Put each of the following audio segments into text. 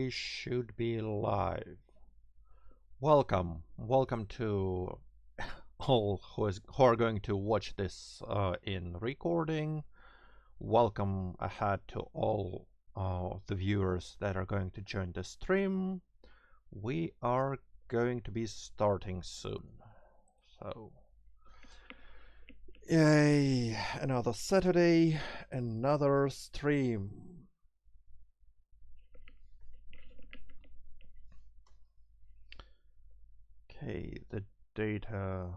we should be live. Welcome to all who are going to watch this in recording. Welcome ahead to all the viewers that are going to join the stream. We are going to be starting soon. So, yay! Another Saturday, another stream. Okay, the data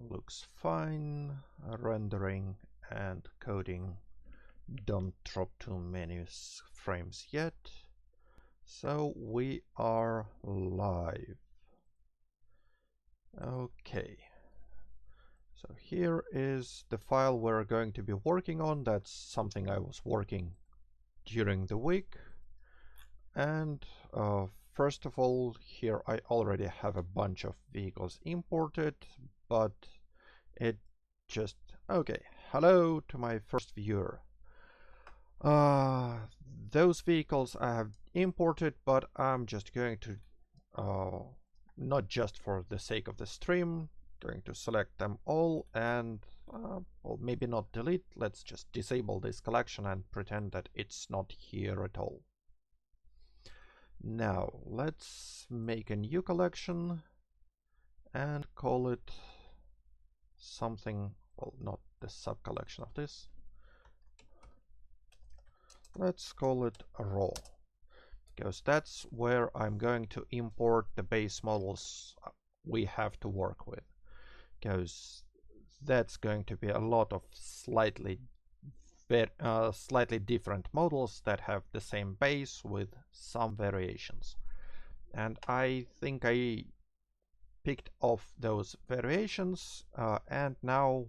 looks fine. Rendering and coding don't drop too many frames yet. So we are live. Okay. So here is the file we're going to be working on. That's something I was working during the week. And first of all, here I already have a bunch of vehicles imported, but it just... Okay, hello to my first viewer. Those vehicles I have imported, but I'm just going to, not just for the sake of the stream, going to select them all and, well, maybe not delete, let's just disable this collection and pretend that it's not here at all. Now, let's make a new collection and call it something, well, not the sub-collection of this. Let's call it raw, because that's where I'm going to import the base models we have to work with, because that's going to be a lot of slightly different models that have the same base with some variations. And I think I picked off those variations, and now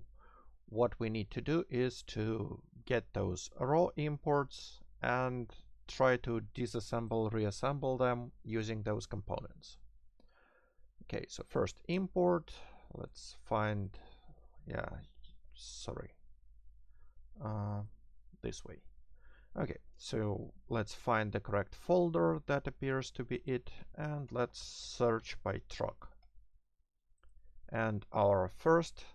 what we need to do is to get those raw imports and try to disassemble, reassemble them using those components. Okay, so first import, let's find, this way. Okay, so let's find the correct folder, that appears to be it, and let's search by truck. And our first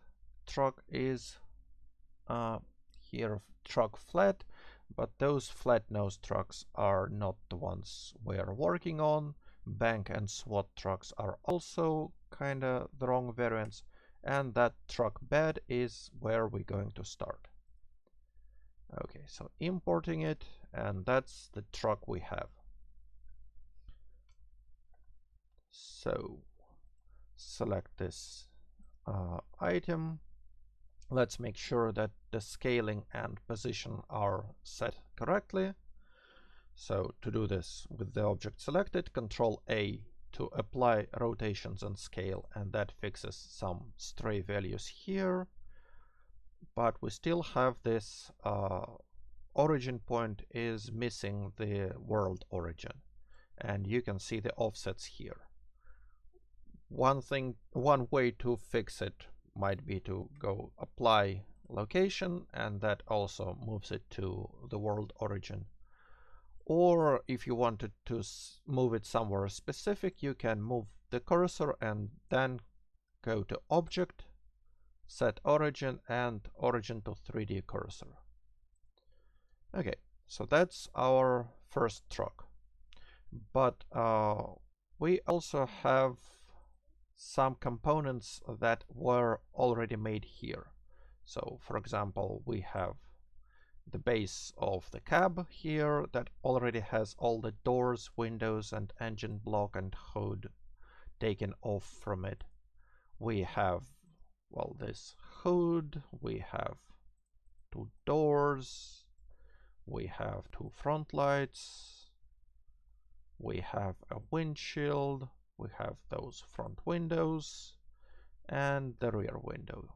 truck is here, truck flat, but those flat nose trucks are not the ones we're working on. Bank and SWAT trucks are also kind of the wrong variants, and that truck bed is where we're going to start. Okay, so importing it, and that's the truck we have. So select this item. Let's make sure that the scaling and position are set correctly. So to do this with the object selected, Control A to apply rotations and scale, and that fixes some stray values here. But we still have this origin point is missing the world origin, and you can see the offsets here. One way to fix it might be to go apply location, and that also moves it to the world origin. Or if you wanted to move it somewhere specific, you can move the cursor and then go to object, set origin, and origin to 3D cursor. Okay, so that's our first truck. But we also have some components that were already made here. So for example, we have the base of the cab here that already has all the doors, windows, and engine block and hood taken off from it. We have, well, this hood, we have 2 doors, we have 2 front lights, we have a windshield, we have those front windows, and the rear window.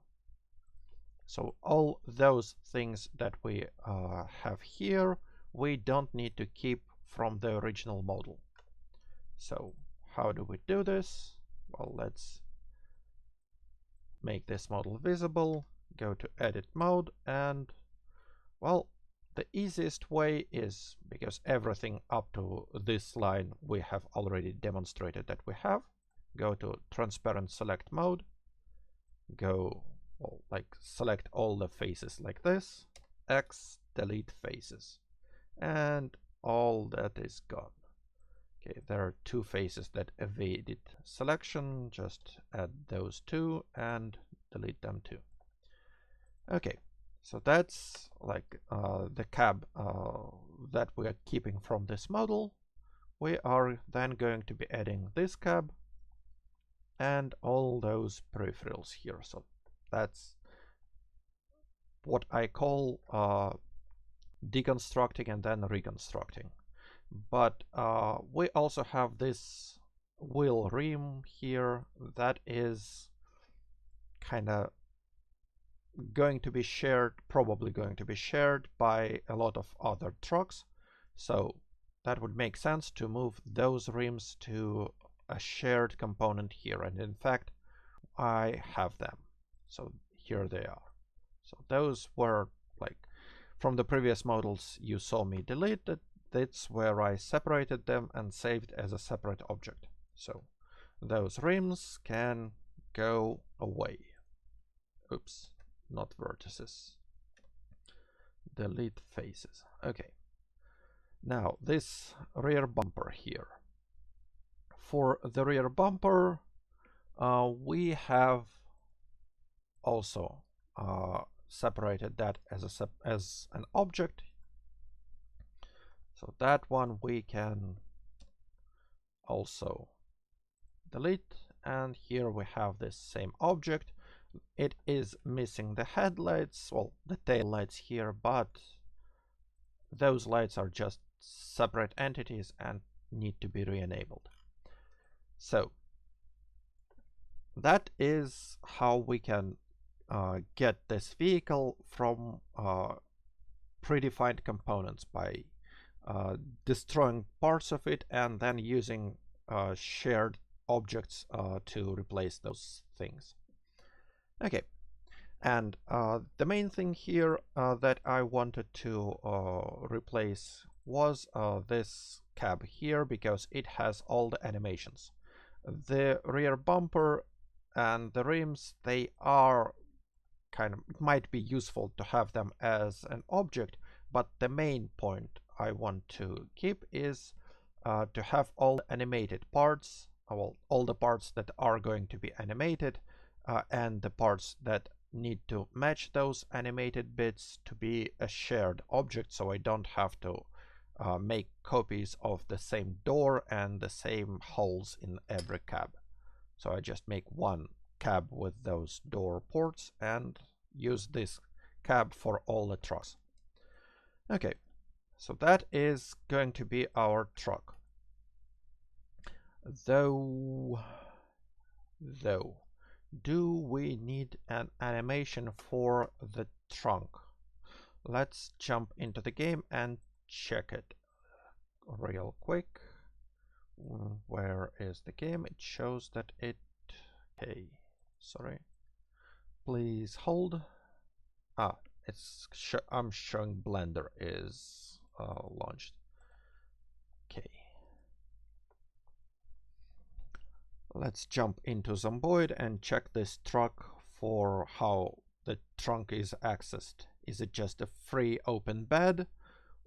So all those things that we have here, we don't need to keep from the original model. So how do we do this? Well, let's make this model visible, go to edit mode, and, well, the easiest way is, because everything up to this line we have already demonstrated that we have, go to transparent select mode, go, well, like select all the faces like this, X, delete faces, and all that is gone. Okay, there are two faces that evaded selection, just add those two and delete them too. Okay, so that's like the cab that we are keeping from this model. We are then going to be adding this cab and all those peripherals here. So that's what I call deconstructing and then reconstructing. But we also have this wheel rim here that is kind of going to be shared, probably going to be shared by a lot of other trucks. So that would make sense to move those rims to a shared component here. And in fact, I have them. So here they are. So those were like from the previous models you saw me delete it. That's where I separated them and saved as a separate object. So those rims can go away. Oops, not vertices. Delete faces. Okay. Now this rear bumper here. For the rear bumper, we have also separated that as an object. So that one we can also delete, and here we have this same object. It is missing the headlights, well, the tail lights here, but those lights are just separate entities and need to be re-enabled. So that is how we can get this vehicle from predefined components by destroying parts of it and then using shared objects to replace those things. Okay, and the main thing here that I wanted to replace was this cab here, because it has all the animations. The rear bumper and the rims, they are kind of, it might be useful to have them as an object, but the main point I want to keep is to have all the animated parts, well, all the parts that are going to be animated and the parts that need to match those animated bits to be a shared object, so I don't have to make copies of the same door and the same holes in every cab. So I just make one cab with those door ports and use this cab for all the trucks. Okay, so that is going to be our truck. Though, do we need an animation for the trunk? Let's jump into the game and check it real quick. Where is the game? It shows that it... Okay, sorry. Please hold. Ah, I'm showing Blender is launched. Okay. Let's jump into Zomboid and check this truck for how the trunk is accessed. Is it just a free open bed,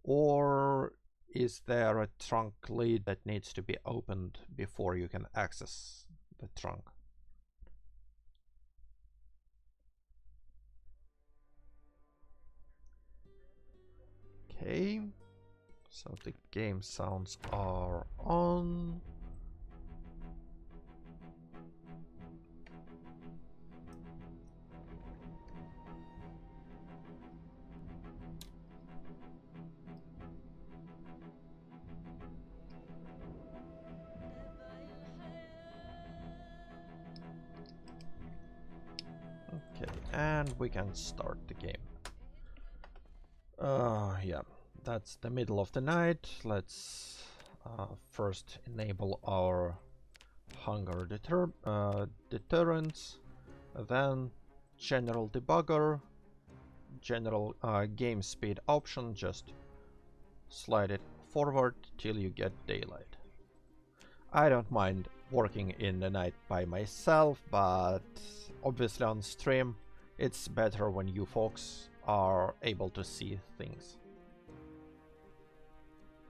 or is there a trunk lead that needs to be opened before you can access the trunk? Okay, so the game sounds are on. Okay, and we can start the game. Yeah, that's the middle of the night. Let's first enable our hunger deterrents, then general debugger, general game speed option, just slide it forward till you get daylight. I don't mind working in the night by myself, but obviously on stream it's better when you folks are able to see things.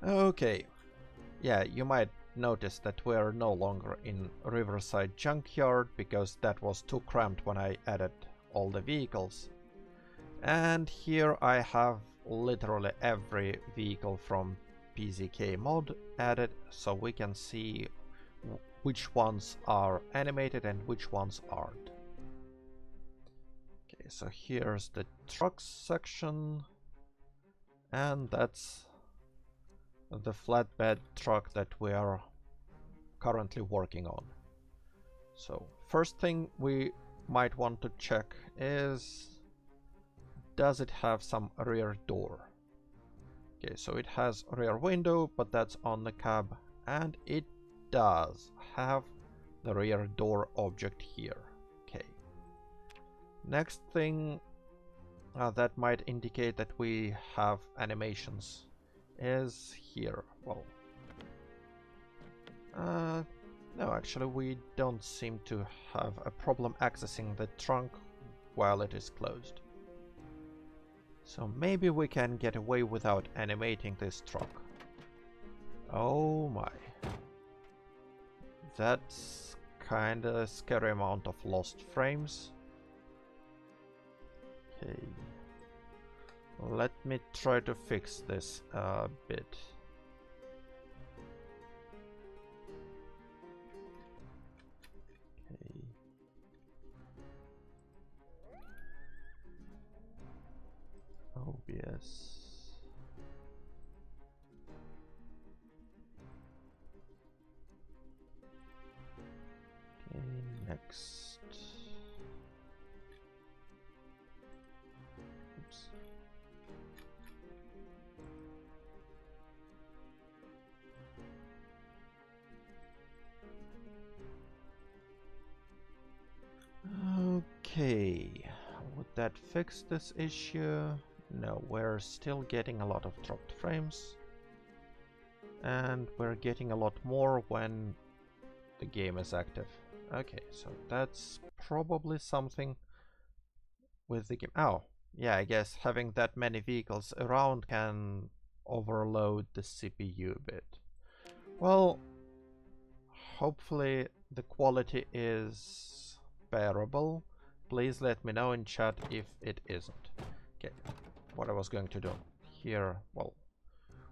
Okay, yeah, you might notice that we're no longer in Riverside Junkyard because that was too cramped when I added all the vehicles. And here I have literally every vehicle from PZK mod added, so we can see which ones are animated and which ones aren't. Okay, so here's the trucks section, and that's the flatbed truck that we are currently working on. So first thing we might want to check is, does it have some rear door? Okay, so it has rear window, but that's on the cab, and it does have the rear door object here. Okay. Next thing that might indicate that we have animations is here. Well, no, actually we don't seem to have a problem accessing the trunk while it is closed. So maybe we can get away without animating this truck. Oh my. That's kinda a scary amount of lost frames. Okay. Let me try to fix this a bit. Okay. OBS. Okay, next. Oops. Okay, would that fix this issue? No, we're still getting a lot of dropped frames, and we're getting a lot more when the game is active. Okay, so that's probably something with the game. Oh, yeah, I guess having that many vehicles around can overload the CPU a bit. Well, hopefully the quality is bearable. Please let me know in chat if it isn't. Okay, what I was going to do here, well,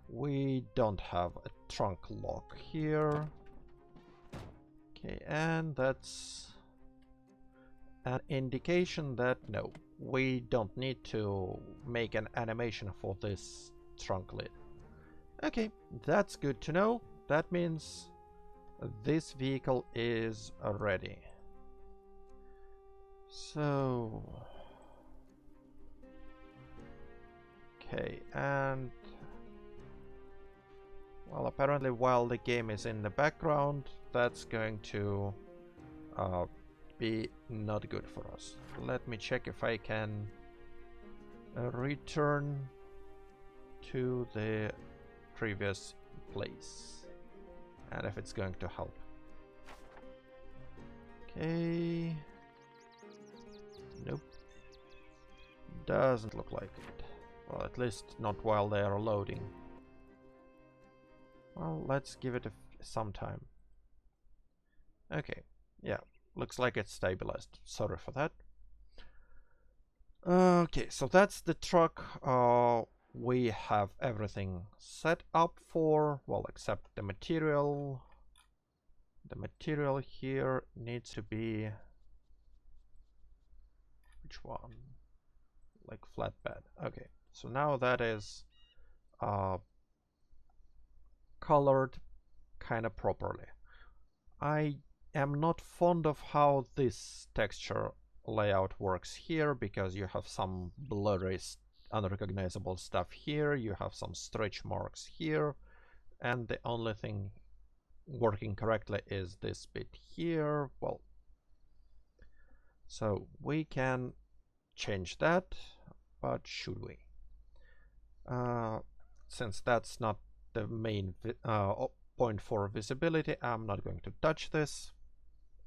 we don't have a trunk lock here. Okay, and that's an indication that no, we don't need to make an animation for this trunk lid. Okay, that's good to know. That means this vehicle is ready. So, okay, and well, apparently while the game is in the background, that's going to be not good for us. Let me check if I can return to the previous place and if it's going to help. Okay. Nope. Doesn't look like it. Well, at least not while they are loading. Well, let's give it some time. Okay, yeah, looks like it's stabilized. Sorry for that. Okay, so that's the truck. We have everything set up for, well, except the material. The material here needs to be, which one? Like flatbed. Okay, so now that is colored kind of properly. I am not fond of how this texture layout works here because you have some blurry, unrecognizable stuff here, you have some stretch marks here, and the only thing working correctly is this bit here. Well, so we can change that but should we? Since that's not the main point for visibility, I'm not going to touch this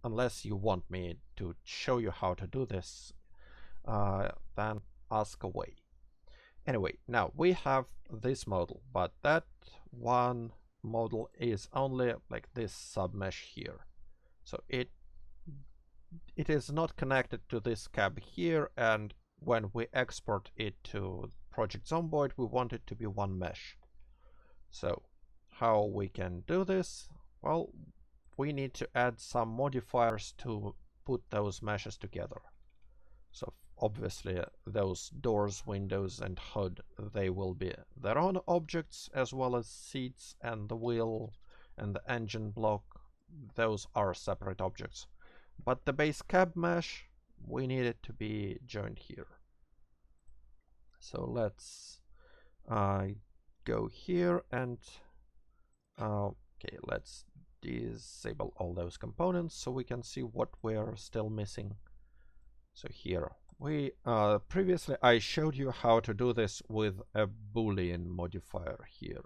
unless you want me to show you how to do this. Then ask away. Anyway, now we have this model, but that one model is only like this submesh here. So it is not connected to this cab here, and when we export it to Project Zomboid, we want it to be one mesh. So how we can do this? Well, we need to add some modifiers to put those meshes together. So obviously those doors, windows, and HUD, they will be their own objects, as well as seats and the wheel and the engine block. Those are separate objects. But the base cab mesh, we need it to be joined here. So let's go here and okay, let's disable all those components so we can see what we're still missing. So here we previously I showed you how to do this with a Boolean modifier here.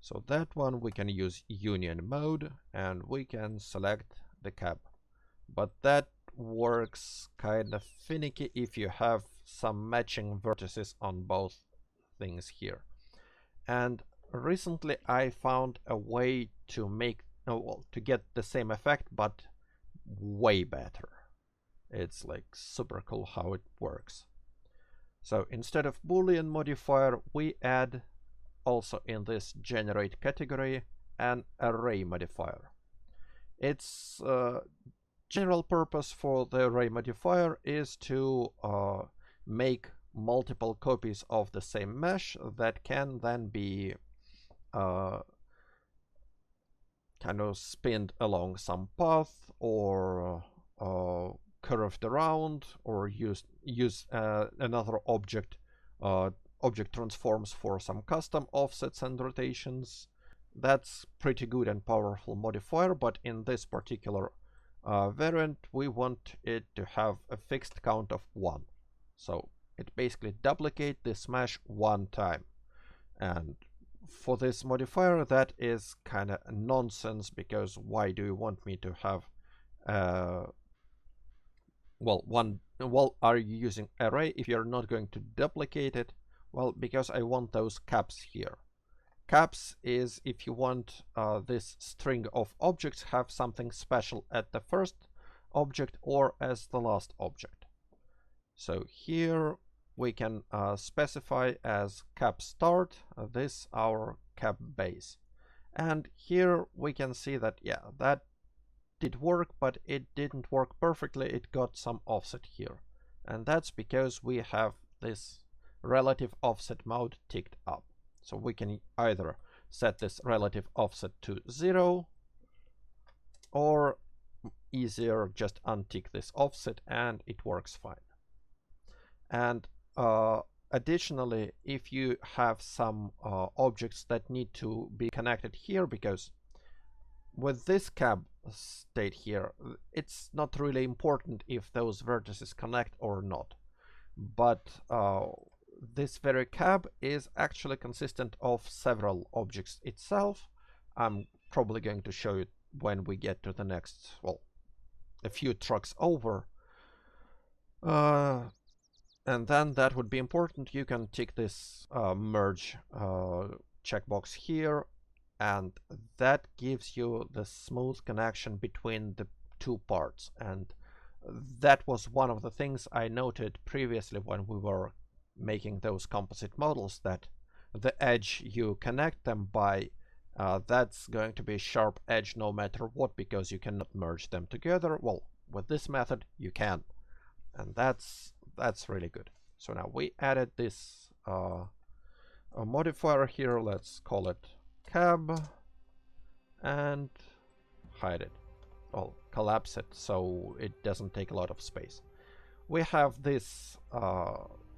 So that one we can use union mode and we can select the cab. But that works kind of finicky if you have some matching vertices on both things here. And recently I found a way to make to get the same effect, but way better. It's like super cool how it works. So instead of Boolean modifier, we add also in this generate category an array modifier. Its general purpose for the array modifier is to make multiple copies of the same mesh that can then be kind of spinned along some path or curved around or use another object transforms for some custom offsets and rotations. That's pretty good and powerful modifier, but in this particular variant we want it to have a fixed count of 1. So it basically duplicates this mesh one time. And for this modifier that is kind of nonsense, because why do you want me to have are you using array if you're not going to duplicate it? Well, because I want those caps here. Caps is if you want this string of objects have something special at the first object or as the last object. So here we can specify as cap start this our cap base. And here we can see that, yeah, that did work, but it didn't work perfectly. It got some offset here. And that's because we have this relative offset mode ticked up. So we can either set this relative offset to 0, or easier, just untick this offset and it works fine. And additionally, if you have some objects that need to be connected here, because with this cab state here, it's not really important if those vertices connect or not. But this very cab is actually consistent of several objects itself. I'm probably going to show you when we get to the next, well, a few trucks over. And then that would be important. You can tick this merge checkbox here, and that gives you the smooth connection between the two parts. And that was one of the things I noted previously when we were making those composite models, that the edge you connect them by, that's going to be a sharp edge no matter what, because you cannot merge them together. Well, with this method you can, and that's really good. So now we added this a modifier here. Let's call it cab and hide it. Well, collapse it so it doesn't take a lot of space. We have this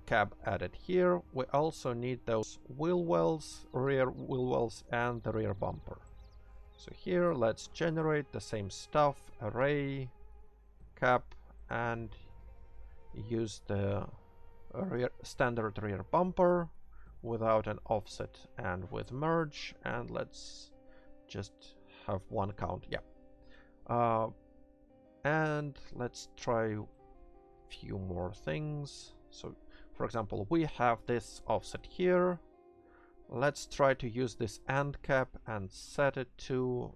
cab added here. We also need those wheel wells, rear wheel wells, and the rear bumper. So here let's generate the same stuff, array, cap, and use the standard rear bumper without an offset and with merge, and let's just have one count. Yeah. And let's try a few more things. So for example, we have this offset here. Let's try to use this end cap and set it to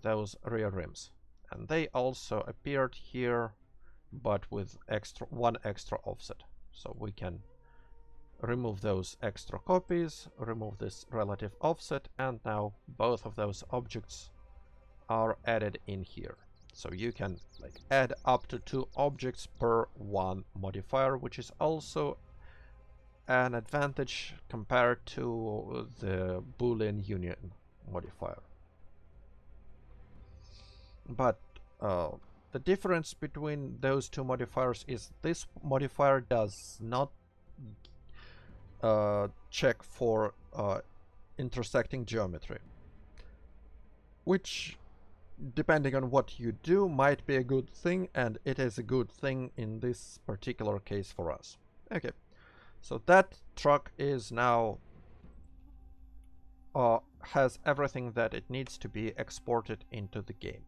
those rear rims, and they also appeared here but with one extra offset. So we can remove those extra copies, remove this relative offset, and now both of those objects are added in here. So you can like add up to 2 objects per one modifier, which is also an advantage compared to the Boolean union modifier. But the difference between those two modifiers is this modifier does not check for intersecting geometry, which, depending on what you do, might be a good thing, and it is a good thing in this particular case for us. Okay, so that truck is now has everything that it needs to be exported into the game.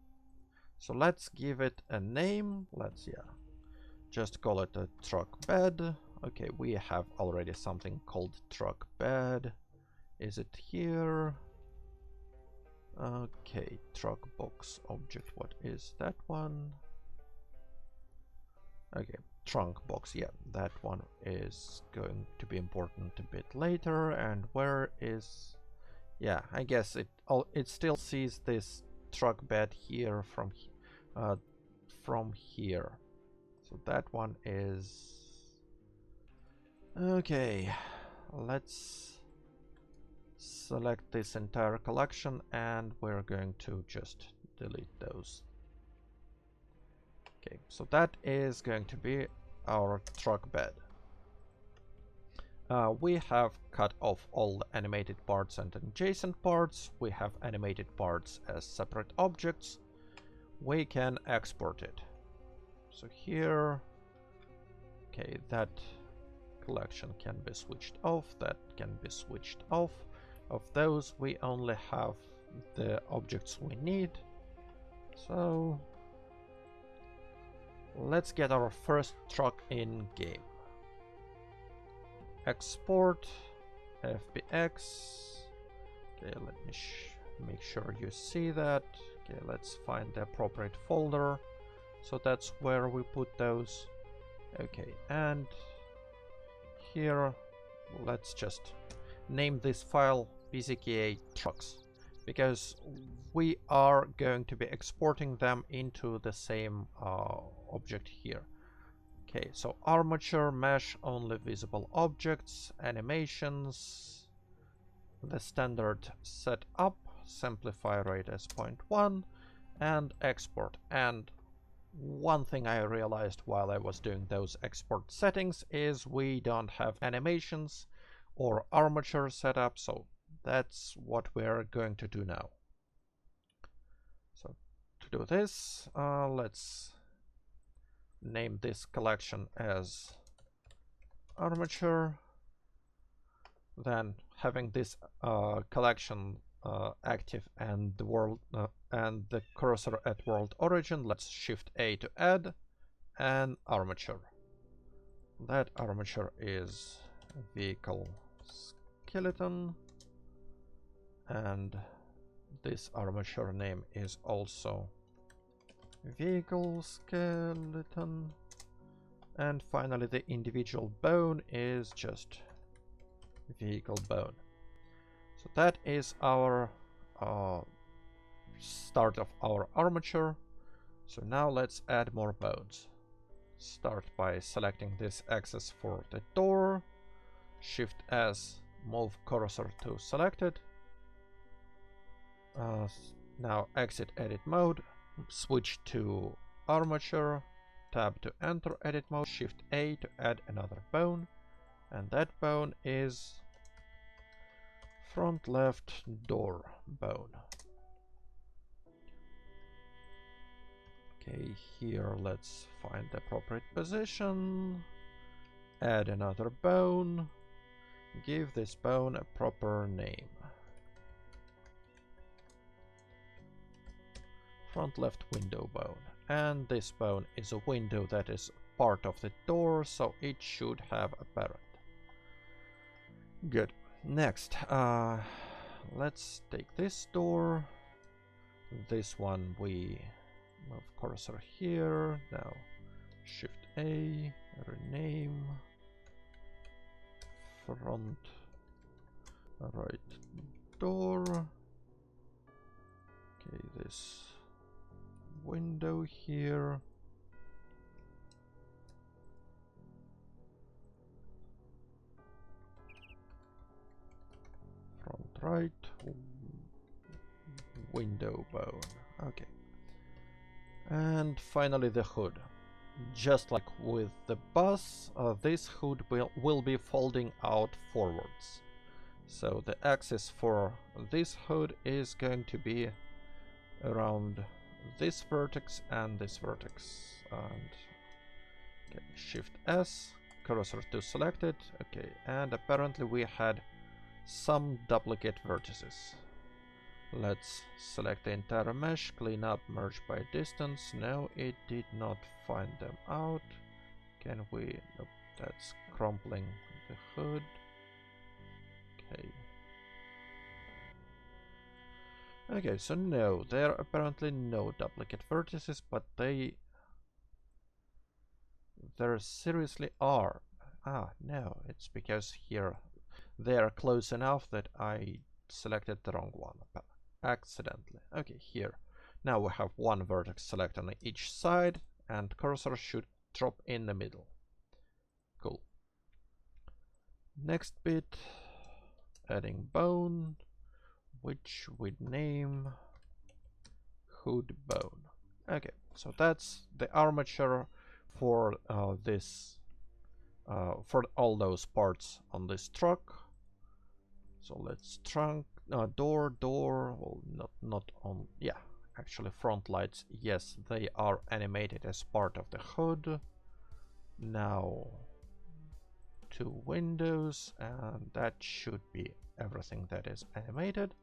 So let's give it a name. Let's just call it a truck bed. Okay, we have already something called truck bed. Is it here? Okay, truck box object. What is that one? Okay, trunk box. Yeah, that one is going to be important a bit later. And where is? Yeah, I guess it still sees this truck bed here from here. So that one is okay. Let's select this entire collection, and we're going to just delete those. Okay, so that is going to be our truck bed. We have cut off all the animated parts and adjacent parts. We have animated parts as separate objects. We can export it. So here, okay, that collection can be switched off, that can be switched off. Of those, we only have the objects we need. So let's get our first truck in game. Export FBX. Okay, let me make sure you see that. Okay, let's find the appropriate folder. So that's where we put those. Okay, and here let's just name this file PZK trucks, because we are going to be exporting them into the same object here. Okay, so armature, mesh, only visible objects, animations, the standard setup, simplify rate as 0.1, and export. And one thing I realized while I was doing those export settings is we don't have animations or armature setup, so that's what we're going to do now. So to do this, let's name this collection as armature. Then, having this collection active and the world and the cursor at world origin, let's Shift A to add an armature. That armature is vehicle skeleton, and this armature name is also vehicle skeleton. And finally, the individual bone is just vehicle bone. So that is our start of our armature. So now let's add more bones. Start by selecting this axis for the door. Shift S, move cursor to selected. Now exit edit mode, switch to armature, tab to enter edit mode, Shift A to add another bone, and that bone is front left door bone. Okay, here let's find the appropriate position, Add another bone. Give this bone a proper name. Front left window bone. And this bone is a window that is part of the door, so it should have a parent. Good. Next, let's take this door. This one we move cursor here. Now Shift A, rename, front right door. Okay, this window here. Front right window bone. Okay. And finally the hood. Just like with the bus, this hood will be folding out forwards. So the axis for this hood is going to be around this vertex and this vertex. And okay, Shift S, cursor to selected. Okay, and apparently we had some duplicate vertices. Let's select the entire mesh, clean up, merge by distance. No, it did not find them out. Can we? Nope, that's crumpling the hood. Okay. Okay, so no, there are apparently no duplicate vertices, but there seriously are. Ah, no, it's because here they are close enough that I selected the wrong one accidentally. Okay, here. Now we have one vertex selected on each side, and cursor should drop in the middle. Cool. Next bit, adding bone, which we'd name hood bone. Okay, so that's the armature for this, for all those parts on this truck. So let's trunk, door, well, not on, yeah, actually front lights, yes, they are animated as part of the hood. Now 2 windows, and that should be everything that is animated.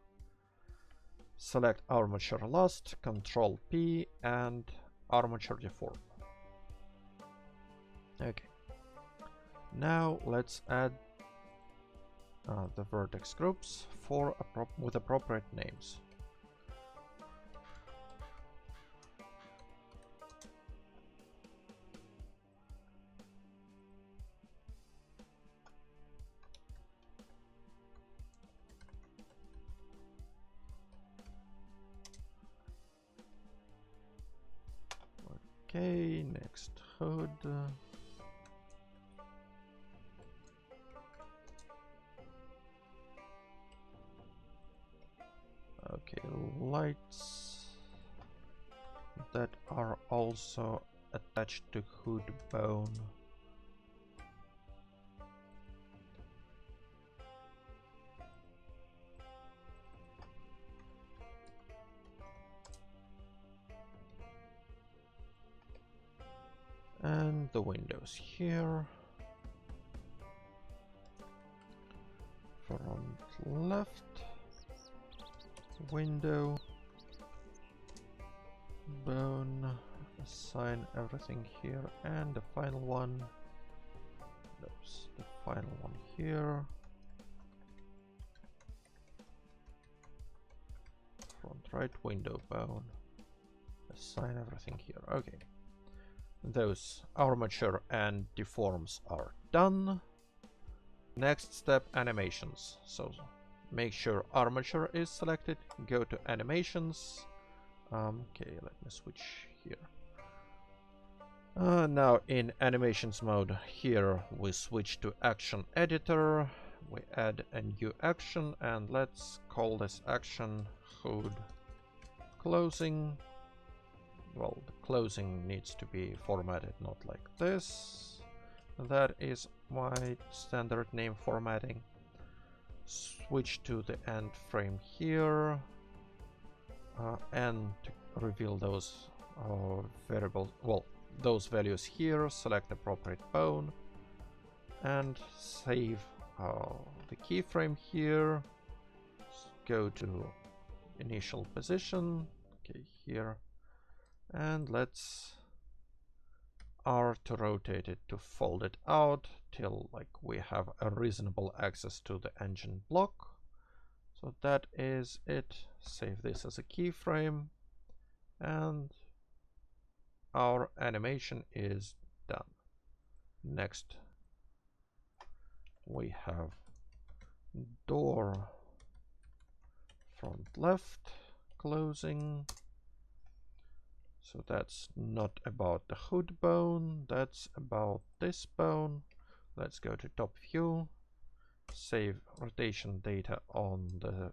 Select armature lost, Control P, and armature deform. Okay. Now let's add the vertex groups for with appropriate names. Okay, next hood. Okay, lights that are also attached to hood bone. And the windows here. Front left window bone, assign everything here, and the final one, oops, the final one here, front right window bone, assign everything here. Okay, those armature and deforms are done. Next step, animations. So make sure armature is selected, go to animations. Okay, let me switch here. Now in animations mode, here we switch to action editor. We add a new action, and let's call this action hood closing. Well, the closing needs to be formatted not like this. That is my standard name formatting. Switch to the end frame here, and to reveal those variables, well, those values here. Select appropriate bone, and save the keyframe here. Go to initial position, okay, here, and let's R to rotate it to fold it out till like we have a reasonable access to the engine block. So that is it. Save this as a keyframe, and our animation is done. Next, we have door front left closing. So that's not about the hood bone, that's about this bone. Let's go to top view, save rotation data on the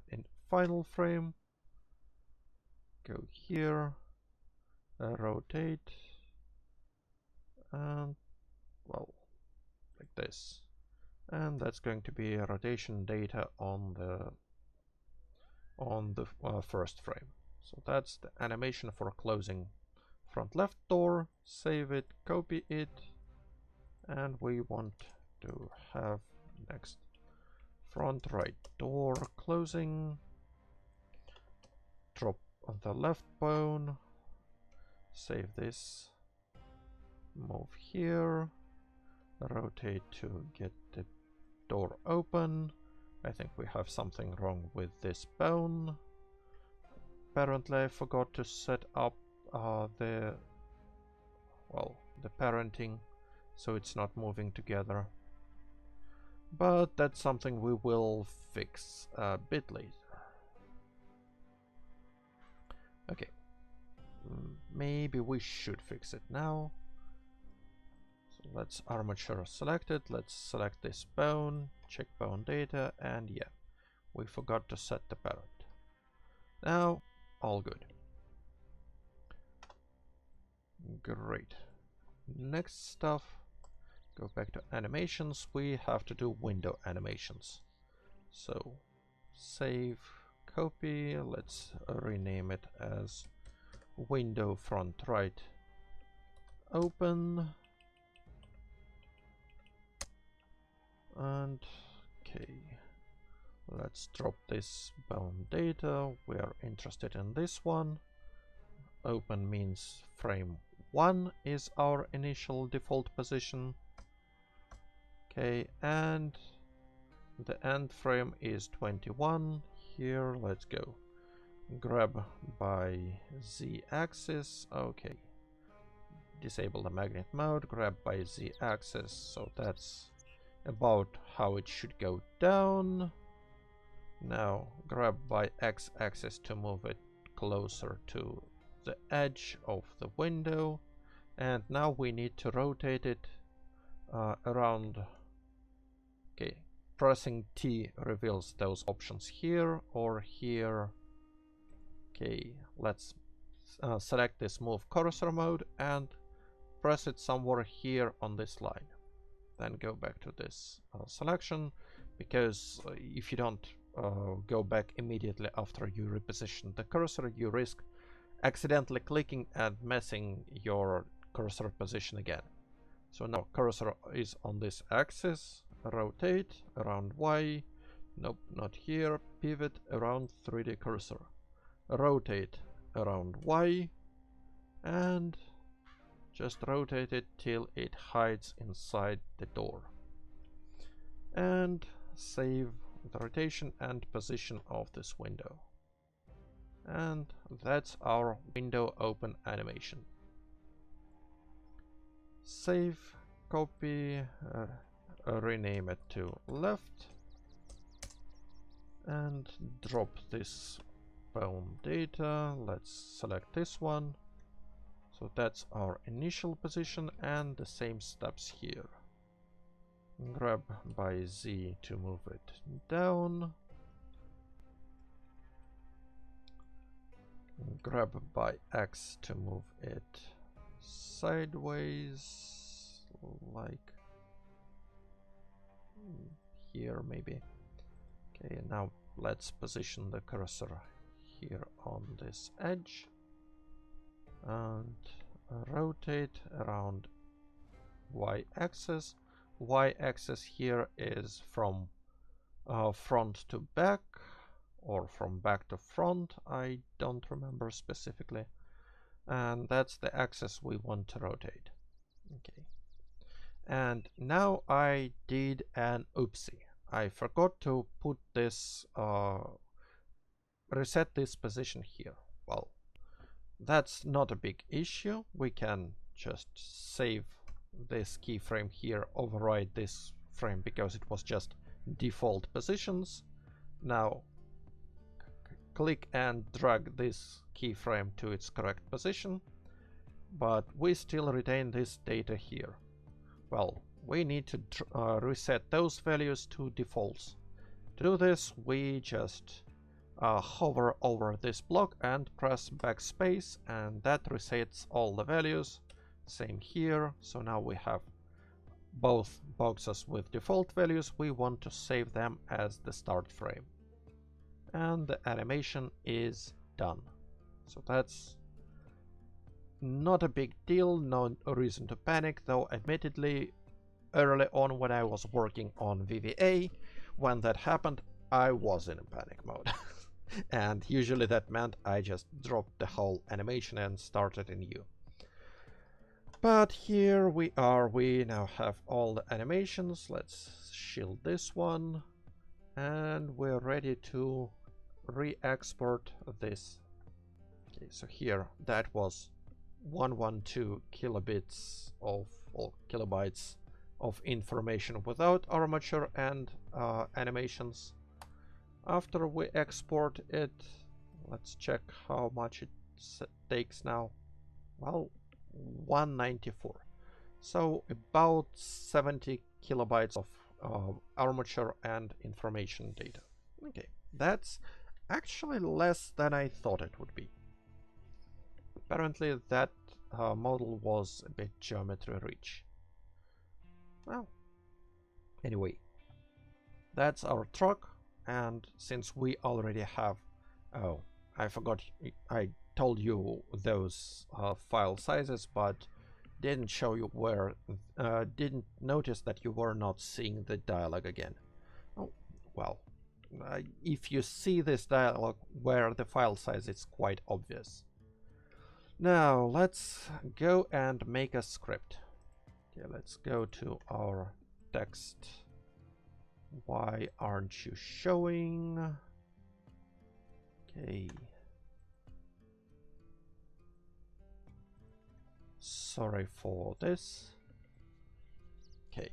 final frame, go here, rotate, and well, like this. And that's going to be a rotation data on the first frame. So that's the animation for closing front left door. Save it, copy it, and we want to have next front right door closing. Drop on the left bone, save this, move here, rotate to get the door open. I think we have something wrong with this bone. Apparently I forgot to set up the parenting, so it's not moving together. But that's something we will fix a bit later. Okay, maybe we should fix it now. So let's armature selected. Let's select this bone, check bone data, and yeah, we forgot to set the parent. Now, all good. Great. Next stuff, go back to animations. We have to do window animations. So save, copy, let's rename it as window front right open, and okay, let's drop this bone data. We are interested in this one. Open means frame 1 is our initial default position. Okay, and the end frame is 21. Here, let's go. Grab by Z-axis. Okay. Disable the magnet mode. Grab by Z-axis. So that's about how it should go down. Now grab by X-axis to move it closer to the edge of the window. And now we need to rotate it around. Okay. Pressing T reveals those options here or here. Okay, let's select this move cursor mode and press it somewhere here on this line. Then go back to this selection, because if you don't go back immediately after you reposition the cursor, you risk accidentally clicking and messing your cursor position again. So now cursor is on this axis, rotate around Y, nope, not here, pivot around 3D cursor, rotate around Y, and just rotate it till it hides inside the door. And save the rotation and position of this window. And that's our window open animation. Save, copy, rename it to left, and drop this bone data. Let's select this one. So that's our initial position, and the same steps here. Grab by Z to move it down. Grab by X to move it sideways, like here maybe. Okay, now let's position the cursor here on this edge and rotate around Y-axis. y-axis here is from front to back, or from back to front, I don't remember specifically. And that's the axis we want to rotate. Okay. And now I did an oopsie. I forgot to put this, reset this position here. Well, that's not a big issue. We can just save this keyframe here, override this frame because it was just default positions. Now click and drag this keyframe to its correct position, but we still retain this data here. Well, we need to reset those values to defaults. To do this, we just hover over this block and press backspace, and that resets all the values. Same here. So now we have both boxes with default values. We want to save them as the start frame. And the animation is done. So that's not a big deal, no reason to panic, though admittedly early on when I was working on VVA, when that happened, I was in a panic mode. And usually that meant I just dropped the whole animation and started anew. But here we are, we now have all the animations. Let's shield this one, and we're ready to re-export this. Okay, so here that was 112 kilobits of, or kilobytes of information without armature and animations. After we export it, let's check how much it takes now. Well, 194. So about 70 kilobytes of armature and information data. Okay, that's actually less than I thought it would be. Apparently that model was a bit geometry rich. Well, anyway, that's our truck, and since we already have... Oh, I forgot, I told you those file sizes, but didn't show you where... didn't notice that you were not seeing the dialogue again. Oh, well, if you see this dialogue where the file size is quite obvious. Now let's go and make a script. Okay, let's go to our text. Why aren't you showing? Okay. Sorry for this. Okay.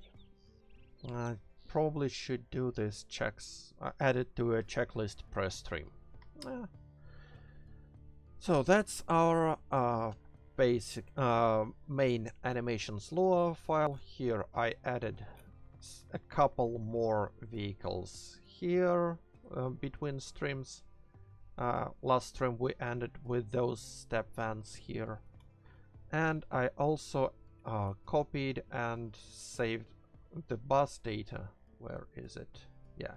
I probably should do this checks. Add it to a checklist per stream. So that's our basic main animations lua file. Here I added a couple more vehicles here between streams. Last stream we ended with those step vans here. And I also copied and saved the bus data. Where is it? Yeah.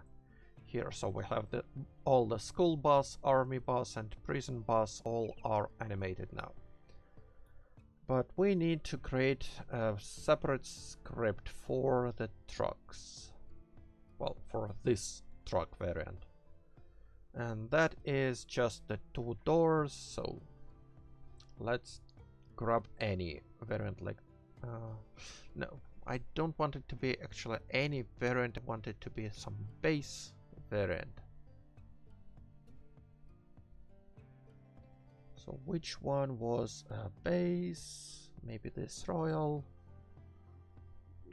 Here, so we have all the school bus, army bus, and prison bus all are animated now. But we need to create a separate script for the trucks. Well, for this truck variant. And that is just the 2 doors, so let's grab any variant like... no, I don't want it to be actually any variant, I want it to be some base variant. So which one was base? Maybe this royal.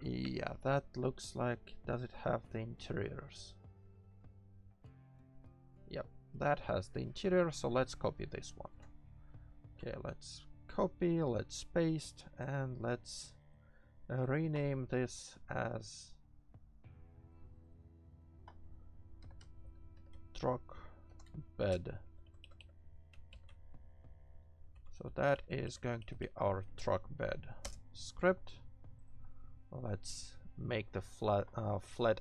Yeah, that looks like... does it have the interiors? Yep, that has the interior, so let's copy this one. Okay, let's copy, let's paste, and let's rename this as truck bed. So that is going to be our truck bed script. Let's make the flat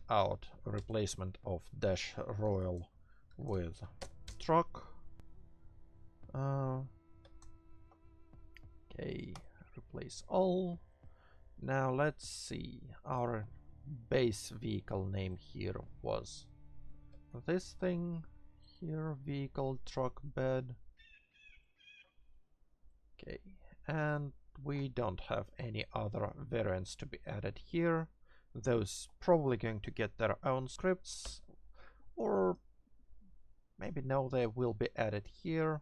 out replacement of dash royal with truck. Okay, replace all. Now let's see, our base vehicle name here was this thing here, vehicle truck bed. Okay, and we don't have any other variants to be added here. Those probably going to get their own scripts, or maybe no, they will be added here,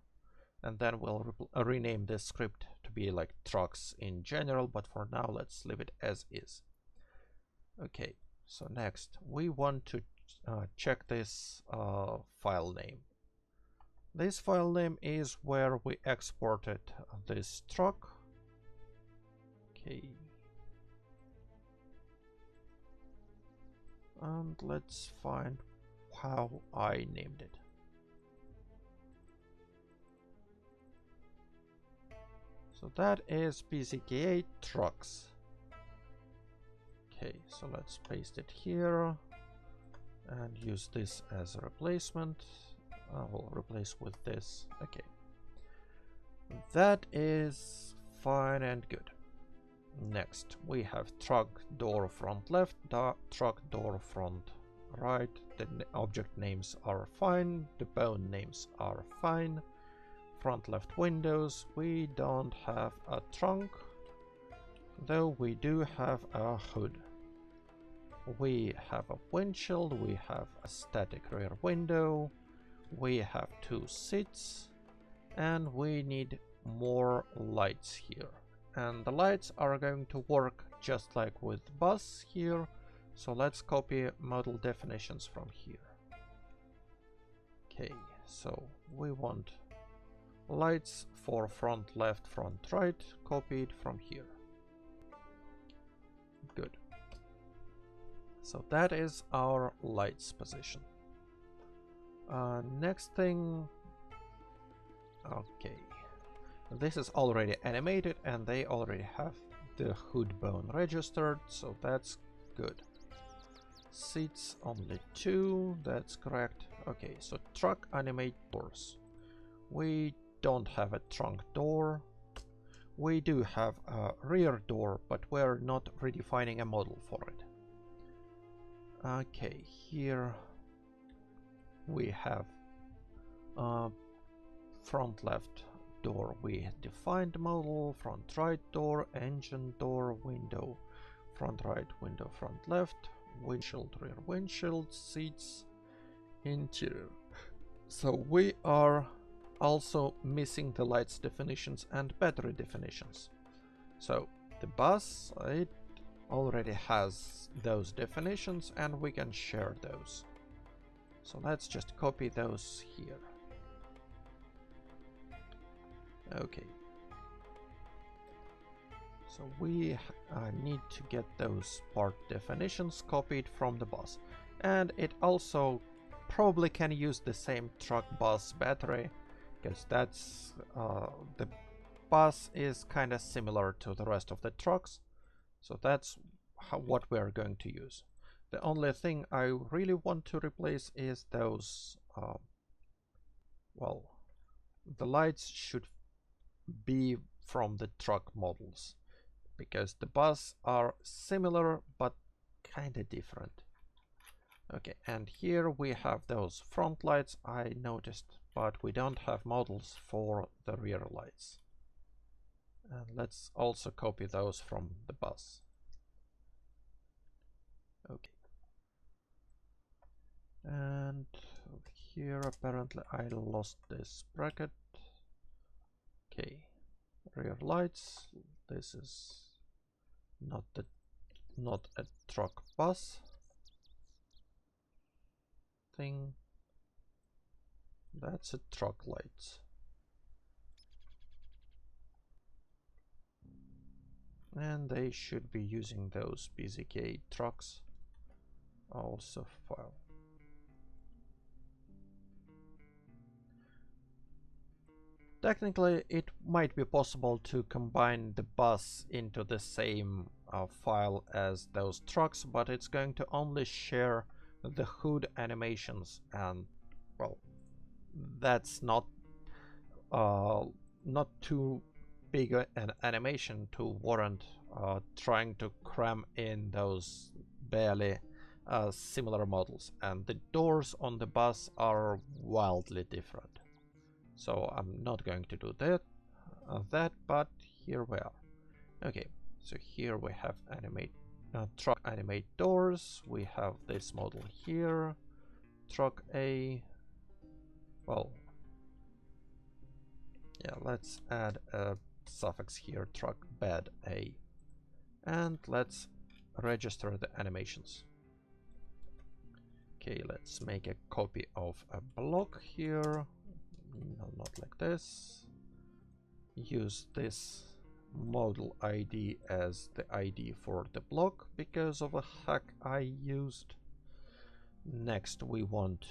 and then we'll rename this script to be like trucks in general, but for now let's leave it as is. Okay, so next we want to check this file name. This file name is where we exported this truck. Okay. And let's find how I named it. So that is PZK trucks. Okay, so let's paste it here and use this as a replacement. We'll replace with this. Okay, that is fine and good. Next we have truck door front left, truck door front right. The object names are fine, the bone names are fine. Front left windows, we don't have a trunk, though we do have a hood. We have a windshield, we have a static rear window, we have 2 seats, and we need more lights here. And the lights are going to work just like with bus here, so let's copy model definitions from here. Okay, so we want lights for front left, front right, copied from here. Good. So that is our lights position. Next thing, okay, this is already animated and they already have the hood bone registered, so that's good. Seats only 2, that's correct. Okay, so truck animate doors. We don't have a trunk door. We do have a rear door, but we're not redefining a model for it. Okay, here we have front left door, we defined model, front right door, engine door, window, front right window, front left, windshield, rear windshield, seats, interior. So we are also missing the lights definitions and battery definitions. So the bus, it already has those definitions and we can share those. So let's just copy those here. Okay. So we need to get those part definitions copied from the bus. And it also probably can use the same truck bus battery, because that's the bus is kind of similar to the rest of the trucks. So that's what we are going to use. The only thing I really want to replace is those, well, the lights should be from the truck models, because the bus are similar but kind of different. Okay, and here we have those front lights I noticed, but we don't have models for the rear lights. And let's also copy those from the bus. Okay. And here apparently I lost this bracket. Okay, rear lights. This is not a truck bus thing. That's a truck lights. And they should be using those PZK trucks also file. Technically, it might be possible to combine the bus into the same file as those trucks, but it's going to only share the hood animations, and well, that's not too big an animation to warrant trying to cram in those barely similar models, and the doors on the bus are wildly different. So I'm not going to do that, but here we are. Okay, so here we have truck animate doors. We have this model here, truck A. Well, yeah, let's add a suffix here, truck bed A, and let's register the animations. Okay, let's make a copy of a block here. No, not like this. Use this model ID as the ID for the block because of a hack I used. Next, we want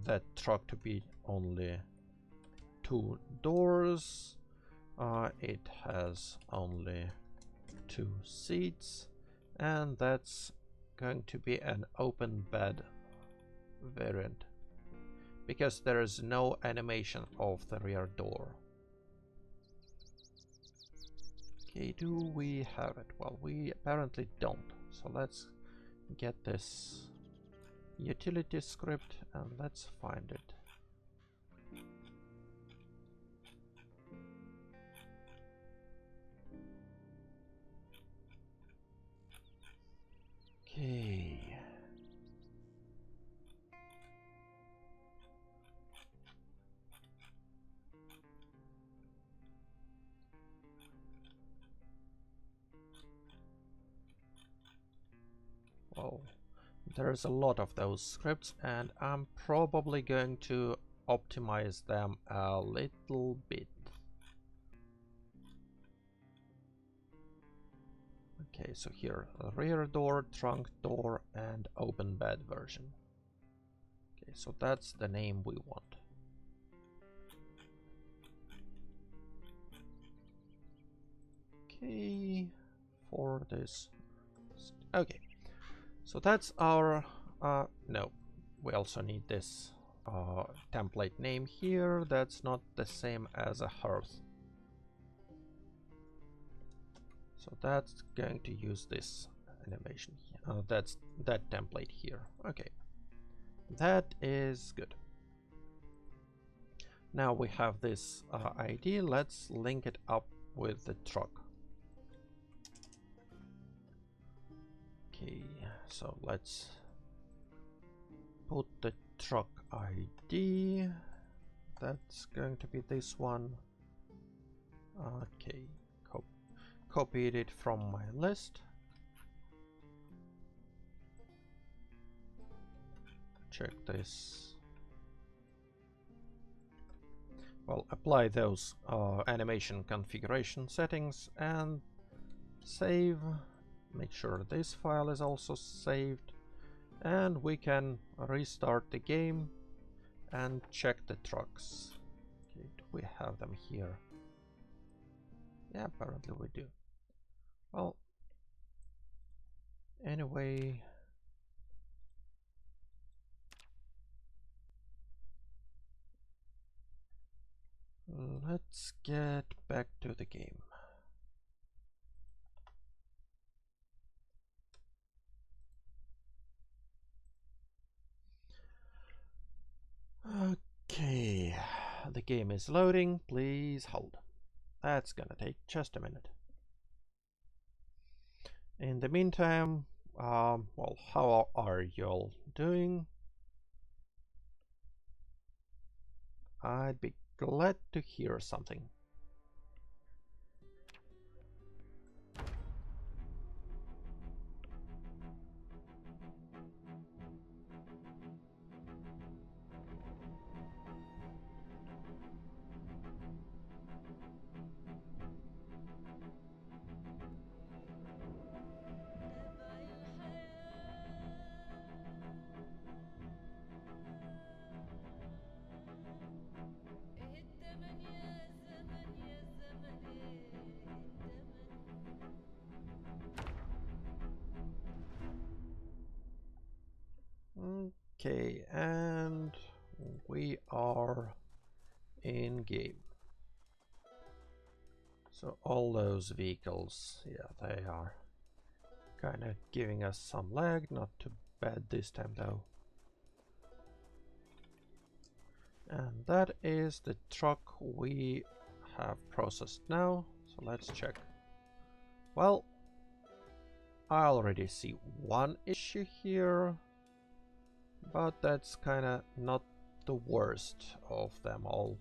that truck to be only 2 doors. It has only 2 seats, and that's going to be an open bed variant because there is no animation of the rear door. Okay, do we have it? Well, we apparently don't. So let's get this utility script and let's find it. Okay. Well, there's a lot of those scripts and I'm probably going to optimize them a little bit. Okay, so here, rear door, trunk door, and open bed version. Okay, so that's the name we want. Okay, for this. Okay, so that's our, no, we also need this template name here. That's not the same as a hearth. So that's going to use this animation. That's that template here. Okay, that is good. Now we have this ID. Let's link it up with the truck. Okay, so let's put the truck ID. That's going to be this one. Okay, copied it from my list. Check this. Well, apply those animation configuration settings and save. Make sure this file is also saved, and we can restart the game and check the trucks. Okay, do we have them here? Yeah, apparently we do. Well, anyway, let's get back to the game. Okay, the game is loading. Please hold. That's gonna take just a minute. In the meantime, well, how are y'all doing? I'd be glad to hear something. Okay, and we are in game. So all those vehicles, yeah, they are Kind of giving us some lag, not too bad this time though. And that is the truck we have processed now, so let's check. Well, I already see one issue here, but that's kind of not the worst of them all.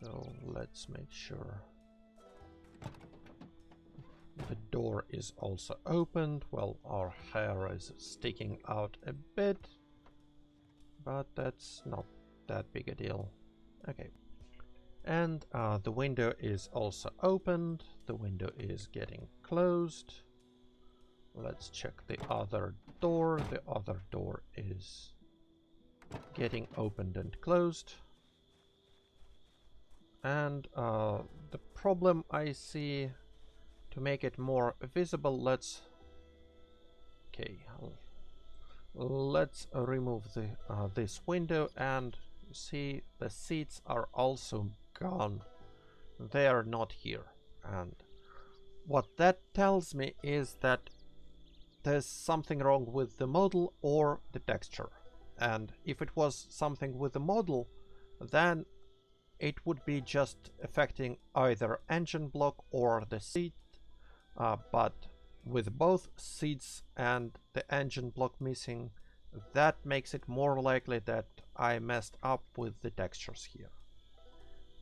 So let's make sure the door is also opened. Well, our hair is sticking out a bit, but that's not that big a deal. Okay. And the window is also opened. The window is getting closed. Let's check the other door. The other door is getting opened and closed. And the problem I see, to make it more visible, let's remove the this window, and see the seats are also gone. They are not here, and what that tells me is that there's something wrong with the model or the texture. And if it was something with the model, then it would be just affecting either engine block or the seat, but with both seats and the engine block missing, that makes it more likely that I messed up with the textures here.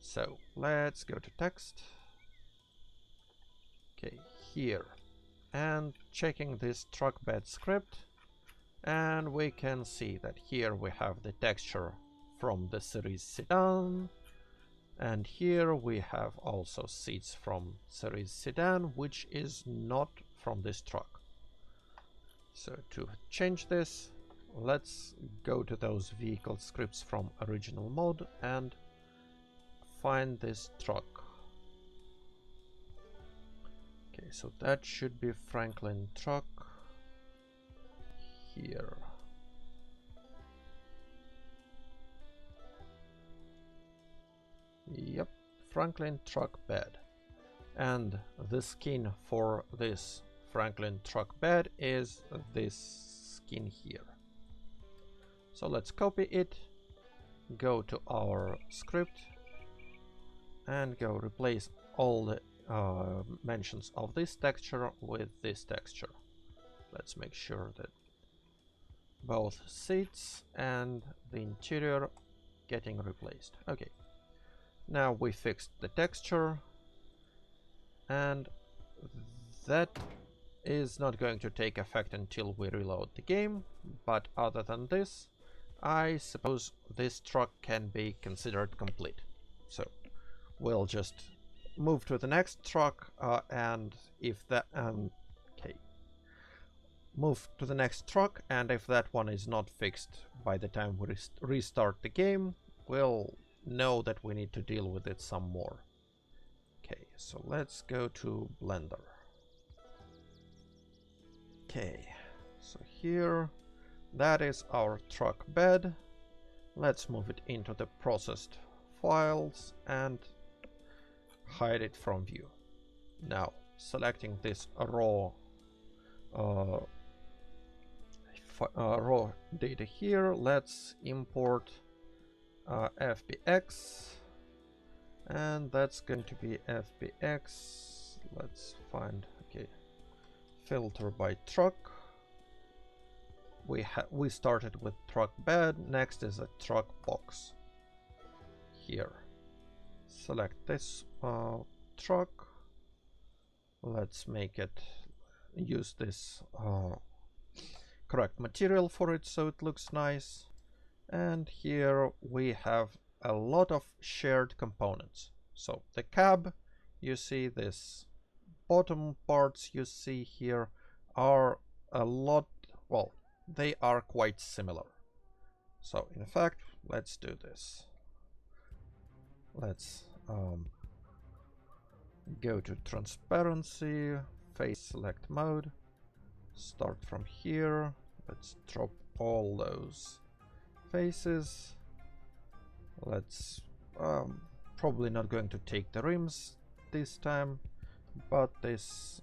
So let's go to text. Okay, here, and checking this truck bed script, and we can see that here we have the texture from the series sedan, and here we have also seats from series sedan, which is not from this truck. So to change this, let's go to those vehicle scripts from original mod and find this truck. Okay, so that should be Franklin truck here. Yep, Franklin truck bed. And the skin for this Franklin truck bed is this skin here. So let's copy it, go to our script, and go replace all the mentions of this texture with this texture. Let's make sure that both seats and the interior getting replaced. Okay, now we fixed the texture, and that is not going to take effect until we reload the game, but other than this, I suppose this truck can be considered complete. So we'll just move to the next truck, and if that move to the next truck, and if that one is not fixed by the time we restart the game, we'll know that we need to deal with it some more. Okay, so let's go to Blender. Okay, so here, that is our truck bed. Let's move it into the processed files and hide it from view. Now, selecting this raw raw data here, let's import FBX, and that's going to be FBX. Let's find, okay, filter by truck. We started with truck bed. Next is a truck box here. Select this truck. Let's make it use this correct material for it so it looks nice. And here we have a lot of shared components. So the cab, you see this bottom parts you see here are a lot, well, they are quite similar. So in fact, let's do this. Let's go to transparency, face select mode, start from here. Let's drop all those faces. Let's probably not going to take the rims this time. but this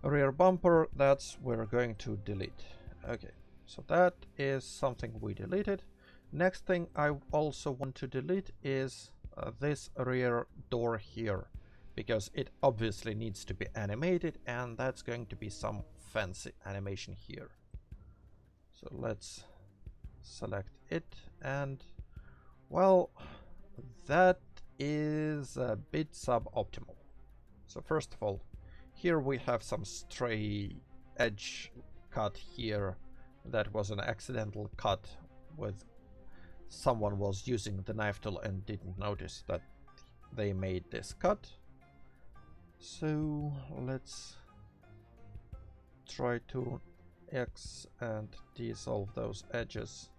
rear bumper, that's we're going to delete. Okay, so that is something we deleted. Next thing I also want to delete is this rear door here, because it obviously needs to be animated, and that's going to be some fancy animation here. So let's select it, and well, that is a bit suboptimal. So first of all, here we have some stray edge cut here that was an accidental cut with someone was using the knife tool and didn't notice that they made this cut. So let's try to X and dissolve those edges.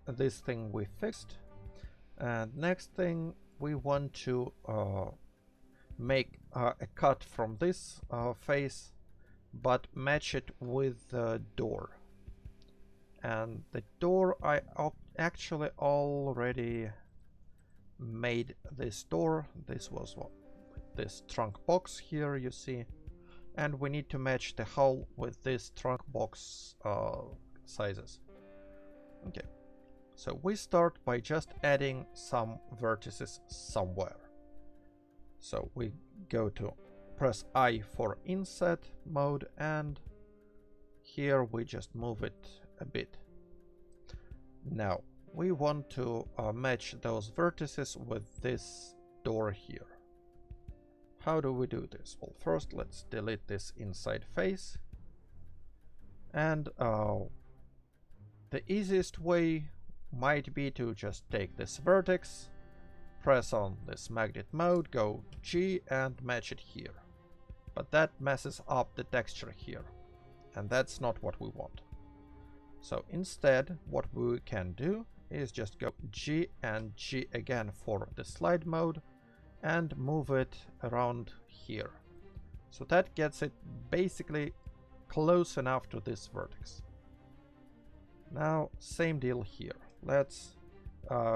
This thing we fixed. And next thing, we want to make a cut from this face, but match it with the door. And the door, I actually already made this door. This was what, this trunk box here, you see. And we need to match the hull with this trunk box sizes. Okay, so we start by just adding some vertices somewhere. So we go to press I for inset mode, and here we just move it a bit. Now we want to match those vertices with this door here. How do we do this? Well, first let's delete this inside face, and the easiest way might be to just take this vertex, press on this magnet mode, go G and match it here. But that messes up the texture here, and that's not what we want. So instead, what we can do is just go G and G again for the slide mode and move it around here. So that gets it basically close enough to this vertex. Now, same deal here. Let's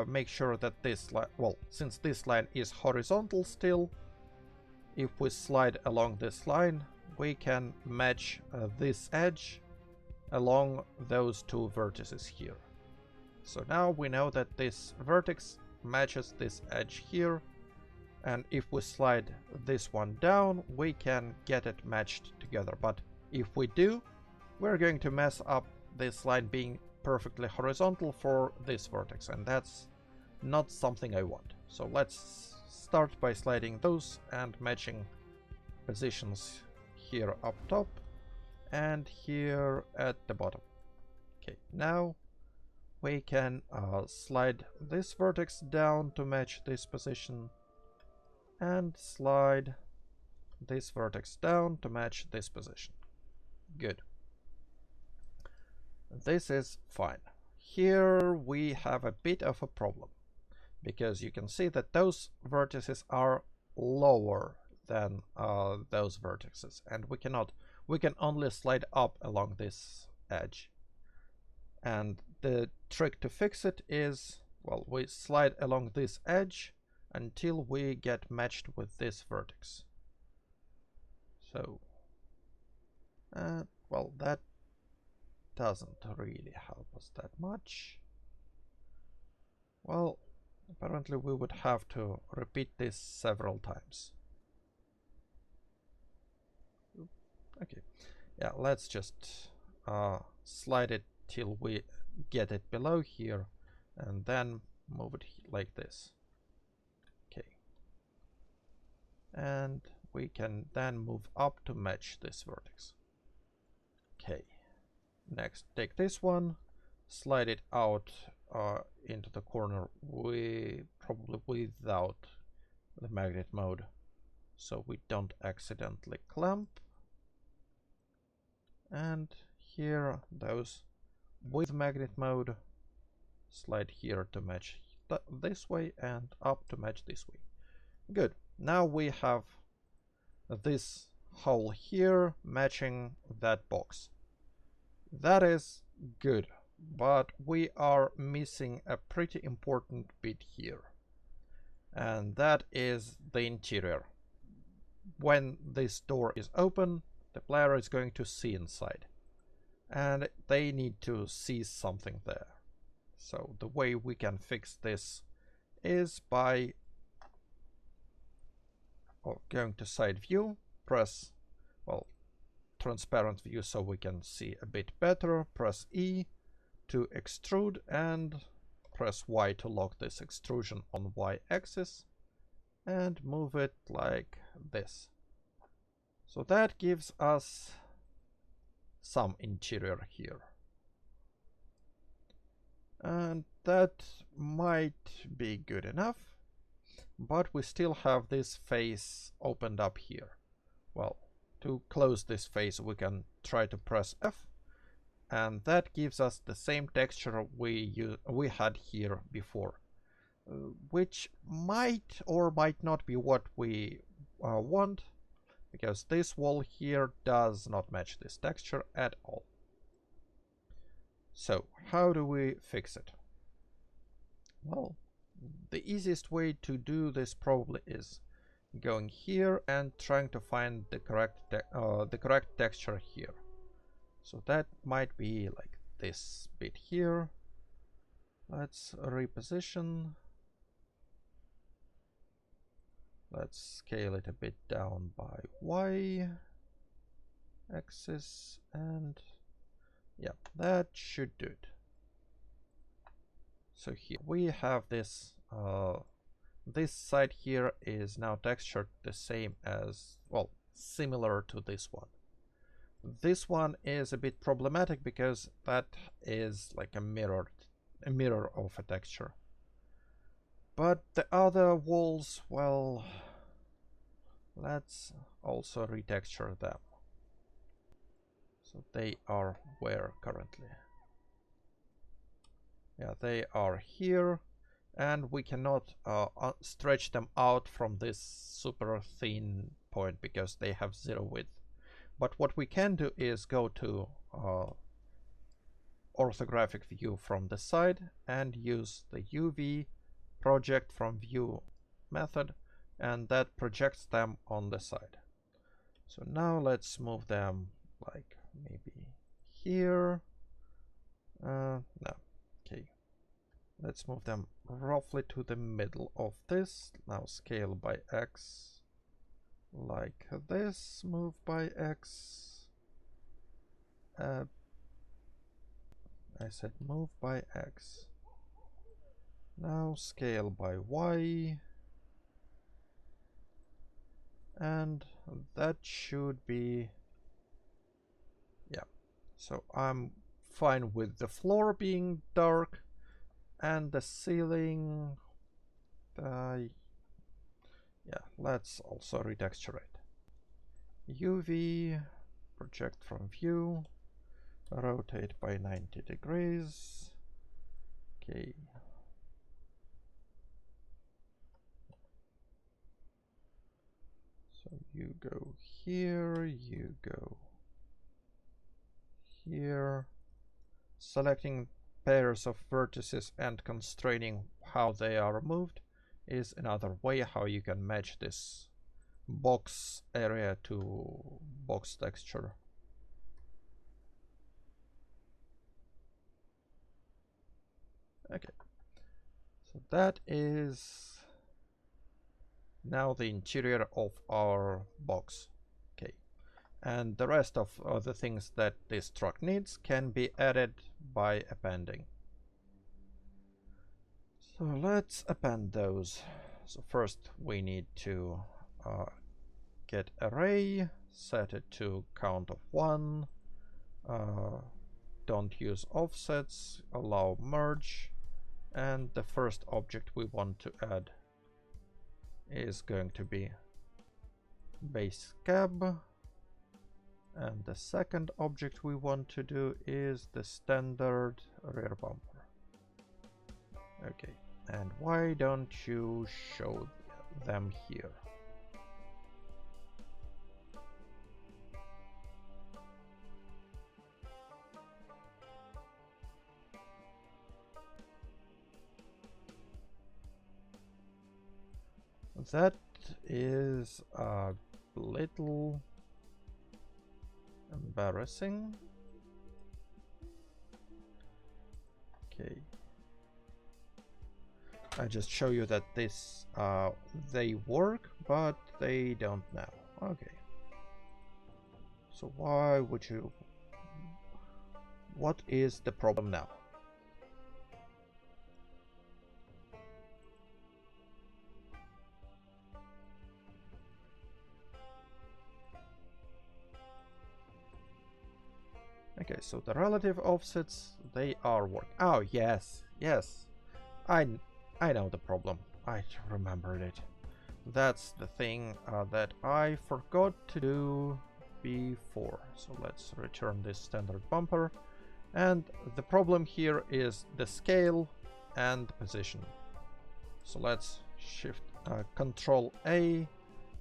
make sure that this line, well, since this line is horizontal still, if we slide along this line, we can match this edge along those two vertices here. So now we know that this vertex matches this edge here, and if we slide this one down, we can get it matched together. But if we do, we're going to mess up this line being perfectly horizontal for this vertex, and that's not something I want. So let's start by sliding those and matching positions here up top and here at the bottom. Okay, now we can slide this vertex down to match this position, and slide this vertex down to match this position. Good. This is fine. Here we have a bit of a problem, because you can see that those vertices are lower than those vertices, and we can only slide up along this edge. And the trick to fix it is, well, we slide along this edge until we get matched with this vertex. So, well, that doesn't really help us that much. Well, apparently we would have to repeat this several times. Okay, yeah, let's just slide it till we get it below here, and then move it like this. Okay, and we can then move up to match this vertex. Okay, next take this one, slide it out into the corner, probably without the magnet mode, so we don't accidentally clamp. And here those with magnet mode, slide here to match this way and up to match this way. Good. Now we have this hole here matching that box. That is good, but we are missing a pretty important bit here. and that is the interior. When this door is open, the player is going to see inside, and they need to see something there. So the way we can fix this is by going to side view, press, well, transparent view so we can see a bit better, press E to extrude and press Y to lock this extrusion on Y axis and move it like this. So that gives us some interior here. And that might be good enough, but we still have this face opened up here. Well, to close this face we can try to press F, and that gives us the same texture we had here before, which might or might not be what we want, because this wall here does not match this texture at all. So how do we fix it? Well, the easiest way to do this probably is going here and trying to find the correct texture here. So that might be like this bit here. Let's reposition. Let's scale it a bit down by Y axis, and yeah, that should do it. So here we have this, this side here is now textured the same as, well, similar to this one. This one is a bit problematic because that is like a mirror of a texture. But the other walls, well, let's also retexture them. So they are where currently? Yeah, they are here, and we cannot stretch them out from this super thin point because they have 0 width. But what we can do is go to orthographic view from the side and use the UV project from view method, and that projects them on the side. So now let's move them like maybe here. No, okay. Let's move them roughly to the middle of this. Now scale by X like this, move by X. I said move by X. Now scale by Y. And that should be, yeah. So I'm fine with the floor being dark and the ceiling. Yeah, let's also retexture it. UV, project from view, rotate by 90 degrees. Okay. So you go here, you go here. Selecting pairs of vertices and constraining how they are moved is another way how you can match this box area to box texture. Okay, so that is now the interior of our box. Okay, and the rest of the things that this truck needs can be added by appending. So let's append those. So first we need to get array, set it to count of 1, don't use offsets, allow merge, and the first object we want to add is going to be base cab, and the second object we want to do is the standard rear bumper. Okay, and why don't you show them here? That is a little embarrassing. Okay. I just show you that this they work, but they don't now. Okay. So why would you? What is the problem now? Okay, so the relative offsets, they are working. Oh, yes, yes. I know the problem. I remembered it. That's the thing that I forgot to do before. So let's return this standard bumper. And the problem here is the scale and position. So let's shift Control A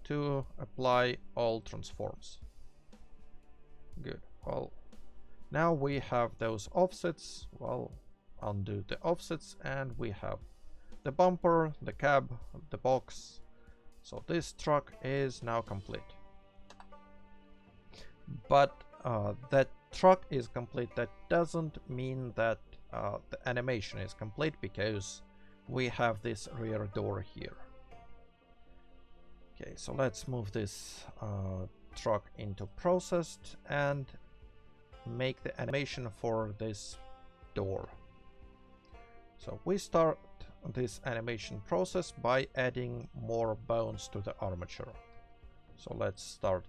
to apply all transforms. Good. Well, now we have those offsets. Well, undo the offsets and we have the bumper, the cab, the box. So this truck is now complete. But that truck is complete. That doesn't mean that the animation is complete, because we have this rear door here. Okay, so let's move this truck into processed and make the animation for this door. So we start this animation process by adding more bones to the armature. So let's start.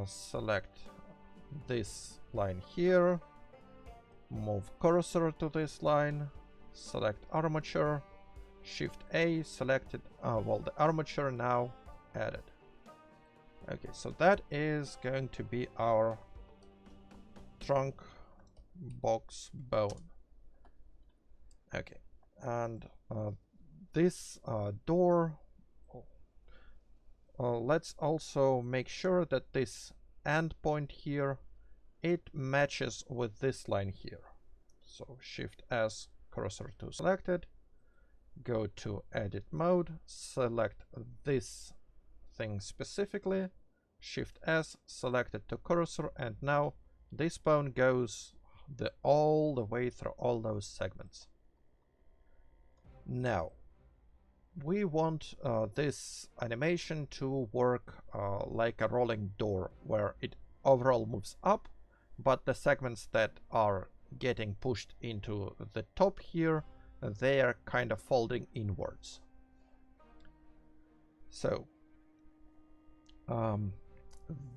Select this line here, move cursor to this line, select armature, Shift A, selected, well, the armature now added. Okay, so that is going to be our trunk box bone. Okay, and this door, let's also make sure that this endpoint here, it matches with this line here. So Shift S, cursor to selected, go to edit mode, select this thing specifically, Shift S, select it to cursor, and now this bone goes all the way through all those segments. Now we want this animation to work like a rolling door, where it overall moves up, but the segments that are getting pushed into the top here, they are kind of folding inwards. So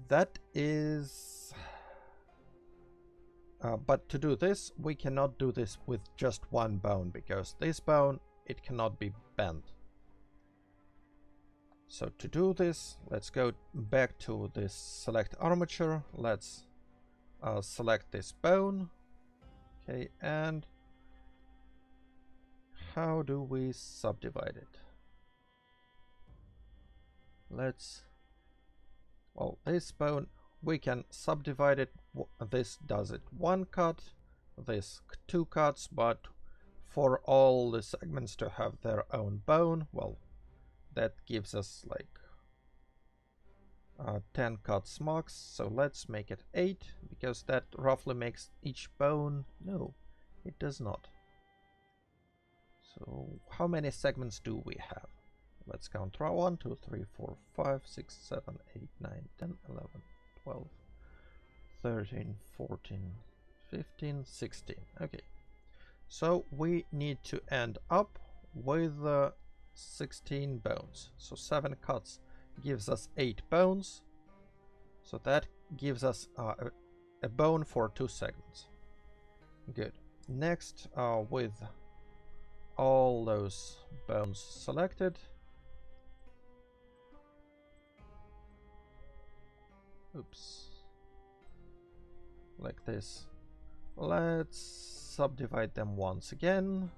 that is but to do this, we cannot do this with just one bone, because this bone, it cannot be bent. So to do this, let's go back to this select armature. Let's select this bone. Okay, and how do we subdivide it? Well, this bone, we can subdivide it. This does it one cut, this two cuts, but for all the segments to have their own bone, well, that gives us like 10 cuts max. So let's make it 8, because that roughly makes each bone. No, it does not. So how many segments do we have? Let's count. 1, 2, 3, 4, 5, 6, 7, 8, 9, 10, 11, 12, 13, 14, 15, 16. Okay. So we need to end up with 16 bones. So 7 cuts gives us 8 bones. So that gives us a bone for 2 segments. Good. Next, with all those bones selected, oops, like this, let's subdivide them once again,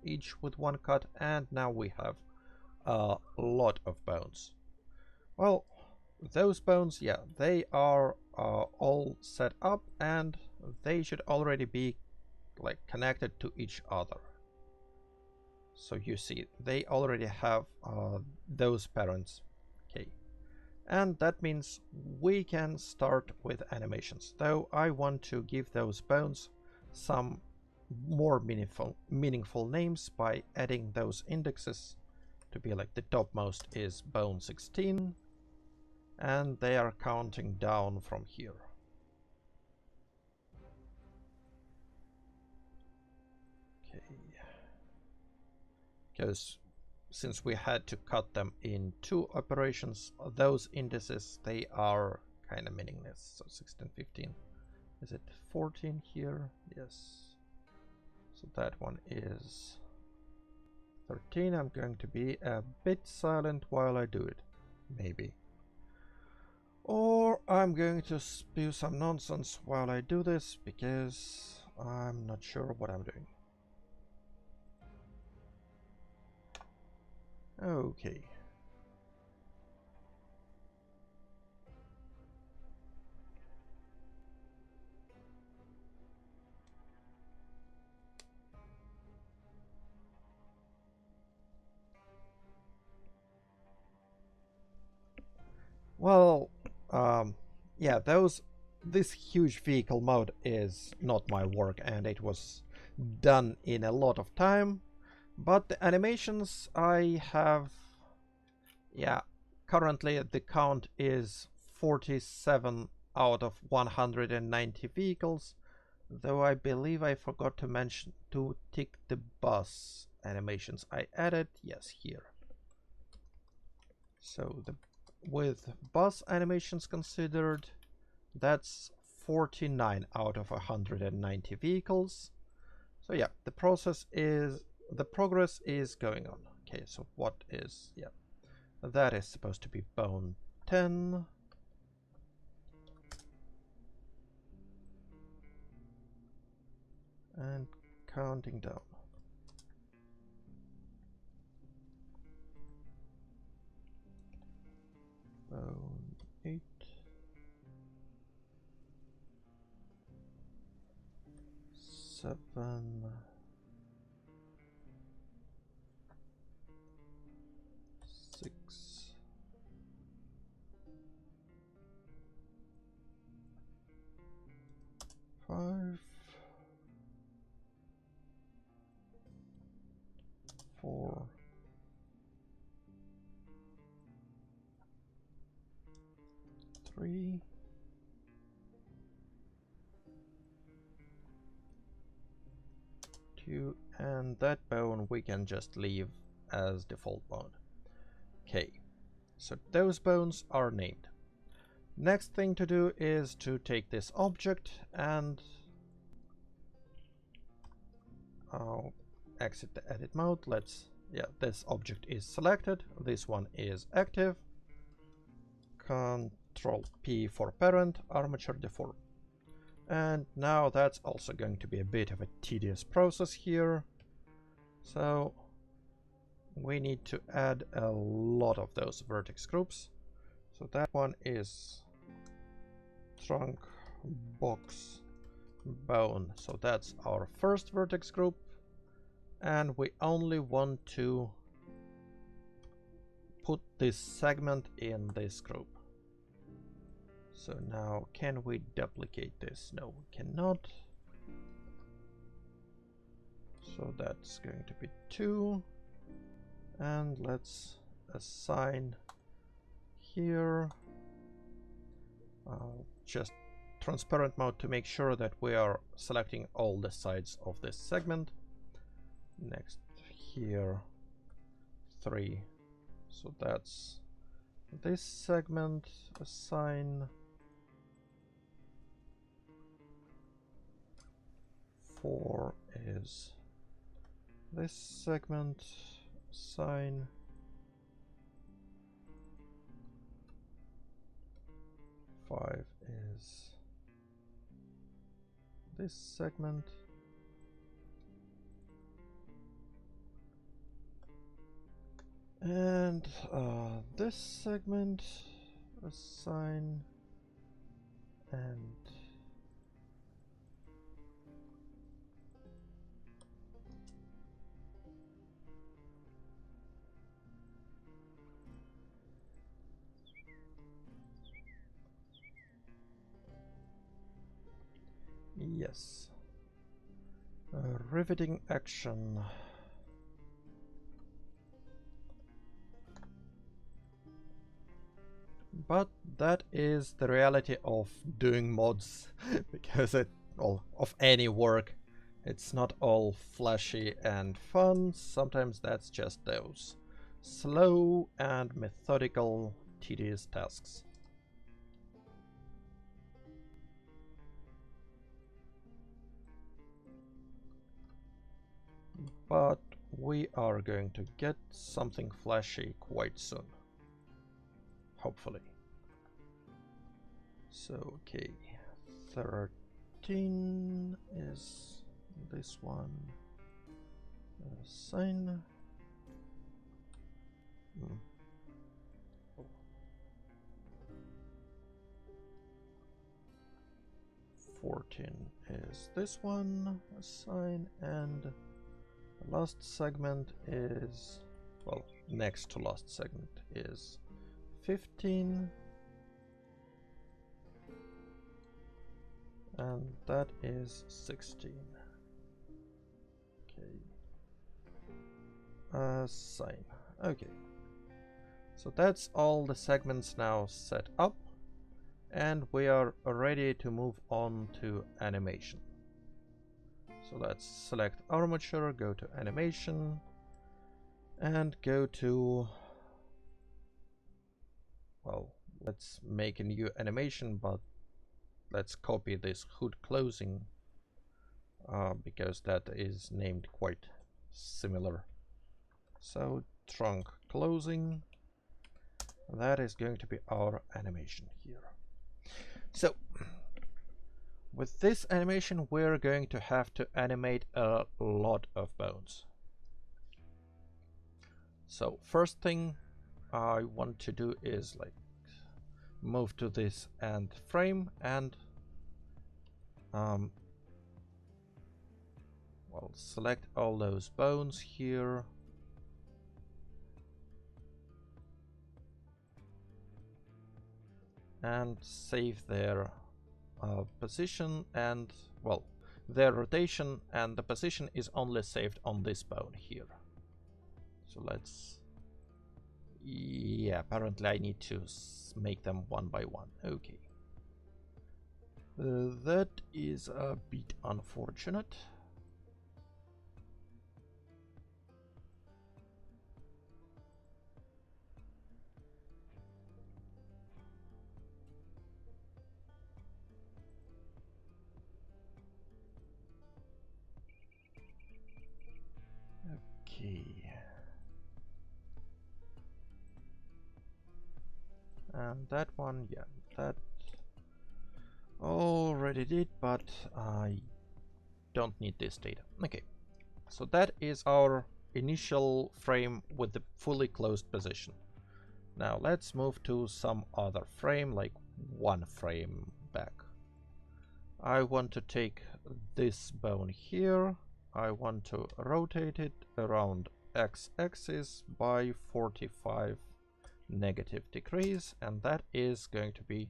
each with 1 cut, and now we have a lot of bones. Well, those bones, yeah, they are all set up, and they should already be like connected to each other. So you see, they already have those parents. Okay. And that means we can start with animations, though I want to give those bones some more meaningful names by adding those indexes to be like the topmost is bone 16, and they are counting down from here. Okay. Because since we had to cut them in 2 operations, those indices, they are kind of meaningless. So 16, 15. Is it 14 here? Yes. So that one is 13. I'm going to be a bit silent while I do it. Maybe. Or I'm going to spew some nonsense while I do this because I'm not sure what I'm doing. Okay. Well, yeah, this huge vehicle mode is not my work, and it was done in a lot of time. But the animations I have, yeah, currently the count is 47 out of 190 vehicles, though I believe I forgot to mention to tick the bus animations I added, yes, here. So with bus animations considered, that's 49 out of 190 vehicles. So yeah, the progress is going on. Okay, so what is, yeah, that is supposed to be bone 10. And counting down. Bone 8. 7. 6. 5. 4. 3. 2. And that bone we can just leave as default bone. Okay, so those bones are named. Next thing to do is to take this object and I'll exit the edit mode. This object is selected. This one is active. Control P for parent, armature deform. And now that's also going to be a bit of a tedious process here. So we need to add a lot of those vertex groups. So that one is trunk box bone. So that's our first vertex group. And we only want to put this segment in this group. So now, can we duplicate this? No, we cannot. So that's going to be 2. And let's assign here just transparent mode to make sure that we are selecting all the sides of this segment. Next here 3. So that's this segment. Assign 4 is this segment. Assign 5 is this segment. And this segment, assign, and Yes. Riveting action. But that is the reality of doing mods, because of any work. It's not all flashy and fun. Sometimes that's just those slow and methodical, tedious tasks. But we are going to get something flashy quite soon. Hopefully. So, okay. 13 is this one. Sign. 14 is this one, assign, and the last segment is, well, next to last segment is 15, and that is 16. Okay. Assign. Okay. So that's all the segments now set up. And we are ready to move on to animation. So let's select armature, go to animation, and go to, well, let's make a new animation, but let's copy this hood closing because that is named quite similar. So trunk closing, that is going to be our animation here. So with this animation, we're going to have to animate a lot of bones. So first thing I want to do is like move to this end frame and well, select all those bones here. And save their position and, well, their rotation, and the position is only saved on this bone here. So let's, yeah, apparently I need to make them one by one. Okay. That is a bit unfortunate. Okay. And that one, yeah, that already did, but I don't need this data. Okay, so that is our initial frame with the fully closed position. Now let's move to some other frame, like one frame back. I want to take this bone here. I want to rotate it around x-axis by 45 negative degrees, and that is going to be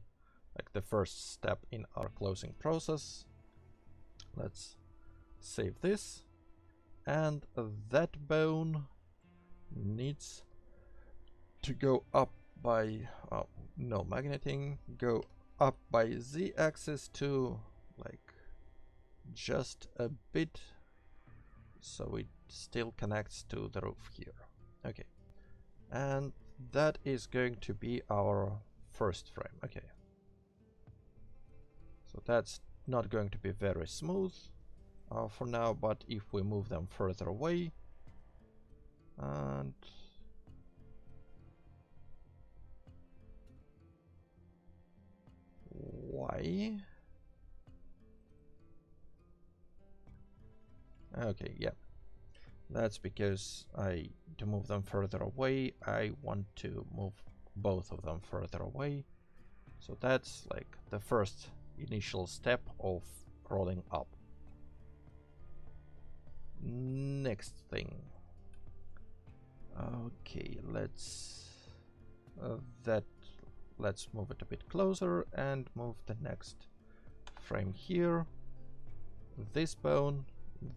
like the first step in our closing process. Let's save this, and that bone needs to go up by no magneting, go up by z-axis to like just a bit, so it still connects to the roof here. Okay, and that is going to be our first frame. Okay, so that's not going to be very smooth for now, but if we move them further away, and why? Okay, yeah, that's because to move them further away, I want to move both of them further away. So that's like the first initial step of rolling up. Next thing. Okay, let's move it a bit closer and move the next frame here. this bone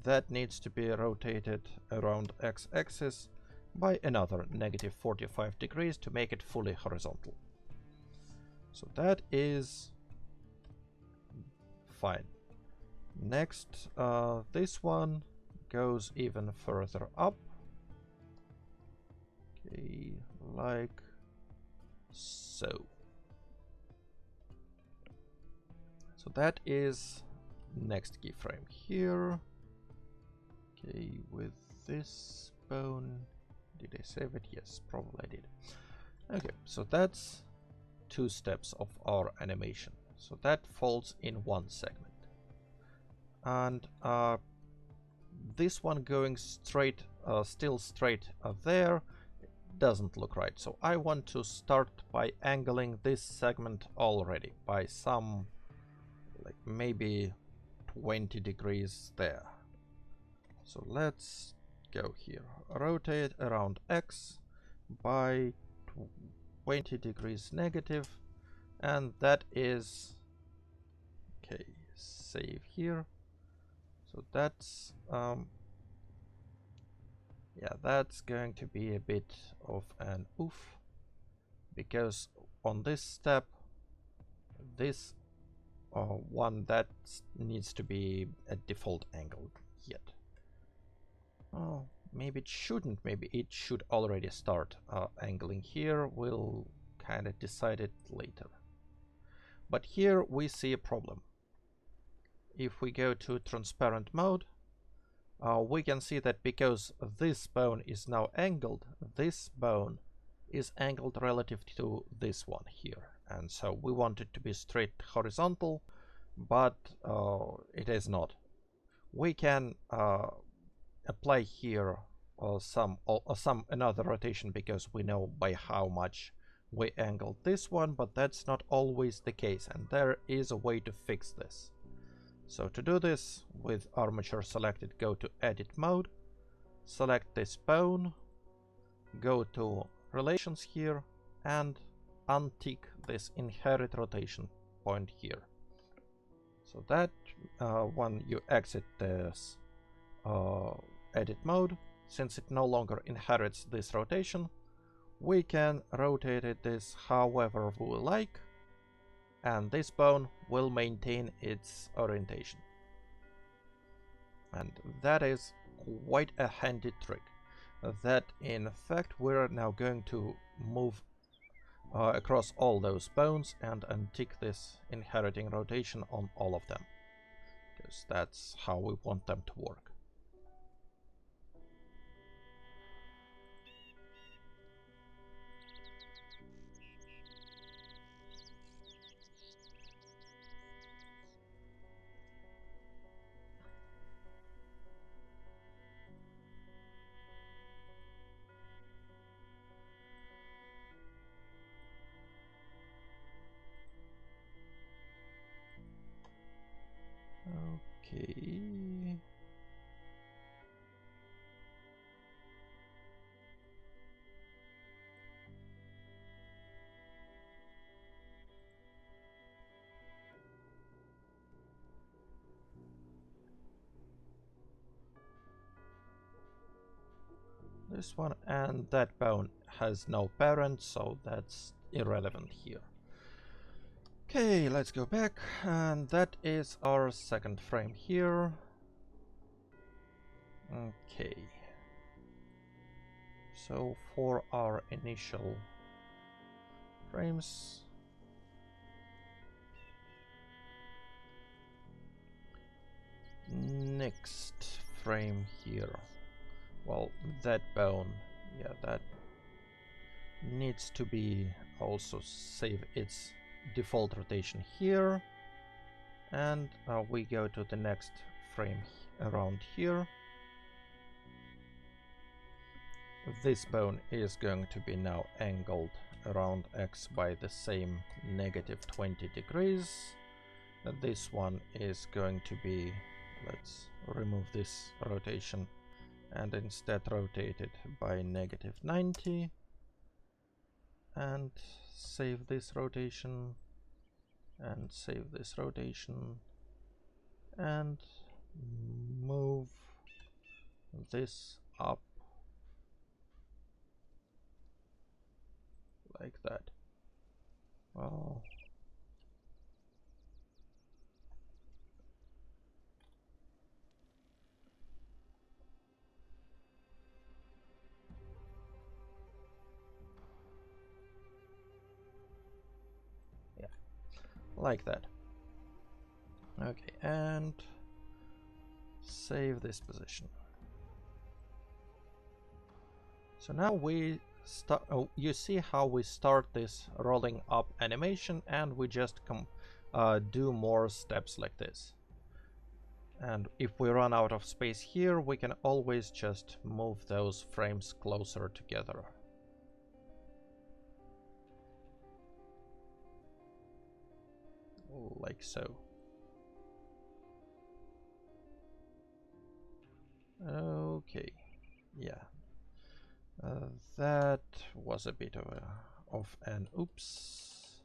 that needs to be rotated around x-axis by another -45 degrees to make it fully horizontal. So that is fine. Next, this one goes even further up. Okay, like so. So that is next keyframe here. Okay, with this bone, did I save it? Yes, probably I did. Okay, so that's 2 steps of our animation. So that falls in one segment. And this one going straight, still straight there, doesn't look right. So I want to start by angling this segment already by some, like maybe 20 degrees there. So let's go here, rotate around X by 20 degrees negative, and that is okay. Save here. So that's yeah, that's going to be a bit of an oof, because on this step, this one that needs to be a default angle yet. Oh, maybe it shouldn't. Maybe it should already start angling here. We'll kind of decide it later. But here we see a problem. If we go to transparent mode, we can see that because this bone is now angled, this bone is angled relative to this one here. And so we want it to be straight horizontal, but it is not. We can apply here some another rotation because we know by how much we angled this one, but that's not always the case, and there is a way to fix this. So to do this, with armature selected, go to edit mode, select this bone, go to relations here, and untick this inherit rotation point here. So that when you exit this edit mode, since it no longer inherits this rotation, we can rotate it this however we like, and this bone will maintain its orientation. And that is quite a handy trick, that in fact we're now going to move across all those bones and untick this inheriting rotation on all of them, because that's how we want them to work. Okay. This one and that bone has no parent, so that's irrelevant here. Okay, let's go back, and that is our second frame here. Okay. So for our initial frames, next frame here, well, that bone, yeah, that needs to be also save its default rotation here, and we go to the next frame around here. This bone is going to be now angled around X by the same -20 degrees. This one is going to be, let's remove this rotation and instead rotate it by -90, and save this rotation, and save this rotation, and move this up like that. Well, yeah, like that. Okay, and save this position. So now we start. Oh, you see how we start this rolling up animation, and we just do more steps like this. And if we run out of space here, we can always just move those frames closer together. Like so. Okay, yeah. That was a bit of an oops.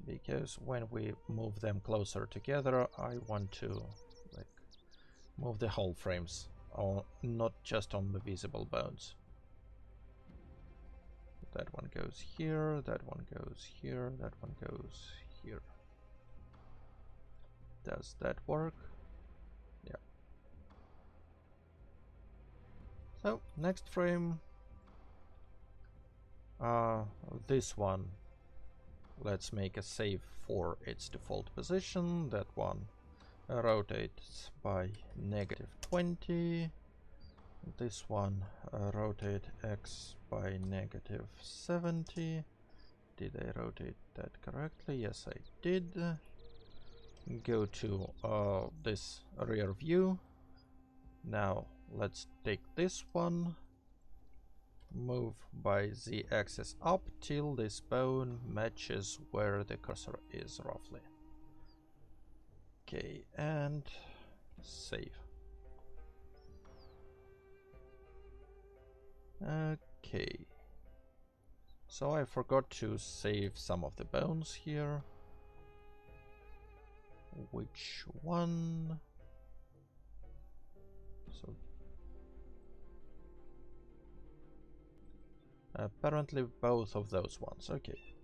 Because when we move them closer together, I want to like move the whole frames, or not just on the visible bones. That one goes here, that one goes here, that one goes here. Does that work? Yeah. So, next frame. This one. Let's make a save for its default position. That one rotates by -20. This one rotate X by -70. Did I rotate that correctly? Yes, I did. Go to this rear view. Now let's take this one, move by the axis up till this bone matches where the cursor is roughly. Okay, and save. Okay. So I forgot to save some of the bones here. Which one? So apparently both of those ones. Okay.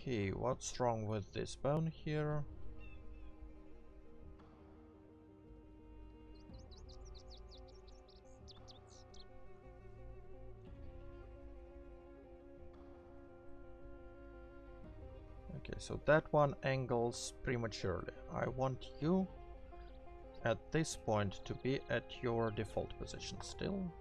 Okay, what's wrong with this bone here? Okay, so that one angles prematurely. I want you at this point to be at your default position still.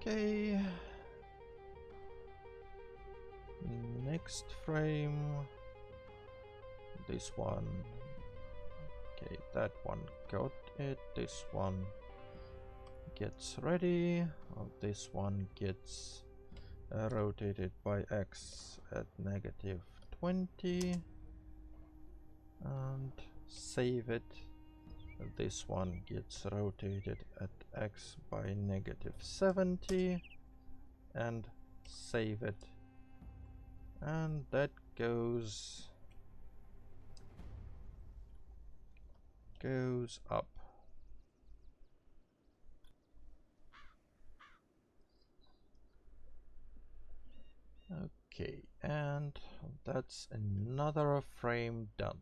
Okay. Next frame. This one. Okay, that one got it. This one gets ready. This one gets rotated by X at -20. And save it. This one gets rotated at X by -70 and save it, and that goes up. Okay, and that's another frame done.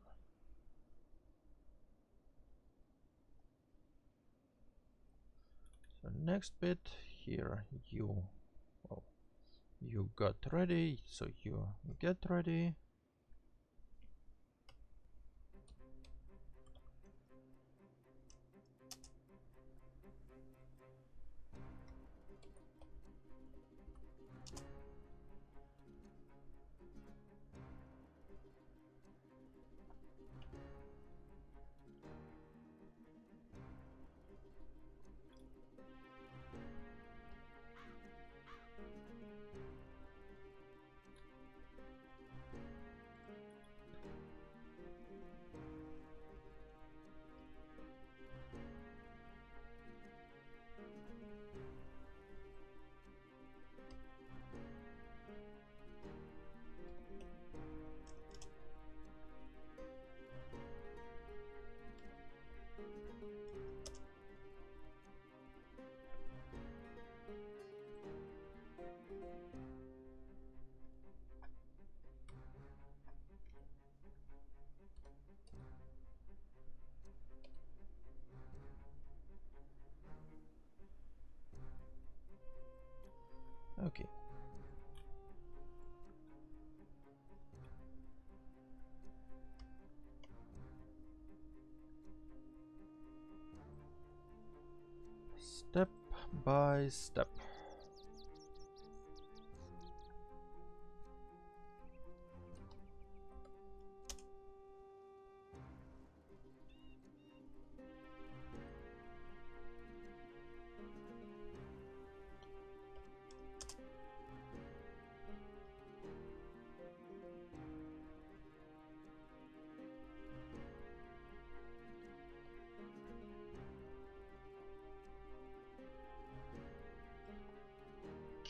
So next bit here, you got ready, so you get ready. Okay. Step by step.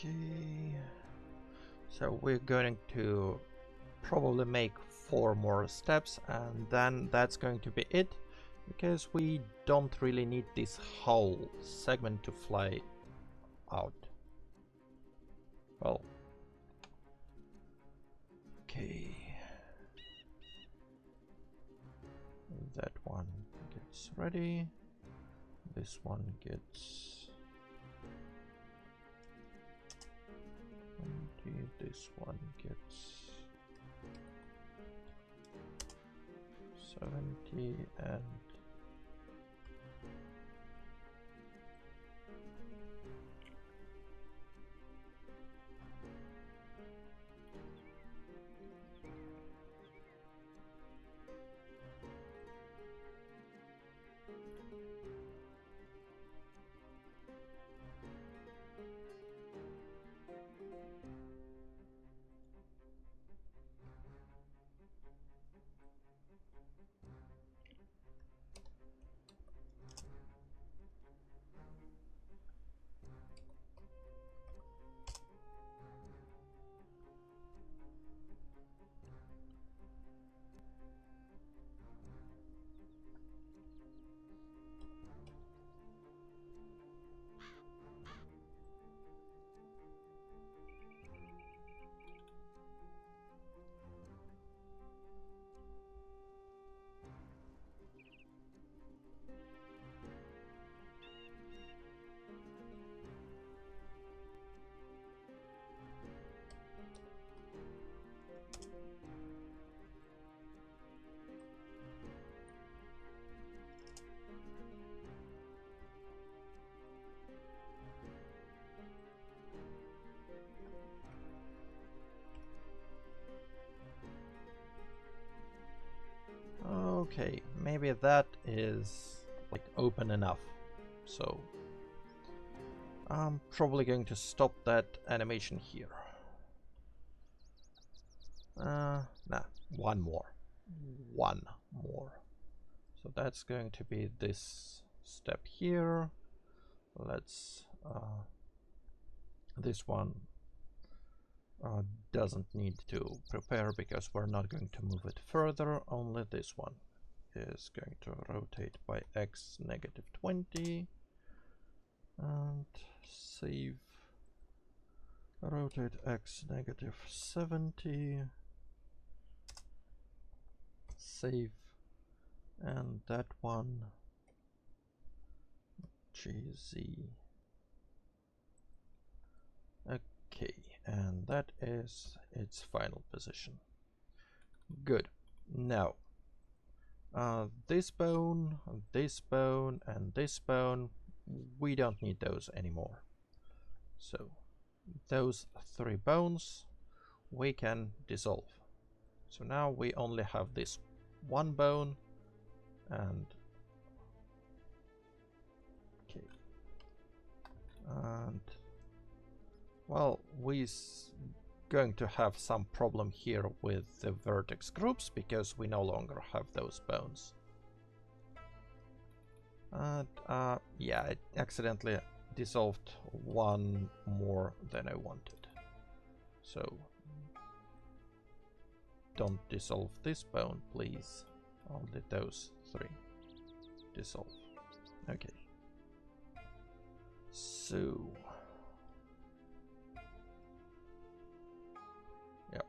Okay, so we're going to probably make 4 more steps and then that's going to be it, because we don't really need this whole segment to fly out. Well, okay, that one gets ready, this one gets 20, this one gets 70, and okay, maybe that is like open enough. So I'm probably going to stop that animation here. Nah, one more. So that's going to be this step here. Let's this one doesn't need to prepare because we're not going to move it further. Only this one is going to rotate by x negative 20 and save. Rotate x negative 70, save, and that one GZ. Okay, and that is its final position. Good. Now this bone, and this bone, we don't need those anymore. So those 3 bones we can dissolve. So now we only have this 1 bone, and okay, and well, we're going to have some problem here with the vertex groups because we no longer have those bones. And yeah, I accidentally dissolved 1 more than I wanted. So don't dissolve this bone, please. Only those 3 dissolve. Okay. So yeah.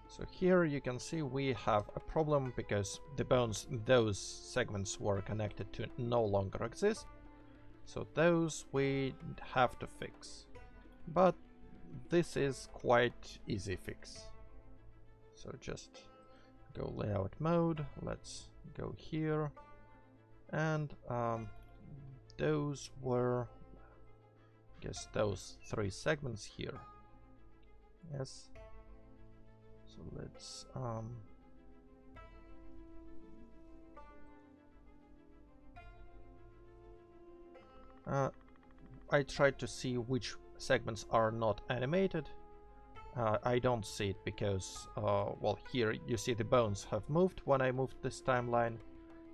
So here you can see we have a problem because the bones, those segments were connected to no longer exist. So those we have to fix. but this is quite easy fix. So just go layout mode, let's go here, and those were, I guess, those 3 segments here. Yes. So let's I tried to see which segments are not animated. I don't see it because, well, here you see the bones have moved when I moved this timeline,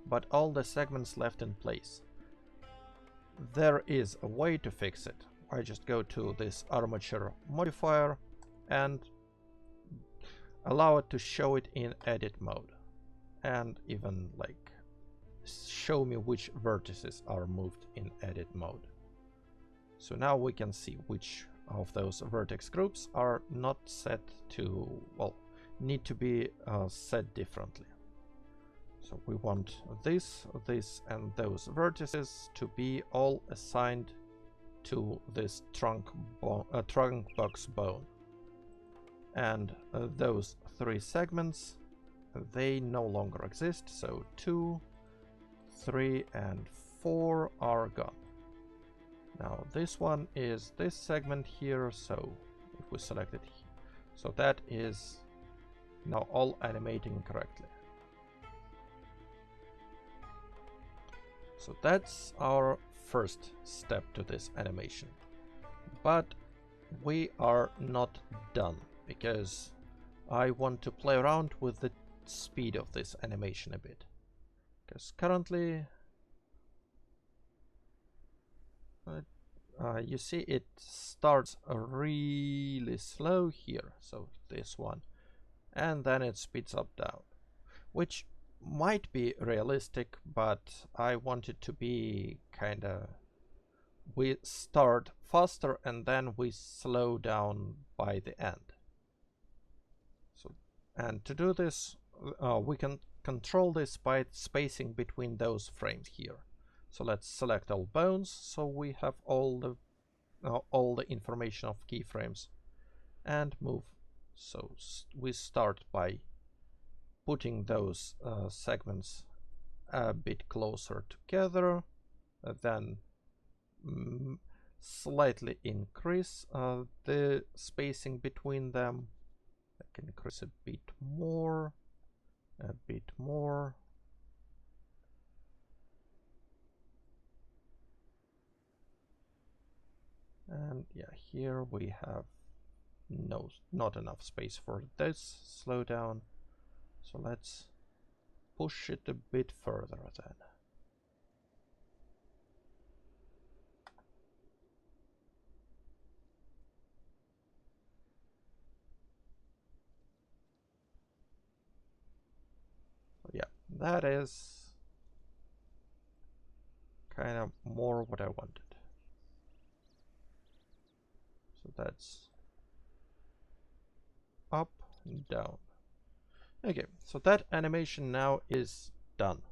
but all the segments left in place. There is a way to fix it. I just go to this armature modifier and allow it to show it in edit mode, and even like show me which vertices are moved in edit mode. So now we can see which of those vertex groups are not set to, well, need to be set differently. So we want this, and those vertices to be all assigned to this trunk box bone. And those 3 segments, they no longer exist, so 2, 3, and 4 are gone. Now this one is this segment here, so if we select it, so that is now all animating correctly. So that's our first step to this animation. But we are not done, because I want to play around with the speed of this animation a bit. Because currently you see it starts really slow here, so this one, and then it speeds up down, which might be realistic, but I want it to be kinda, we start faster and then we slow down by the end. So, and to do this, we can control this by spacing between those frames here. So let's select all bones, so we have all the information of keyframes, and move. So we start by putting those segments a bit closer together, then slightly increase the spacing between them. I can increase a bit more, a bit more. And yeah, here we have not enough space for this slowdown. So let's push it a bit further then. So yeah, that is kind of more what I wanted. So that's up and down. Okay, so that animation now is done.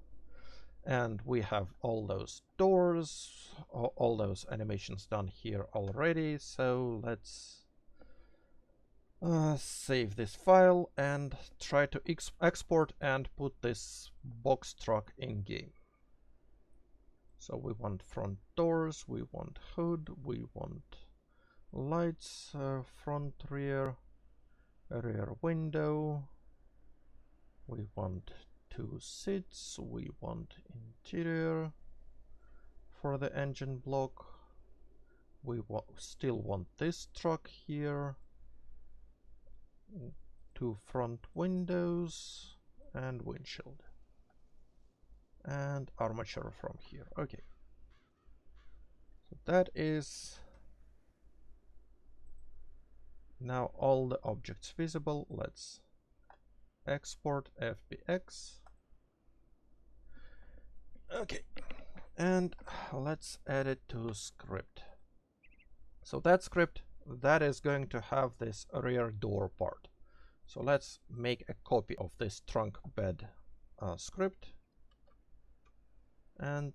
And we have all those doors, all those animations done here already. So let's save this file and try to export and put this box truck in game. So we want front doors, we want hood, we want lights, front, rear window, we want 2 seats, we want interior for the engine block, we still want this truck here, 2 front windows and windshield, and armature from here. Okay, so that is now all the objects visible. Let's export FBX. Okay, and let's add it to script. So that script, that is going to have this rear door part. So let's make a copy of this trunk bed script, and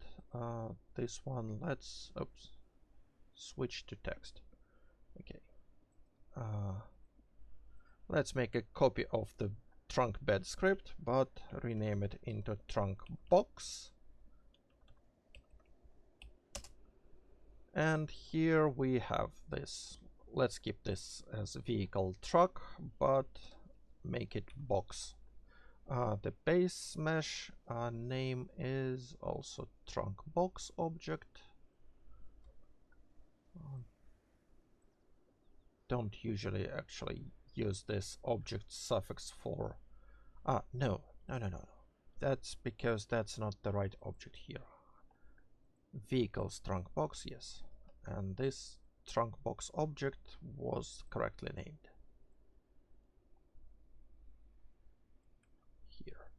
this one let's switch to text. Okay. Let's make a copy of the trunk bed script, but rename it into trunk box. And here we have this. Let's keep this as vehicle truck, but make it box. The base mesh name is also trunk box object. Don't usually actually use this object suffix for... no. That's because that's not the right object here. Vehicles trunk box, yes. And this trunk box object was correctly named. Here.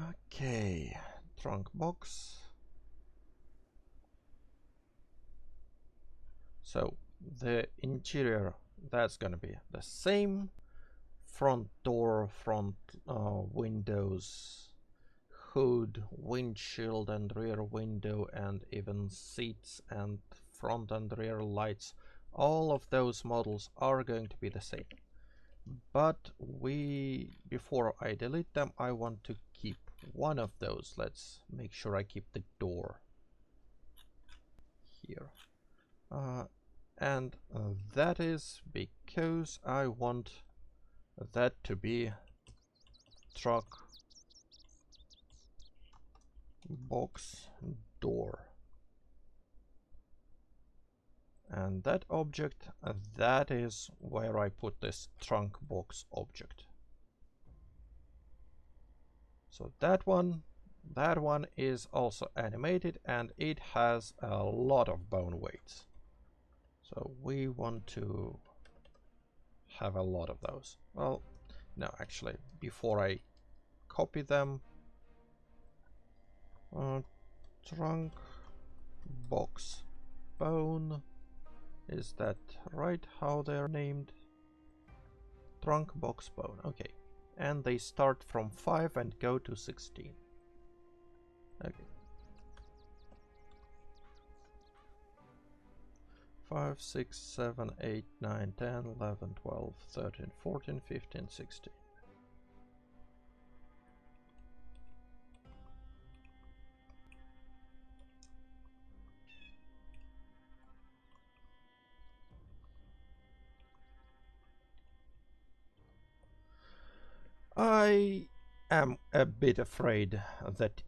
Okay, trunk box. So the interior, that's gonna be the same. Front door, front windows, hood, windshield and rear window, and even seats and front and rear lights. All of those models are going to be the same. But before I delete them, I want to keep one of those. Let's make sure I keep the door here. And that is because I want that to be truck box door. And that object, that is where I put this trunk box object. So that one is also animated, and it has a lot of bone weights. So we want to have a lot of those. Well, no, actually, before I copy them, trunk box bone, is that right how they're named? Trunk box bone, okay. And they start from 5 and go to 16. Okay. 5, 6, 7, 8, 9, 10, 11, 12, 13, 14, 15, 16. I am a bit afraid that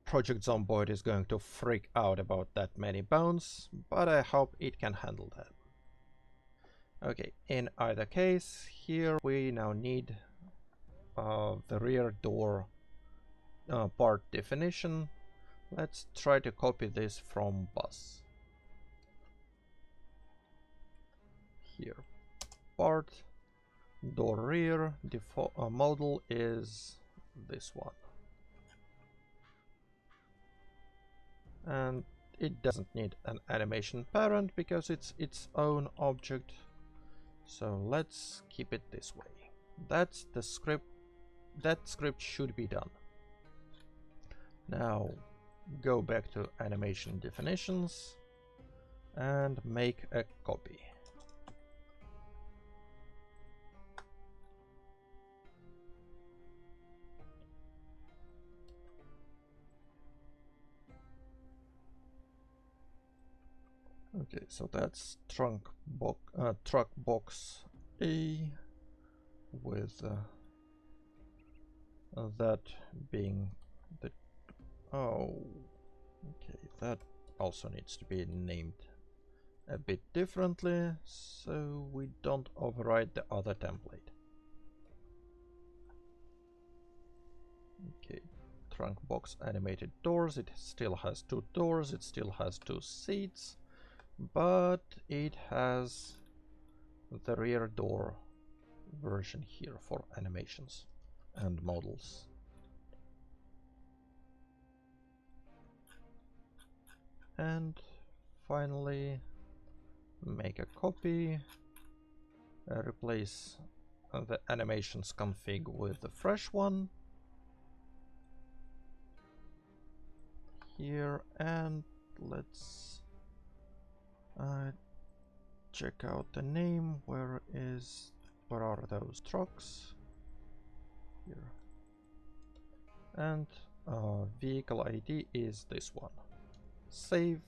Project Zomboid is going to freak out about that many bones, but I hope it can handle that. Okay, in either case, here we now need the rear door part definition. Let's try to copy this from bus. Here, part door rear default model is this one, and it doesn't need an animation parent because it's its own object. So let's keep it this way. That's the script. That script should be done. Now go back to animation definitions and make a copy. Okay, so that's truck box A with that being the... Oh, okay, that also needs to be named a bit differently so we don't override the other template. Okay, trunk box animated doors, it still has 2 doors, it still has 2 seats, but it has the rear door version here for animations and models. And finally make a copy, replace the animations config with the fresh one here, and let's Check out the name. Where are those trucks? Here. And vehicle ID is this one. Save,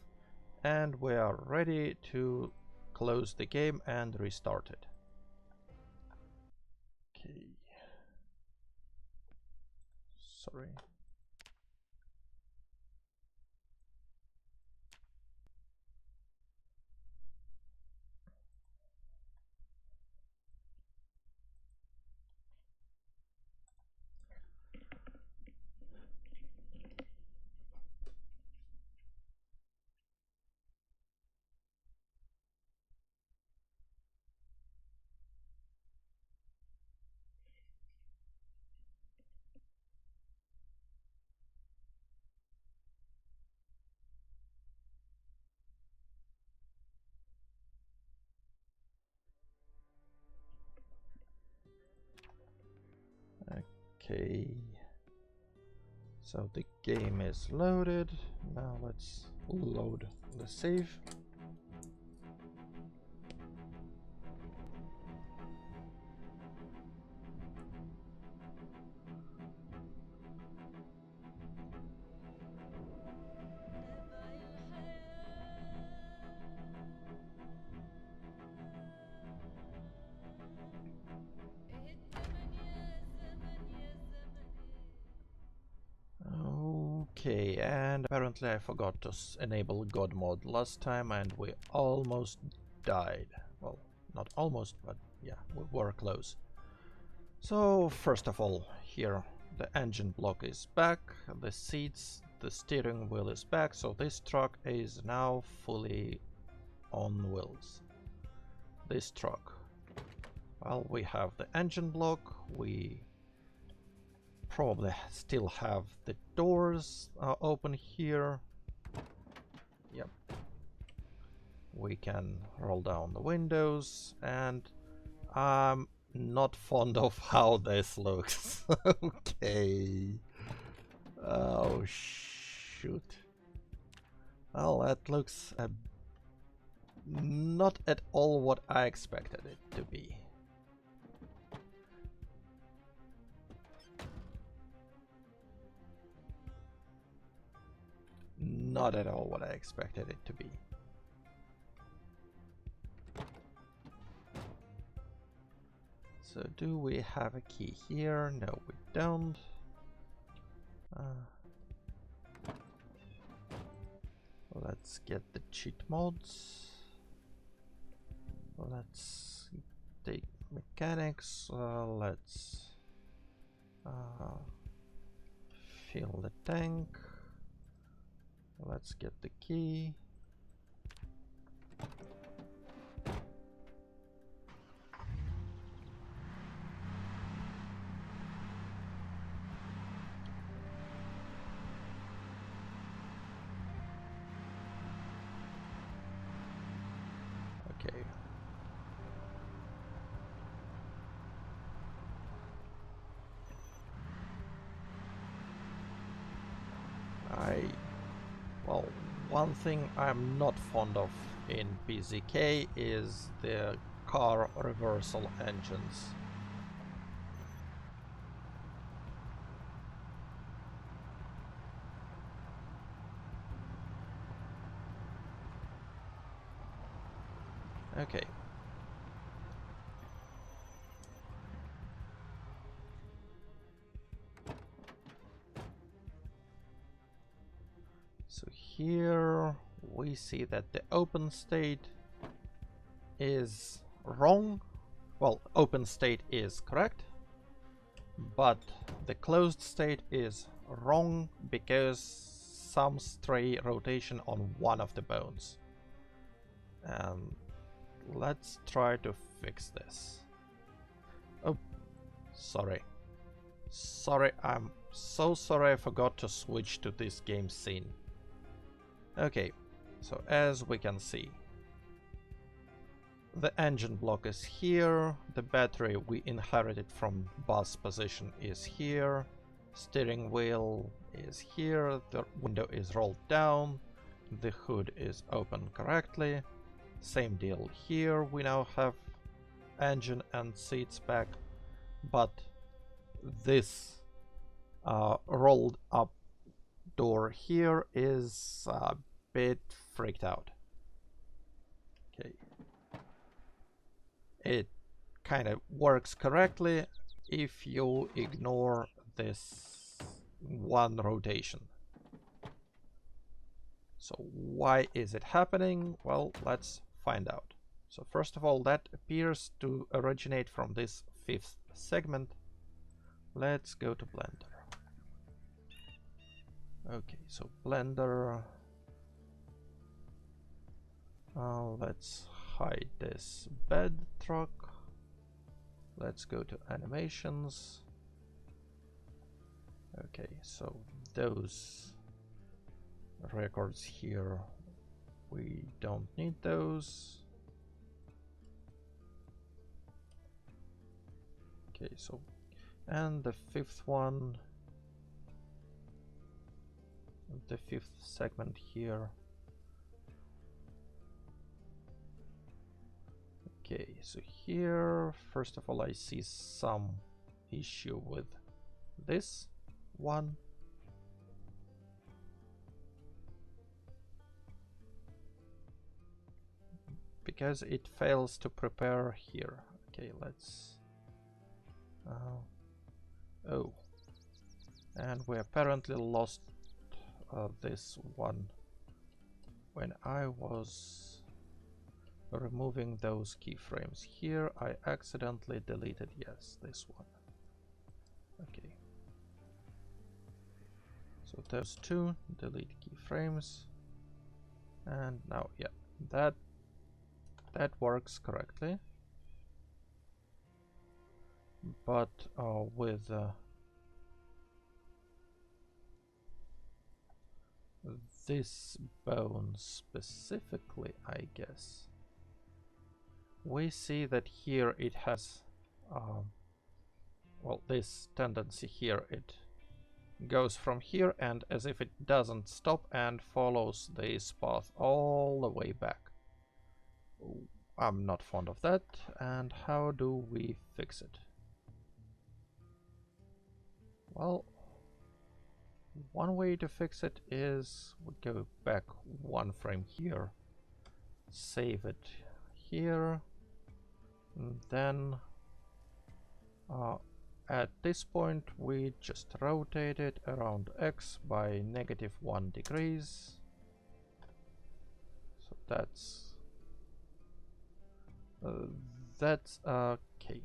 and we are ready to close the game and restart it. Okay. Sorry. Okay. So the game is loaded. Now let's load the save. Okay, and apparently I forgot to enable God mode last time and we almost died. Well, not almost, but yeah, we were close. So first of all, here the engine block is back, the seats, the steering wheel is back, so this truck is now fully on wheels. This truck. Well, we have the engine block, we probably still have the doors open here. Yep. We can roll down the windows, and I'm not fond of how this looks. Okay. Oh, shoot. Well, that looks not at all what I expected it to be. Not at all what I expected it to be. So do we have a key here? No, we don't. Let's get the cheat mods. Let's take mechanics. Let's fill the tank. Let's get the key. Okay. Well, one thing I'm not fond of in PZK is the car reversal engines. Okay. So here we see that the open state is wrong. Well, open state is correct, but the closed state is wrong because some stray rotation on one of the bones. Let's try to fix this. Oh, sorry. Sorry, I'm so sorry I forgot to switch to this game scene. Okay, so as we can see, the engine block is here, the battery we inherited from bus position is here, steering wheel is here, the window is rolled down, the hood is open correctly, same deal. Here we now have engine and seats back, but this rolled up door here is a bit freaked out. Okay. It kind of works correctly if you ignore this one rotation. So why is it happening? Well, let's find out. So first of all, that appears to originate from this 5th segment. Let's go to Blender. Okay, so Blender. Let's hide this bed truck. Let's go to animations. Okay, so those records here, we don't need those. Okay, so, and the 5th one, the 5th segment here. Okay, so here, first of all, I see some issue with this one. Because it fails to prepare here. Okay, let's... oh. And we apparently lost this one when I was removing those keyframes. Here I accidentally deleted, yes, this one. Okay. So those two, delete keyframes. And now, yeah, that works correctly. But with this bone specifically, I guess, we see that here it has, well, this tendency here, it goes from here and as if it doesn't stop and follows this path all the way back. I'm not fond of that. And how do we fix it? Well, one way to fix it is we go back one frame here, save it here, and then at this point we just rotate it around X by -1 degrees. So that's okay.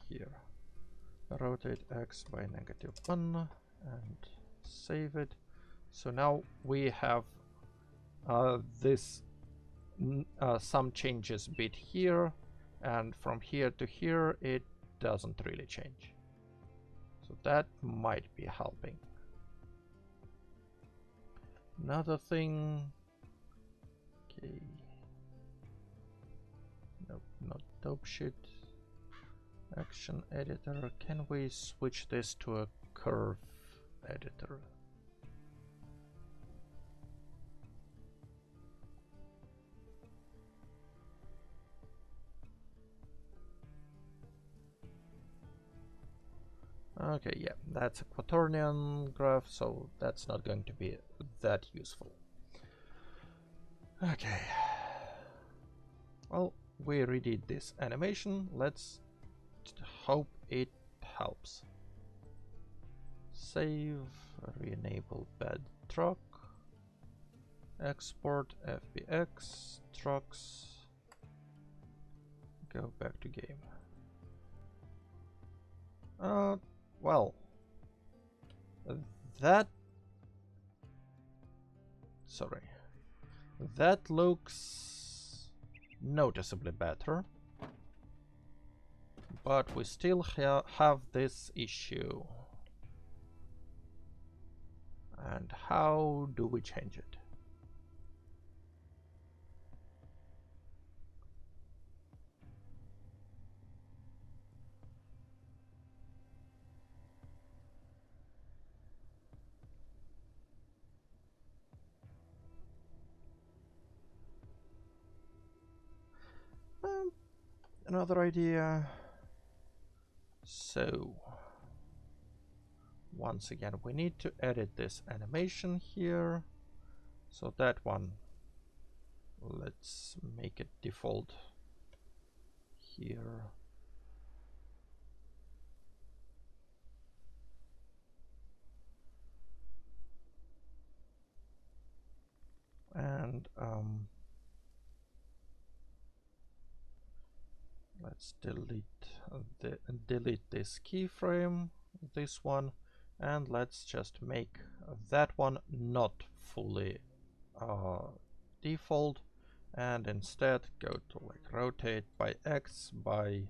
Here, rotate X by -1 and save it. So now we have this some changes bit here, and from here to here it doesn't really change. So that might be helping. Another thing, okay, nope, not dope shit. Action editor, can we switch this to a curve editor? Okay, yeah, that's a quaternion graph, so that's not going to be that useful. Okay. Well, we redid this animation. Let's hope it helps. Save, re-enable bed truck, export FBX, trucks, go back to game. Well, that looks noticeably better, but we still have this issue. And how do we change it? another idea. So once again, we need to edit this animation here. So that one, let's make it default here. And let's delete this keyframe, this one, and let's just make that one not fully default, and instead go to like rotate by X by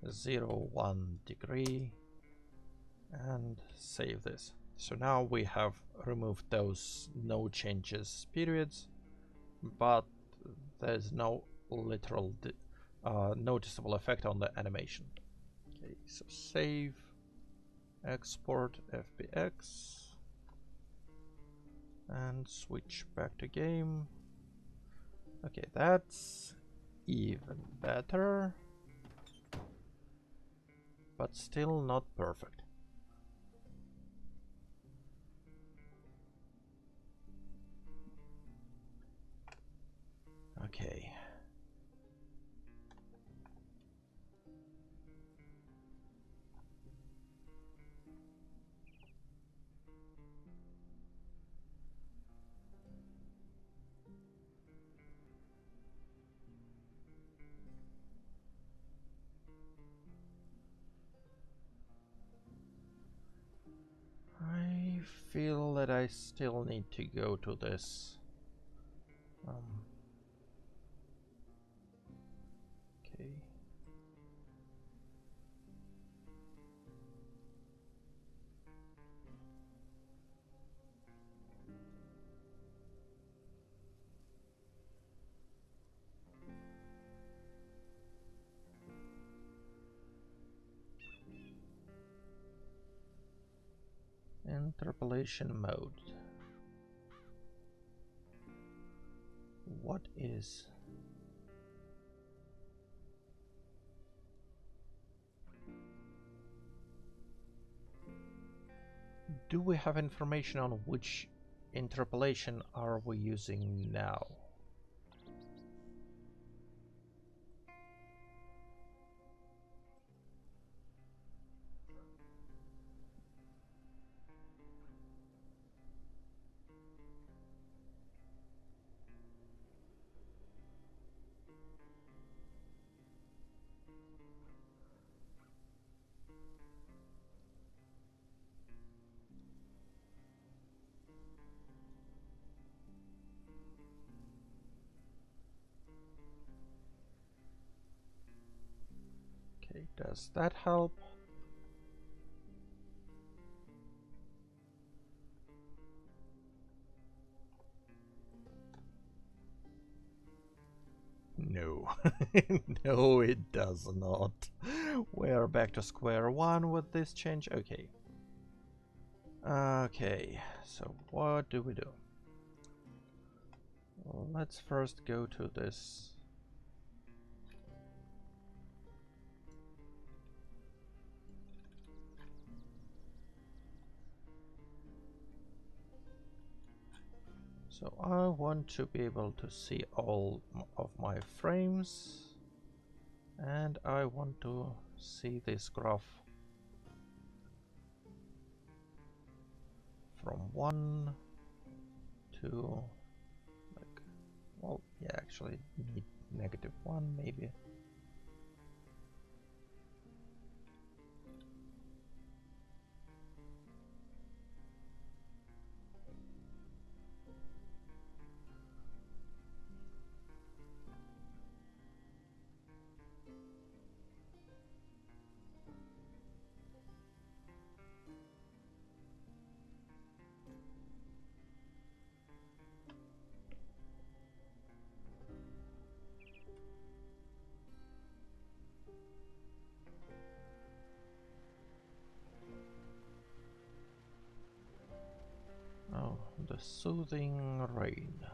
0.1 degree and save this. So now we have removed those no changes periods, but there's no literal noticeable effect on the animation. Okay, so save, export FBX, and switch back to game. Okay, that's even better, but still not perfect. Okay. I feel that I still need to go to this. Okay. Interpolation mode. What is... Do we have information on which interpolation are we using now? Okay, does that help? No. No, it does not. We're back to square one with this change. Okay. Okay, so what do we do? Well, let's first go to this. So I want to be able to see all of my frames, and I want to see this graph from 1 to, like, well, yeah, actually need -1 maybe. Oh, the soothing rain.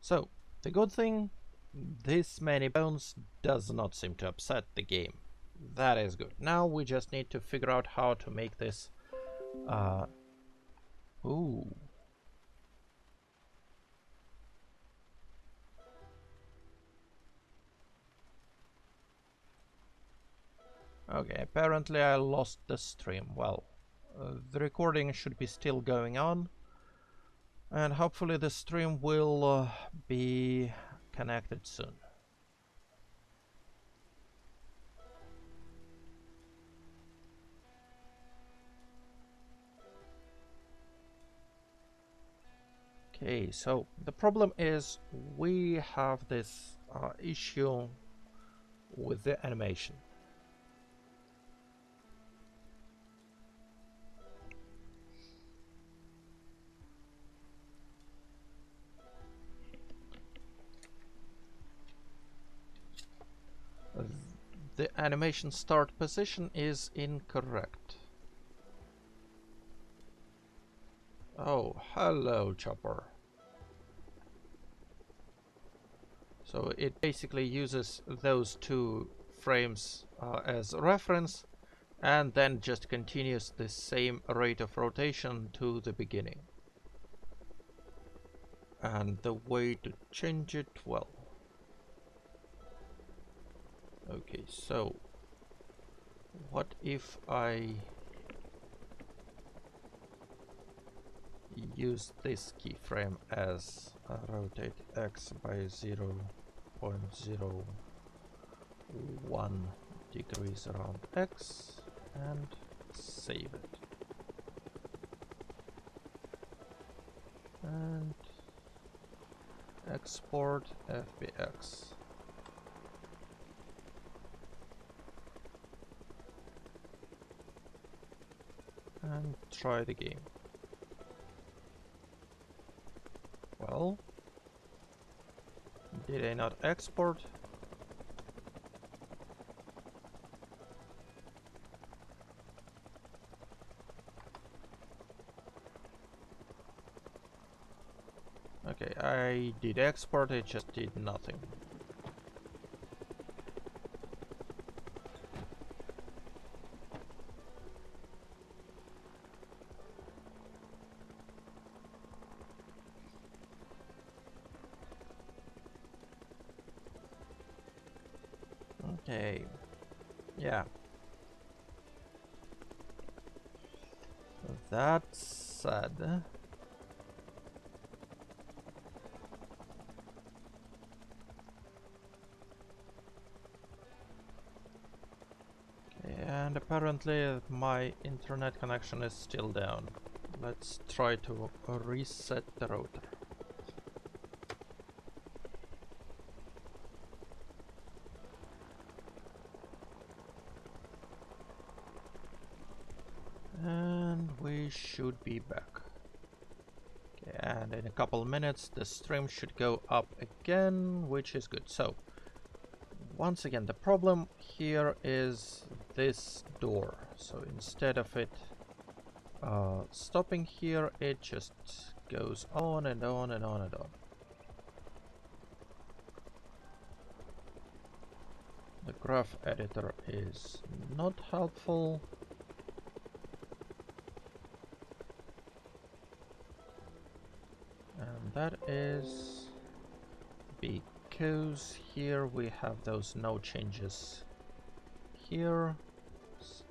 So, the good thing, this many bones does not seem to upset the game. That is good. Now we just need to figure out how to make this... Ooh. Okay, apparently I lost the stream. Well, the recording should be still going on, and hopefully the stream will be connected soon. Okay, so the problem is we have this issue with the animation. The animation start position is incorrect. Oh, hello, Chopper. So it basically uses those two frames as reference and then just continues the same rate of rotation to the beginning. And the way to change it, well... Okay, so what if I use this keyframe as rotate X by 0.01 degrees around X and save it. And export FBX. And try the game. Well, did I not export? Okay, I did export, it just did nothing. Okay, yeah. That's sad. And apparently my internet connection is still down. Let's try to reset the router. And we should be back. Okay, and in a couple minutes the stream should go up again, which is good. So, once again, the problem here is this door. So instead of it stopping here, it just goes on and on and on and on. The graph editor is not helpful. And that is because here we have those no changes here.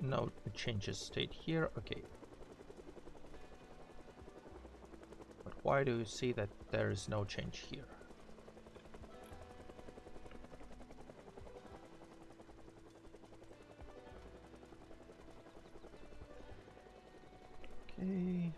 No changes state here. Okay. But why do you see that there is no change here? Okay.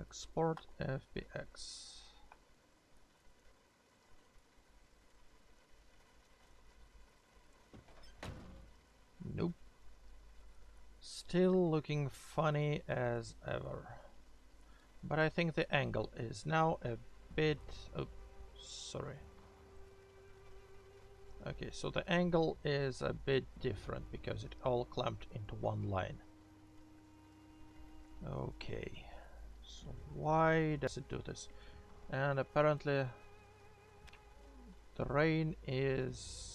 Export FBX. still looking funny as ever. But I think the angle is now a bit... oh, sorry. Okay, so the angle is a bit different because it all clamped into one line. Okay, so why does it do this? And apparently the rain is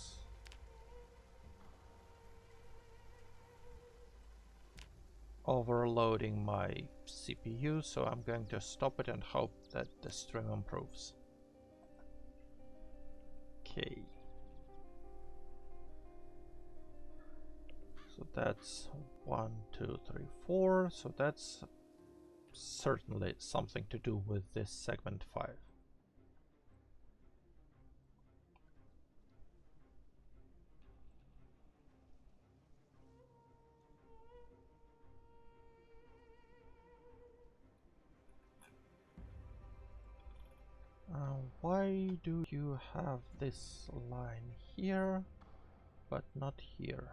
overloading my CPU, so I'm going to stop it and hope that the stream improves. Okay. So that's 1, 2, 3, 4. So that's certainly something to do with this segment 5. Why do you have this line here, but not here?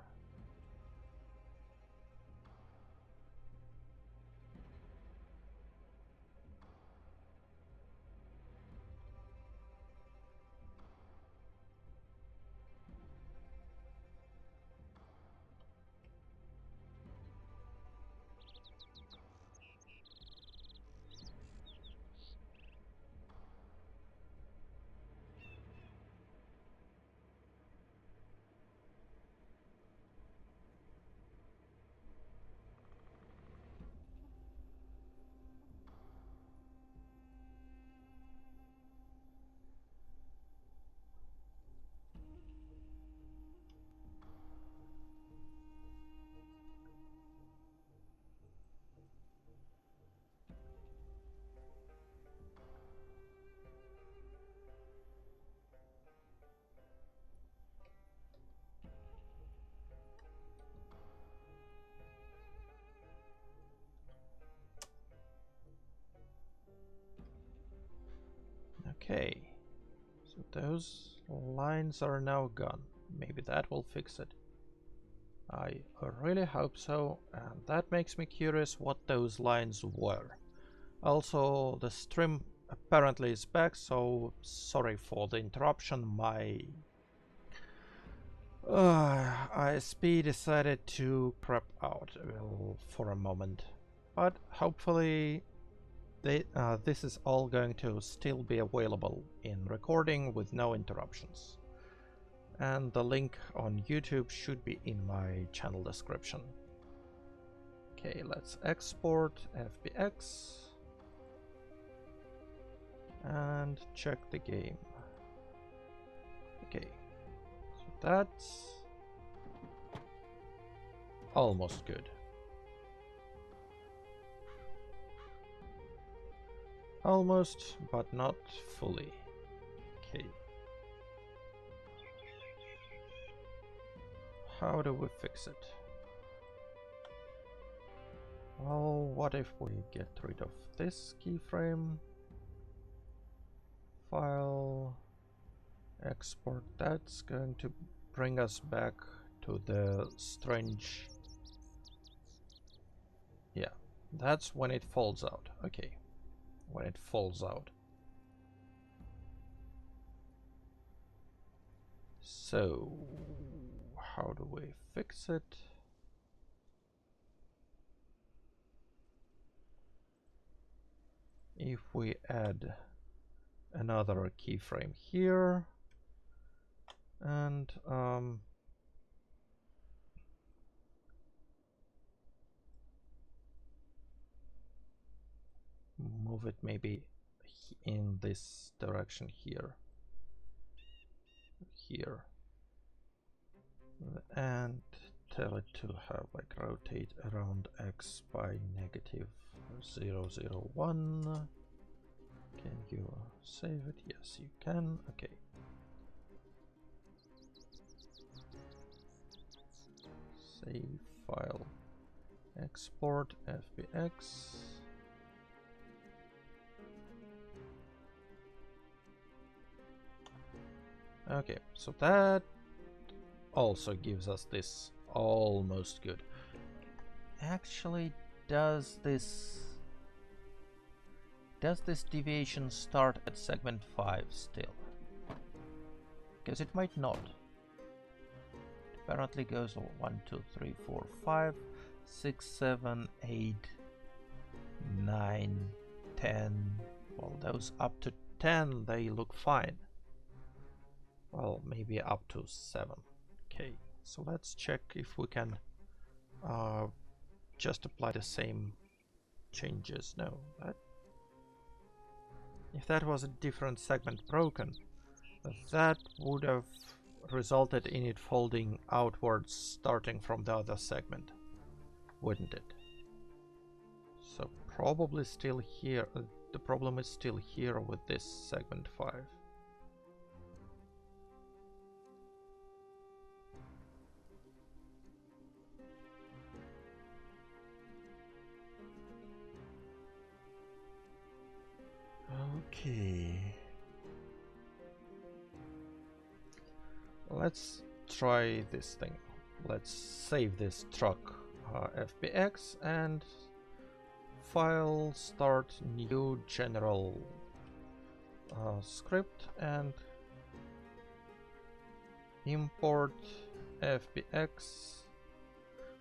Okay, so those lines are now gone. Maybe that will fix it. I really hope so, and that makes me curious what those lines were. Also, the stream apparently is back, so sorry for the interruption. My ISP decided to crap out for a moment, but hopefully this is all going to still be available in recording with no interruptions. And the link on YouTube should be in my channel description. Okay, let's export FBX and check the game. Okay, so that's almost good. Almost, but not fully. Okay. How do we fix it? Well, what if we get rid of this keyframe? File, export. That's going to bring us back to the strange... Yeah, that's when it falls out. Okay, when it falls out. So, how do we fix it? If we add another keyframe here and move it maybe in this direction here, and tell it to have like rotate around X by -001. Can you save it? Yes, you can. Okay. Save file. Export FBX. Okay, so that also gives us this almost good. actually, does this deviation start at segment 5 still? Because it might not. It apparently goes 1, 2, 3, 4, 5, 6, 7, 8, 9, 10. Well, those up to 10, they look fine. Well, maybe up to 7. Okay, so let's check if we can just apply the same changes. No, if that was a different segment broken, that would have resulted in it folding outwards starting from the other segment, wouldn't it? So probably still here, the problem is still here with this segment 5. Okay. Let's try this thing. Let's save this truck FBX and file, start new general script and import FBX.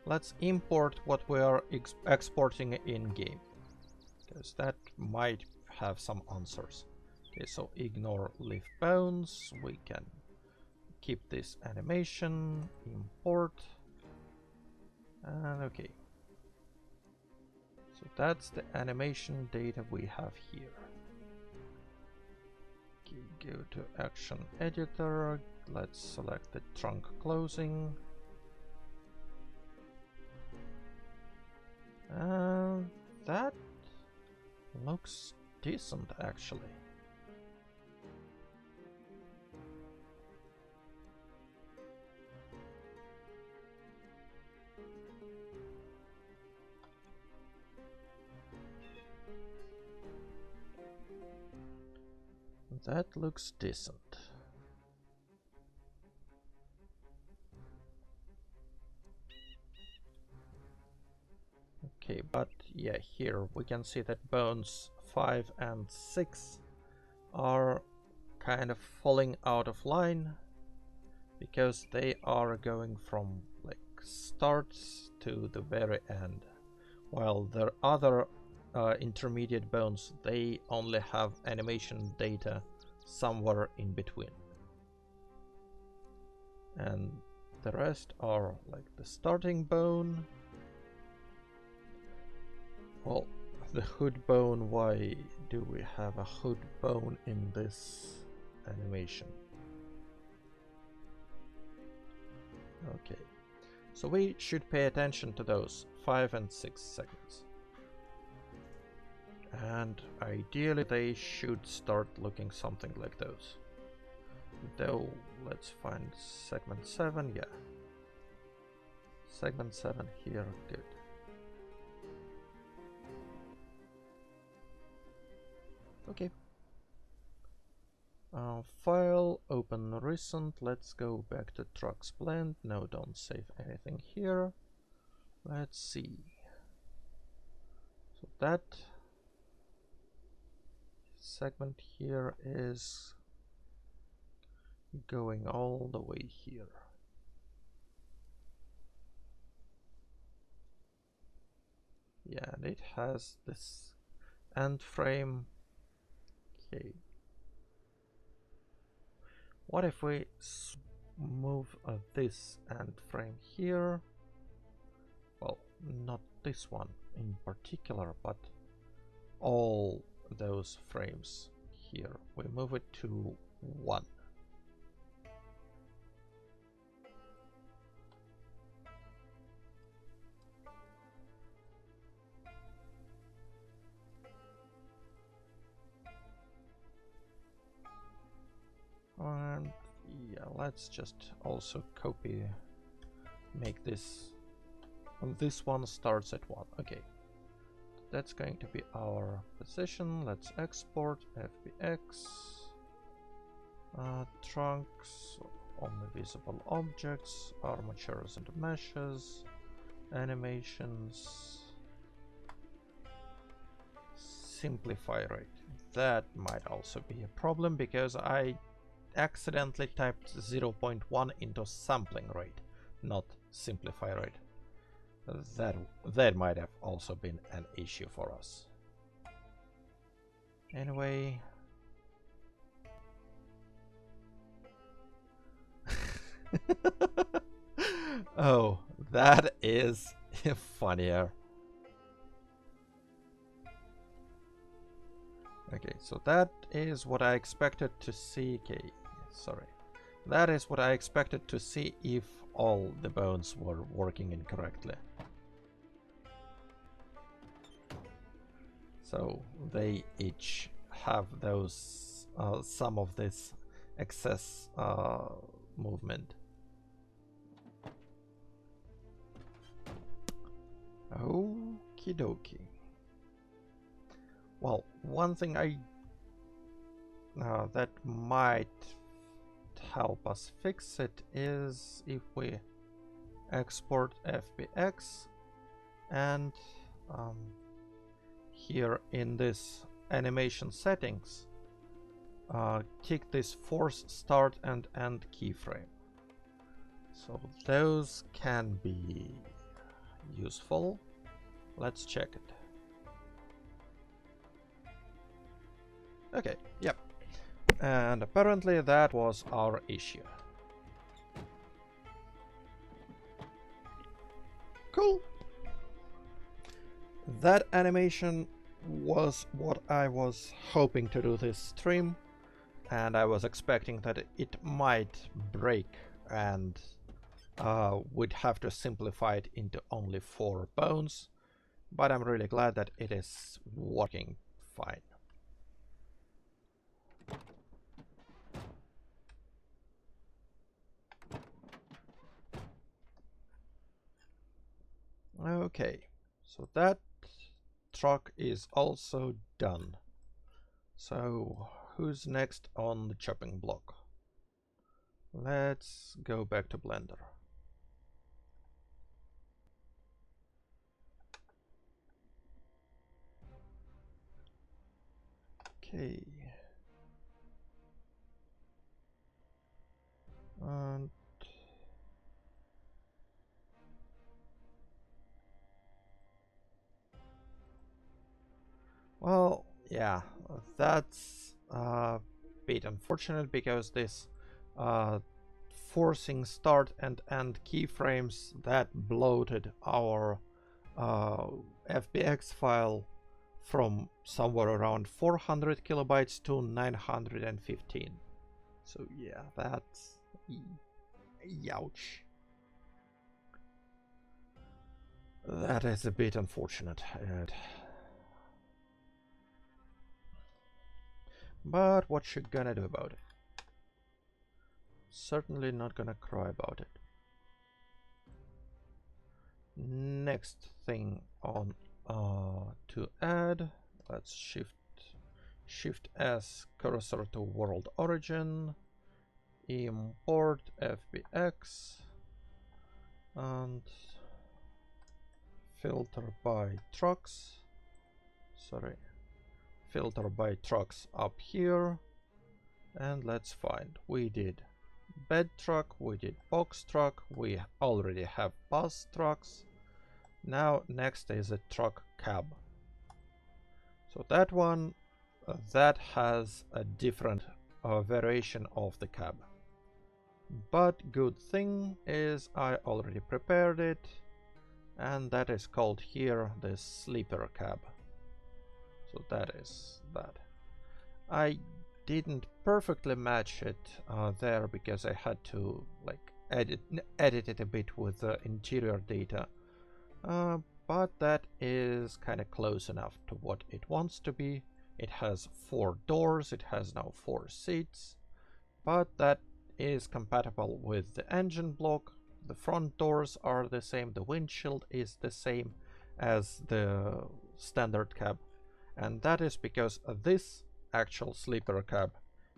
Let's import what we are exporting in game, because that might have some answers. Okay, so ignore leaf bones. We can keep this animation, import, and okay. So that's the animation data we have here. Okay, go to action editor. Let's select the trunk closing. And that looks decent actually. That looks decent. Okay, but yeah, here we can see that bones 5 and 6 are kind of falling out of line because they are going from like starts to the very end, while the other intermediate bones, they only have animation data somewhere in between, and the rest are like the starting bone. Well, the hood bone, why do we have a hood bone in this animation? Okay, so we should pay attention to those 5 and 6 segments. And ideally they should start looking something like those. Though, let's find segment 7, yeah. Segment 7 here, good. Okay. File, open recent, let's go back to trucks blend. No, don't save anything here. Let's see. So that segment here is going all the way here. Yeah, and it has this end frame. Okay. What if we move this end frame here? Well, not this one in particular, but all those frames here. We move it to 1. And yeah, let's just also copy, make this, and this one starts at 1. Okay, that's going to be our position. Let's export FBX, trunks, only visible objects, armatures and meshes, Animations. Simplify rate. That might also be a problem because I accidentally typed 0.1 into sampling rate, not simplify rate. That might have also been an issue for us. Anyway. Oh, that is funnier. Okay, so that is what I expected to see. Okay, sorry. That is what I expected to see if all the bones were working incorrectly. So they each have those some of this excess movement. Okie dokie. Well, one thing that might help us fix it is if we export FBX and here in this animation settings tick this force start and end keyframe. So those can be useful. Let's check it. Okay, yep. And apparently that was our issue. Cool. That animation was what I was hoping to do this stream, and I was expecting that it might break and we'd have to simplify it into only 4 bones, but I'm really glad that it is working fine. Okay, so that truck is also done. So who's next on the chopping block? Let's go back to Blender. Okay. And well, yeah, that's a bit unfortunate because this forcing start and end keyframes that bloated our FBX file from somewhere around 400 kilobytes to 915. So yeah, that's ouch. That is a bit unfortunate. But what you gonna do about it? Certainly not gonna cry about it. Next thing on to add, let's shift S cursor to world origin, import FBX and filter by trucks. Sorry. Filter by trucks up here, and let's find. We did bed truck, we did box truck, we already have bus trucks. Now next is a truck cab. So that one that has a different variation of the cab. But good thing is I already prepared it, and that is called here the sleeper cab. So that is that. I didn't perfectly match it there because I had to like edit it a bit with the interior data, but that is kind of close enough to what it wants to be. It has 4 doors, it has now 4 seats, but that is compatible with the engine block. The front doors are the same, the windshield is the same as the standard cab. And that is because this actual sleeper cab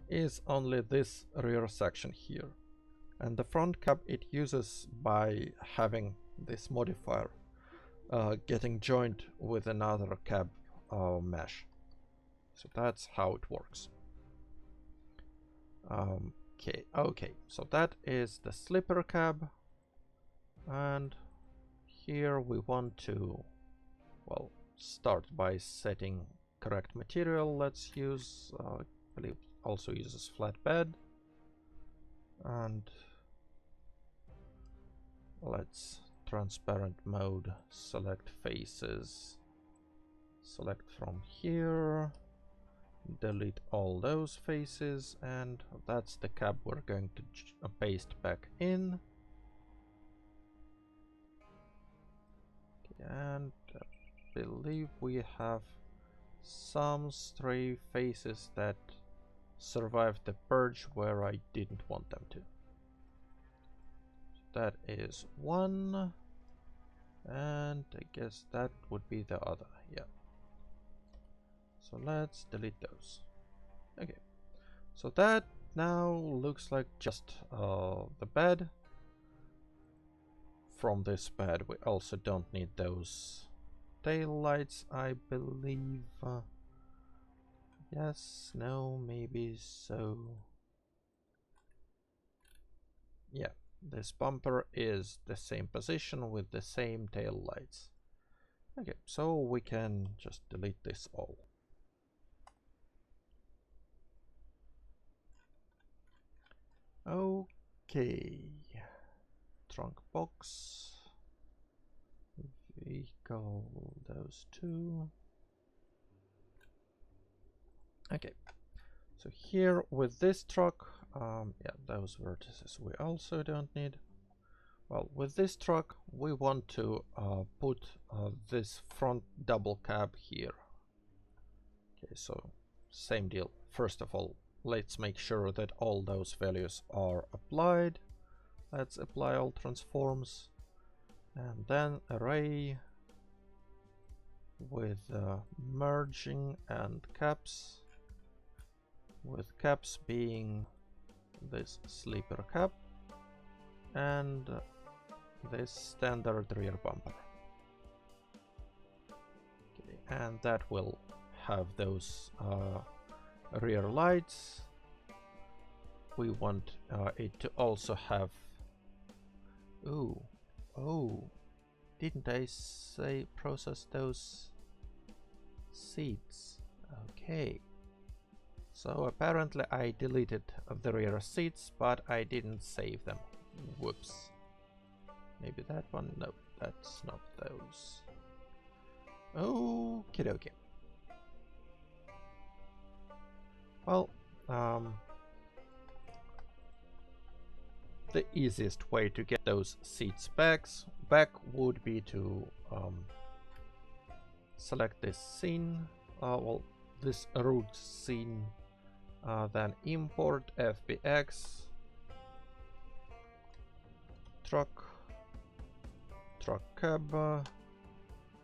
is only this rear section here. And the front cab it uses by having this modifier getting joined with another cab mesh. So that's how it works. Okay, so that is the slipper cab, and here we want to, well, start by setting correct material. Let's use, I believe also uses flatbed, and let's transparent mode, select faces, select from here, delete all those faces, and that's the cab we're going to paste back in. And I believe we have some stray faces that survived the purge where I didn't want them to. So that is one, and I guess that would be the other, yeah. So let's delete those. Okay, so that now looks like just the bed. From this bed we also don't need those tail lights, I believe. Yes, no, maybe so. Yeah, this bumper is the same position with the same tail lights. Okay, so we can just delete this all. Okay, trunk box, vehicle, those two. Okay, so here with this truck, yeah, those vertices we also don't need. Well, with this truck we want to put this front double cab here. Okay, so same deal. First of all, let's make sure that all those values are applied. Let's apply all transforms, and then array with merging and caps, with caps being this sleeper cap and this standard rear bumper. Okay, and that will have those rear lights. We want it to also have, oh, didn't I say process those seats? Okay, so apparently I deleted the rear seats, but I didn't save them. Whoops. Maybe that one? No, that's not those. Okie dokie. Well, the easiest way to get those seats back would be to select this scene, well, this root scene, then import fbx truck cab.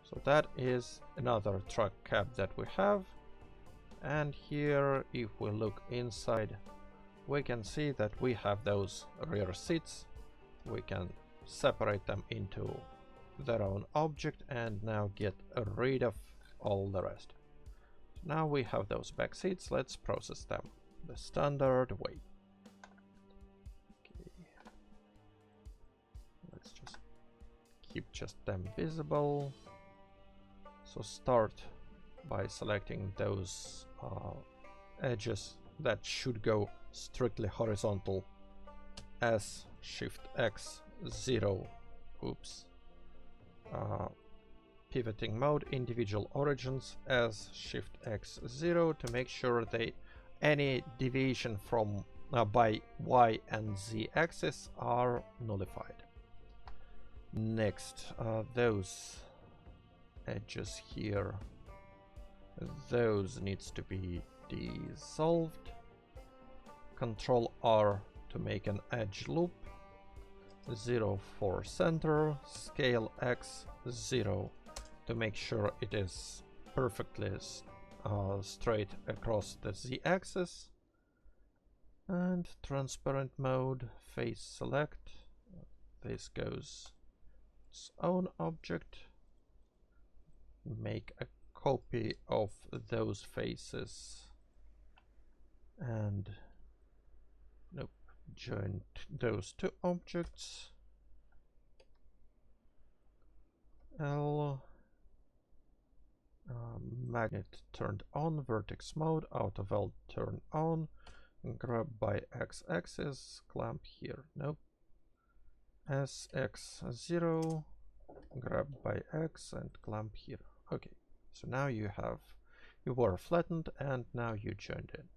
So that is another truck cab that we have, and here if we look inside we can see that we have those rear seats. We can separate them into their own object and now get rid of all the rest. So now we have those back seats. Let's process them the standard way. Okay. Let's just keep just them visible. So start by selecting those edges that should go strictly horizontal as Shift X 0. Oops. Pivoting mode, individual origins as Shift X 0 to make sure any deviation from by Y and Z axis are nullified. Next, those edges here, those needs to be dissolved. Control R to make an edge loop, 0 for center, scale X 0 to make sure it is perfectly straight across the Z axis, and transparent mode, face select, this goes its own object, make a copy of those faces and nope, join those two objects. L magnet turned on, vertex mode, out of L turned on, grab by x-axis, clamp here, nope. SX0, grab by X and clamp here. Okay, so now you were flattened and now you joined in.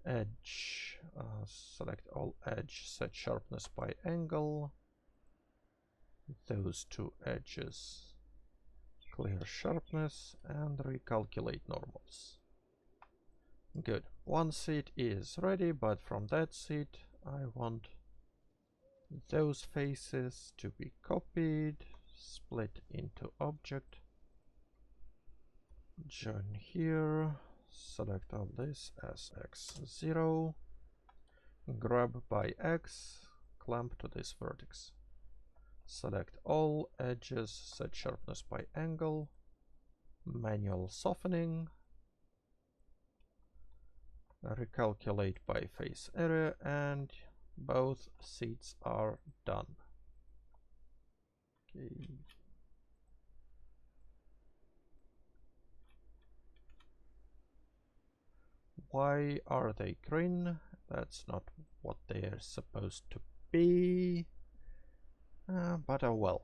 Edge, select all edge, set sharpness by angle. Those two edges, clear sharpness and recalculate normals. Good. One seed is ready, but from that seed I want those faces to be copied, split into object, join here, select all this as x0, grab by X, clamp to this vertex. Select all edges, set sharpness by angle, manual softening, recalculate by face area, and both seeds are done. Okay. Why are they green? That's not what they're supposed to be. But oh well.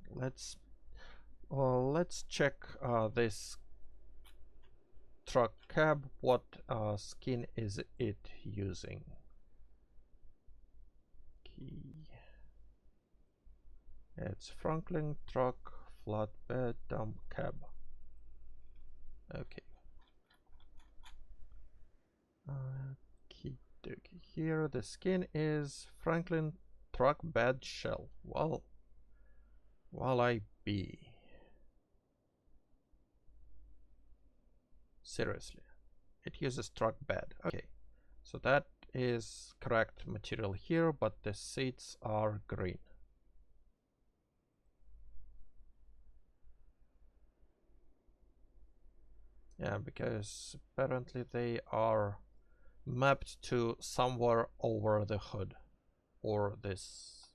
Let's check this truck cab. What skin is it using? Key. It's Franklin truck flatbed dump cab. Okay. Here the skin is Franklin truck bed shell. Well, I be. Seriously, it uses truck bed. Okay, so that is correct material here, but the seeds are green. Yeah, because apparently they are mapped to somewhere over the hood or this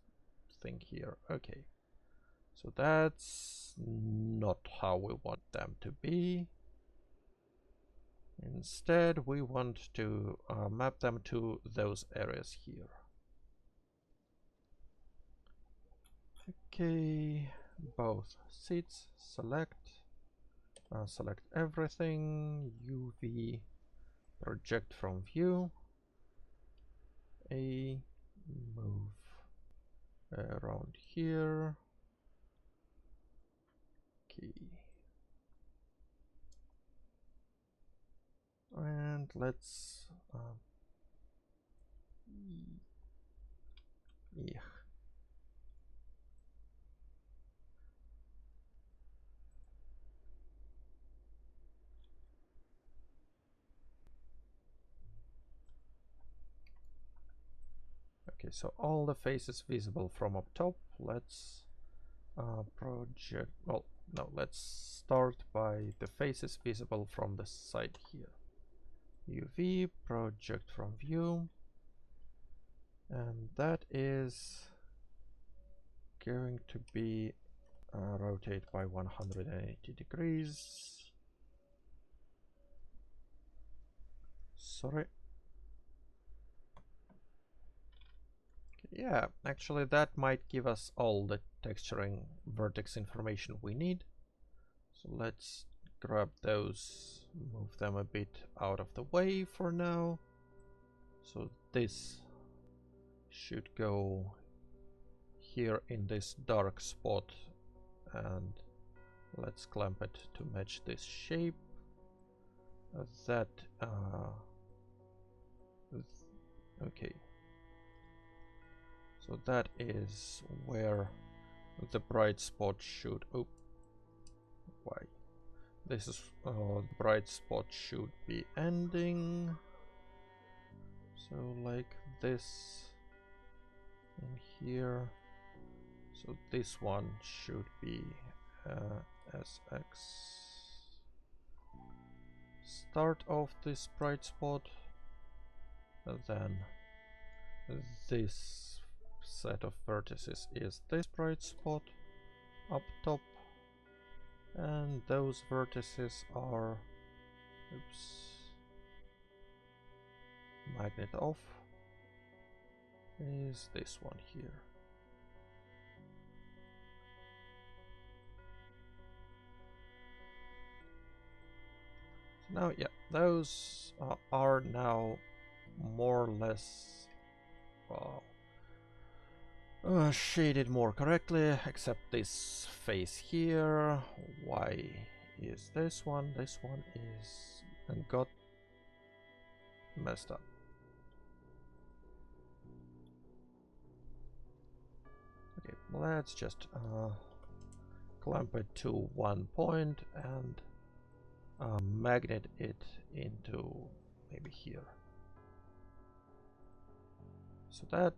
thing here. Okay, so that's not how we want them to be. Instead, we want to map them to those areas here. Okay, both seats, select everything, UV, project from view, move around here, okay, and let's yeah. Okay, so all the faces visible from up top. Let's project, well, no, let's start by the faces visible from the side here. UV, project from view, and that is going to be rotate by 180 degrees. Sorry. Yeah, actually that might give us all the texturing vertex information we need. So let's grab those, move them a bit out of the way for now. So this should go here in this dark spot, and let's clamp it to match this shape. Okay. So that is where the bright spot should. Oh, why? This is bright spot should be ending. So like this in here. So this one should be SX start of this bright spot, and then this set of vertices is this bright spot up top, and those vertices are, magnet off is this one here. So now, yeah, those are now more or less shaded more correctly, except this face here. Why is this one? This one is and got messed up. Okay, let's just clamp it to one point and magnet it into maybe here. So that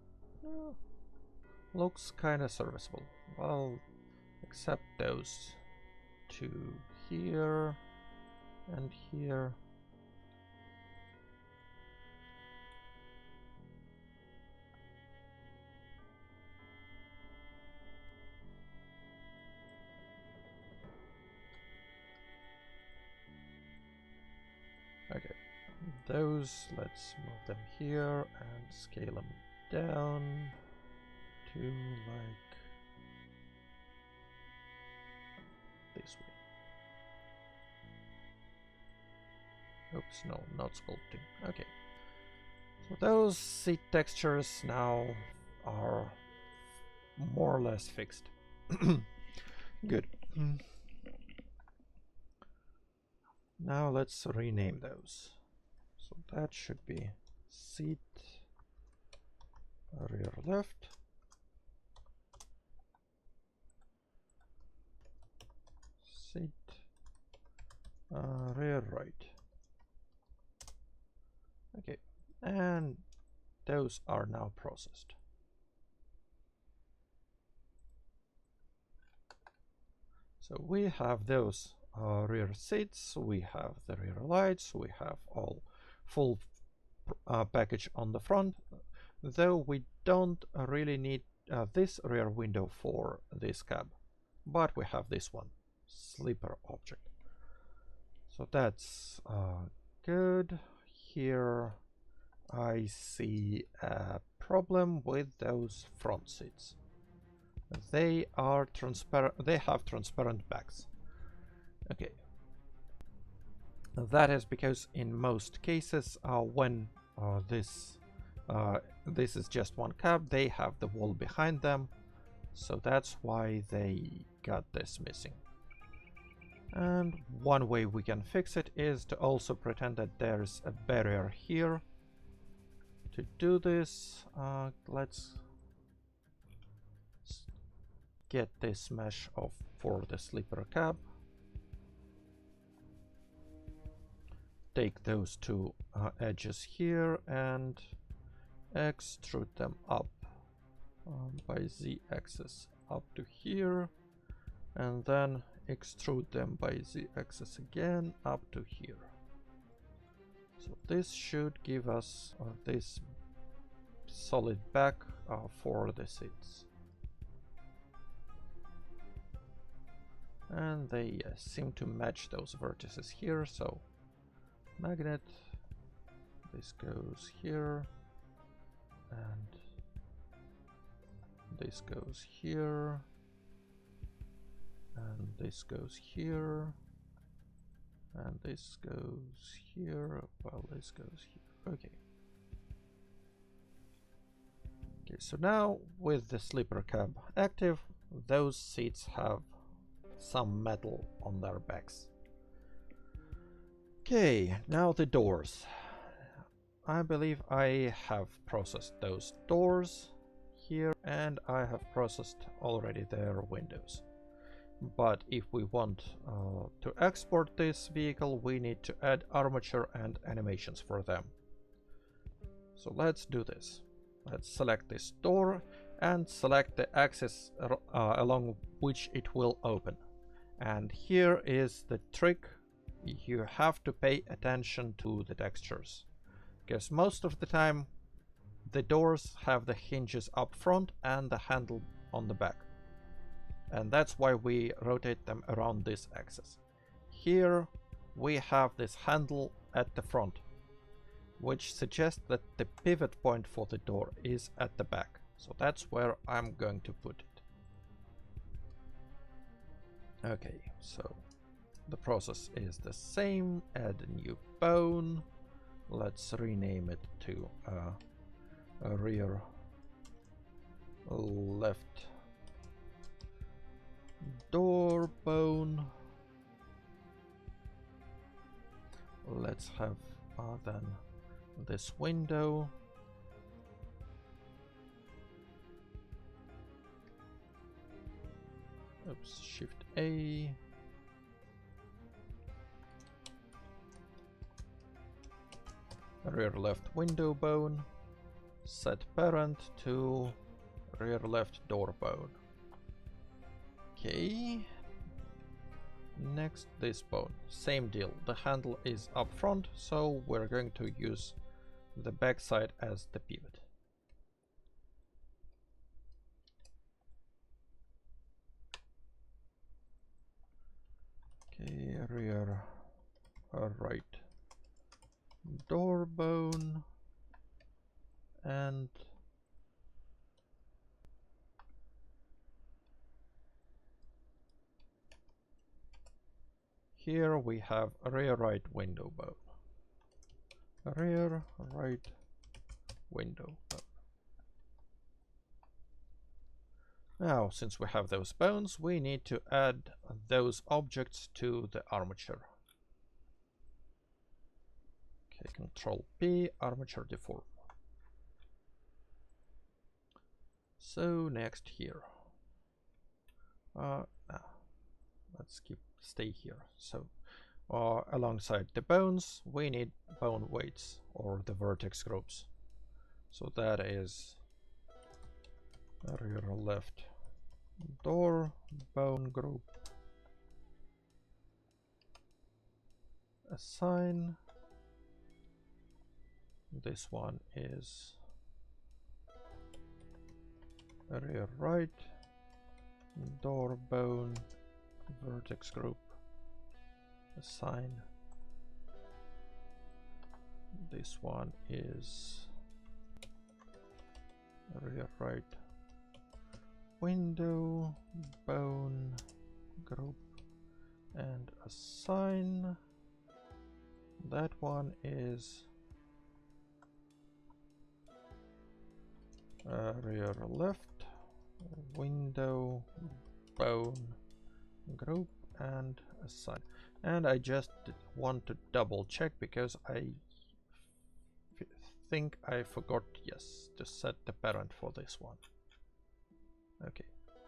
looks kind of serviceable. Well, except those two here and here. Okay, those, let's move them here and scale them down to like this way. Oops, no, not sculpting. Okay. So those seat textures now are more or less fixed. Good. Now let's rename those. So that should be seat rear left, seat rear right. Okay, and those are now processed. So we have those rear seats, we have the rear lights, we have all full package on the front, though we don't really need this rear window for this cab, but we have this one, sleeper object. So that's good. Here I see a problem with those front seats. They are transparent, they have transparent backs. Okay. That is because in most cases when this is just one cab, they have the wall behind them, so that's why they got this missing. And one way we can fix it is to also pretend that there's a barrier here. To do this, let's get this mesh off for the sleeper cab. Take those two edges here and extrude them up by z-axis up to here, and then extrude them by z-axis again up to here. So this should give us this solid back for the seats. And they seem to match those vertices here, so magnet, this goes here, and this goes here, and this goes here, and this goes here, well, this goes here. Okay. Okay, so now with the sleeper cab active, those seats have some metal on their backs. Okay, now the doors. I believe I have processed those doors here, and I have processed already their windows. But if we want to export this vehicle, we need to add armature and animations for them. So let's do this. Let's select this door and select the axis along which it will open. And here is the trick. You have to pay attention to the textures, because most of the time the doors have the hinges up front and the handle on the back. And that's why we rotate them around this axis. Here we have this handle at the front, which suggests that the pivot point for the door is at the back. So that's where I'm going to put it. Okay, so the process is the same. Add a new bone. Let's rename it to a rear left door bone. Let's have then this window. Oops, Shift A. Rear left window bone. Set parent to rear left door bone. Okay. Next, this bone. Same deal. The handle is up front, so we're going to use the back side as the pivot. Okay, rear right door bone, and here we have a rear right window bone. Rear right window bone. Now, since we have those bones, we need to add those objects to the armature. Okay, Control P, armature deform. So next here. Let's stay here. So alongside the bones, we need bone weights or the vertex groups. So that is rear left door bone group. Assign. This one is rear right door bone vertex group. Assign. This one is rear right window bone group, and assign. That one is rear left window bone group, and assign. And I just want to double check because I think I forgot, yes, to set the parent for this one. Okay,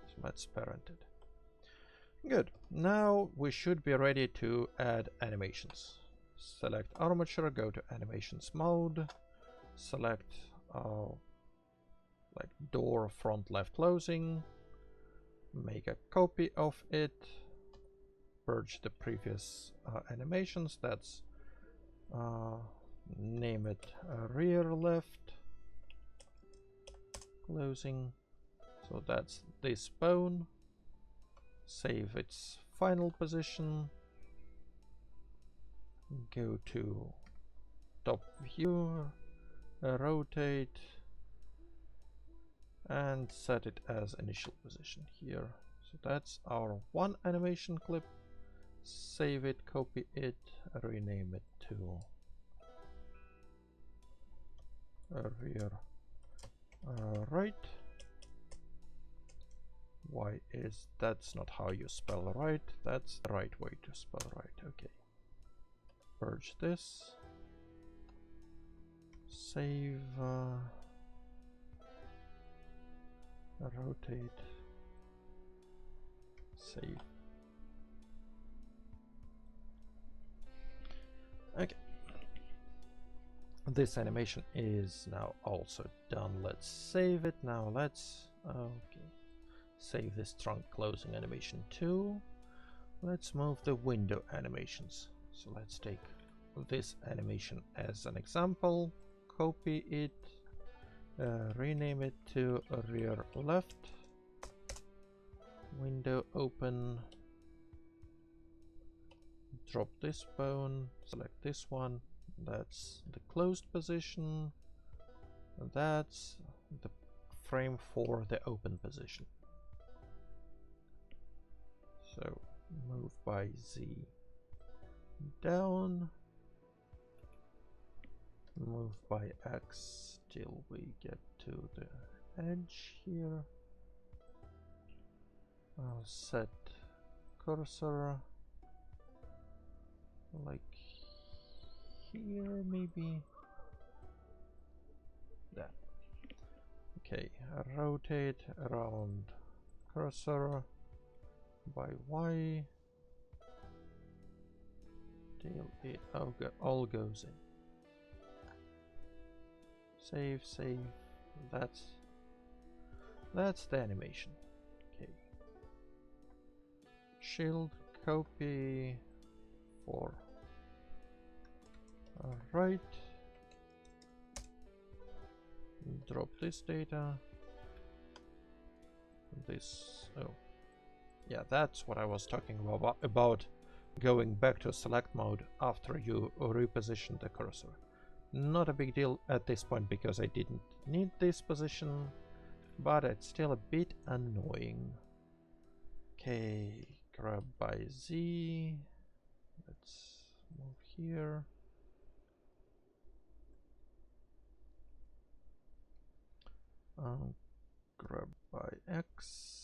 so let's parent it. Good. Now we should be ready to add animations. Select armature, go to animations mode, select like door front left closing, make a copy of it, purge the previous animations. That's name it rear left closing. So that's this bone. Save its final position. Go to top view, rotate, and set it as initial position here. So that's our one animation clip. Save it, copy it, rename it to rear right. Why is that's not how you spell right? That's the right way to spell right. Okay. Purge this. Save. Rotate. Save. Okay. This animation is now also done. Let's save it. Now let's save this trunk closing animation too. Let's move the window animations. So let's take this animation as an example, copy it, rename it to rear left, window open, drop this bone, select this one, that's the closed position, that's the frame for the open position. So move by Z down, move by X till we get to the edge here. I'll set cursor like here, maybe that. Okay, rotate around cursor by Y till it all goes in. Save. That's the animation. Okay. Shield copy for right. Drop this data. This. Oh, yeah, that's what I was talking about going back to select mode after you reposition the cursor. Not a big deal at this point because I didn't need this position, but it's still a bit annoying. Okay, grab by Z. Let's move here. Grab by X.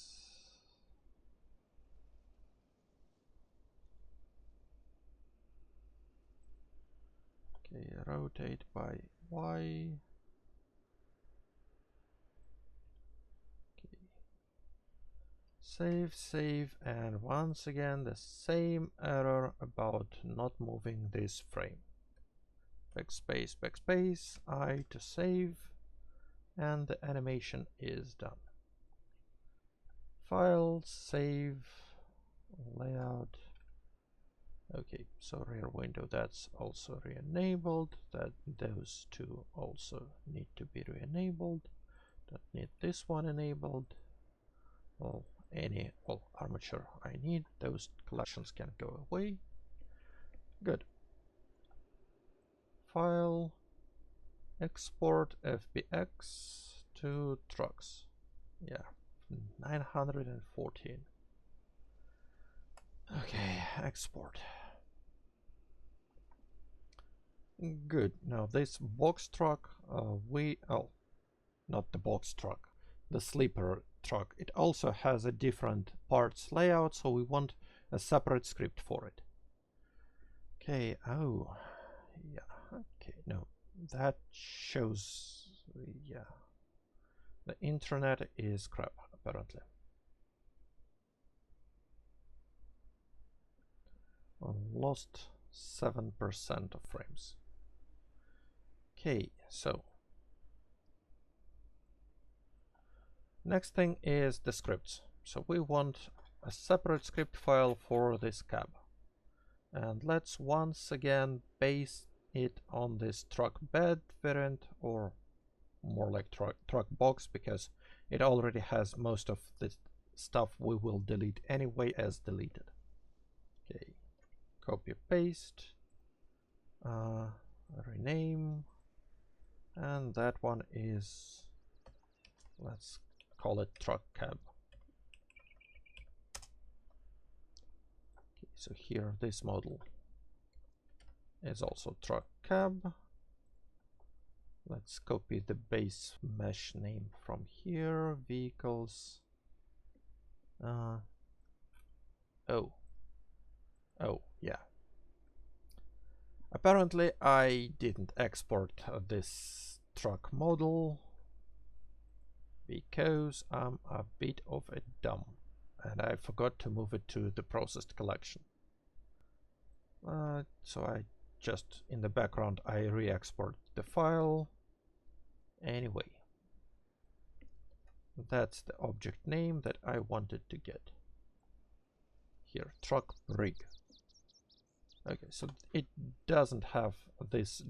Okay, rotate by Y. Okay. Save, and once again the same error about not moving this frame. Backspace, I to save, and the animation is done. File, save, layout. Okay, so rear window, that's also re-enabled. Those two also need to be re-enabled. Don't need this one enabled. Well, armature I need. Those collections can go away. Good. File, export FBX to trucks. Yeah, 914. Okay, export. Good. Now this box truck, not the box truck, the sleeper truck. It also has a different parts layout, so we want a separate script for it. Okay. Oh, yeah. Okay. No, that shows. Yeah, the internet is crap apparently. Lost 7% of frames. Okay, so next thing is the scripts. So we want a separate script file for this cab. And let's once again base it on this truck bed variant, or more like truck box, because it already has most of the stuff we will delete anyway as deleted. Okay, copy paste, rename, and that one is, let's call it truck cab. Okay, so here this model is also truck cab. Let's copy the base mesh name from here, vehicles. Oh, yeah. Apparently I didn't export this truck model because I'm a bit of a dumb and I forgot to move it to the processed collection. So I just, in the background, I re-export the file. Anyway, that's the object name that I wanted to get. here, truck rig. Okay, so it doesn't have this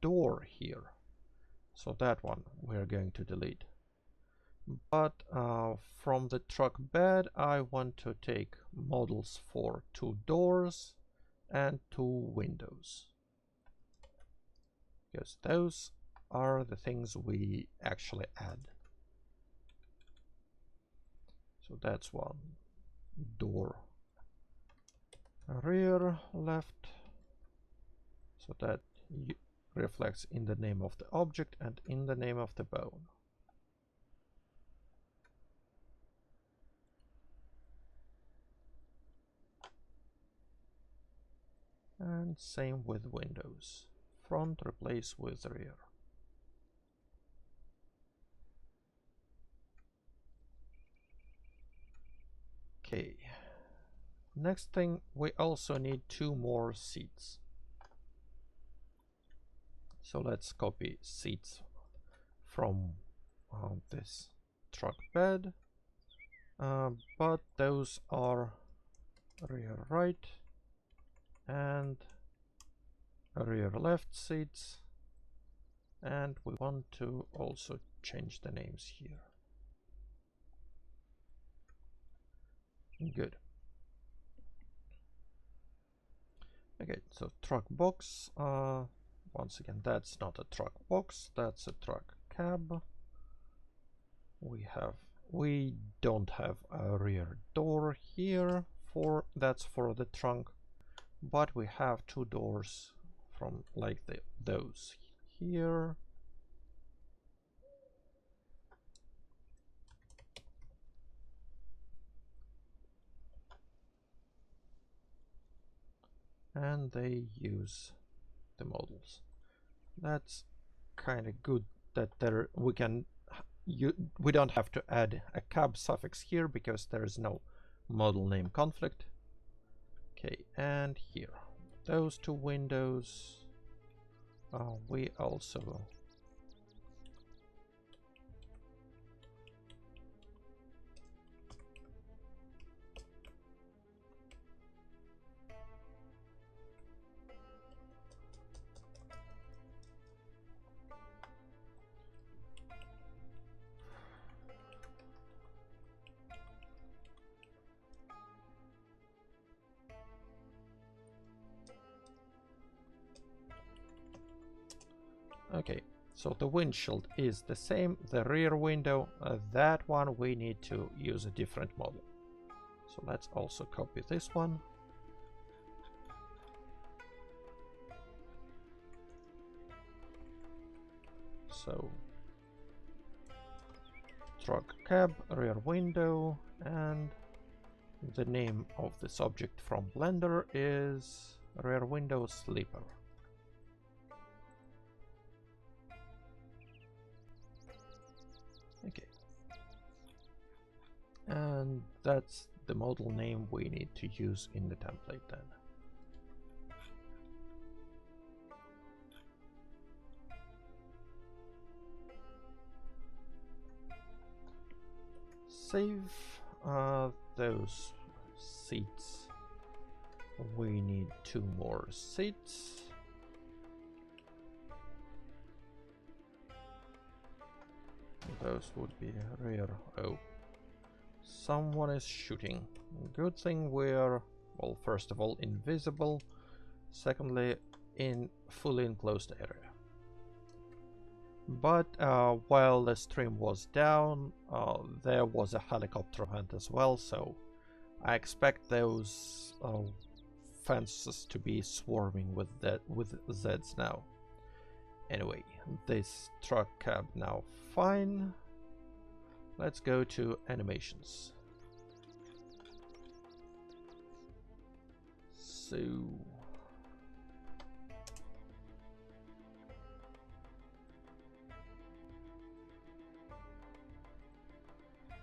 door here, so that one we're going to delete. But from the truck bed, I want to take models for 2 doors and 2 windows, because those are the things we actually add. So that's one door, rear left, so that reflects in the name of the object and in the name of the bone. And same with windows. Front replace with rear. Okay. Next thing, we also need 2 more seats. So let's copy seats from this truck bed. But those are rear right and rear left seats, and we want to also change the names here. Good. Okay, so truck box, once again, that's not a truck box, that's a truck cab. We don't have a rear door here, that's for the trunk, but we have 2 doors from like those here. And they use the models. That's kind of good that we don't have to add a cab suffix here because there is no model name conflict. Okay, and here, those 2 windows, we also okay, so the windshield is the same, the rear window, that one we need to use a different model. So let's also copy this one. So truck cab, rear window, and the name of this object from Blender is rear window sleeper. Okay. And that's the model name we need to use in the template then. Save those seats. We need 2 more seats. Those would be rear. Oh, someone is shooting. Good thing we're, well, first of all, invisible. Secondly, in fully enclosed area. But while the stream was down, there was a helicopter event as well, so I expect those fences to be swarming with Zeds now. Anyway, this truck cab now fine. Let's go to animations. So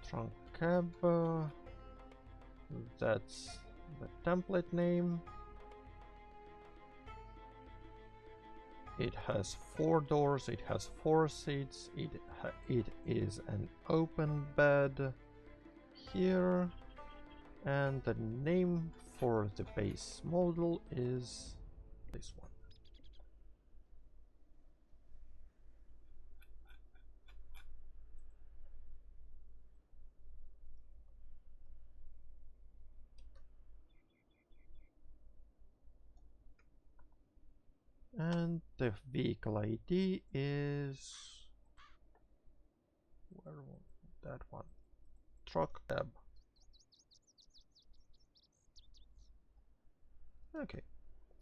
trunk cab, that's the template name. It has 4 doors, it has 4 seats, it is an open bed here, And the name for the base model is this one. And the vehicle ID is where that one? Truck tab. Okay.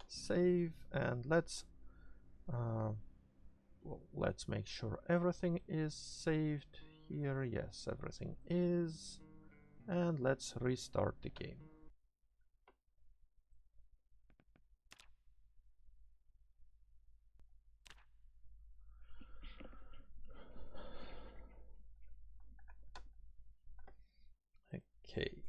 Save and let's let's make sure everything is saved here. Yes, everything is. And let's restart the game. Okay.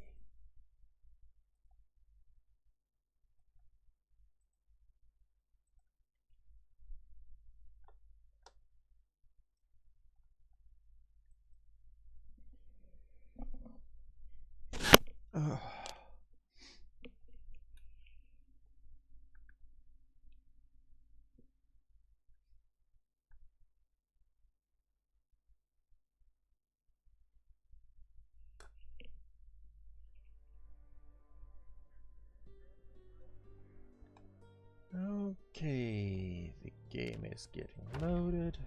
Okay, the game is getting loaded.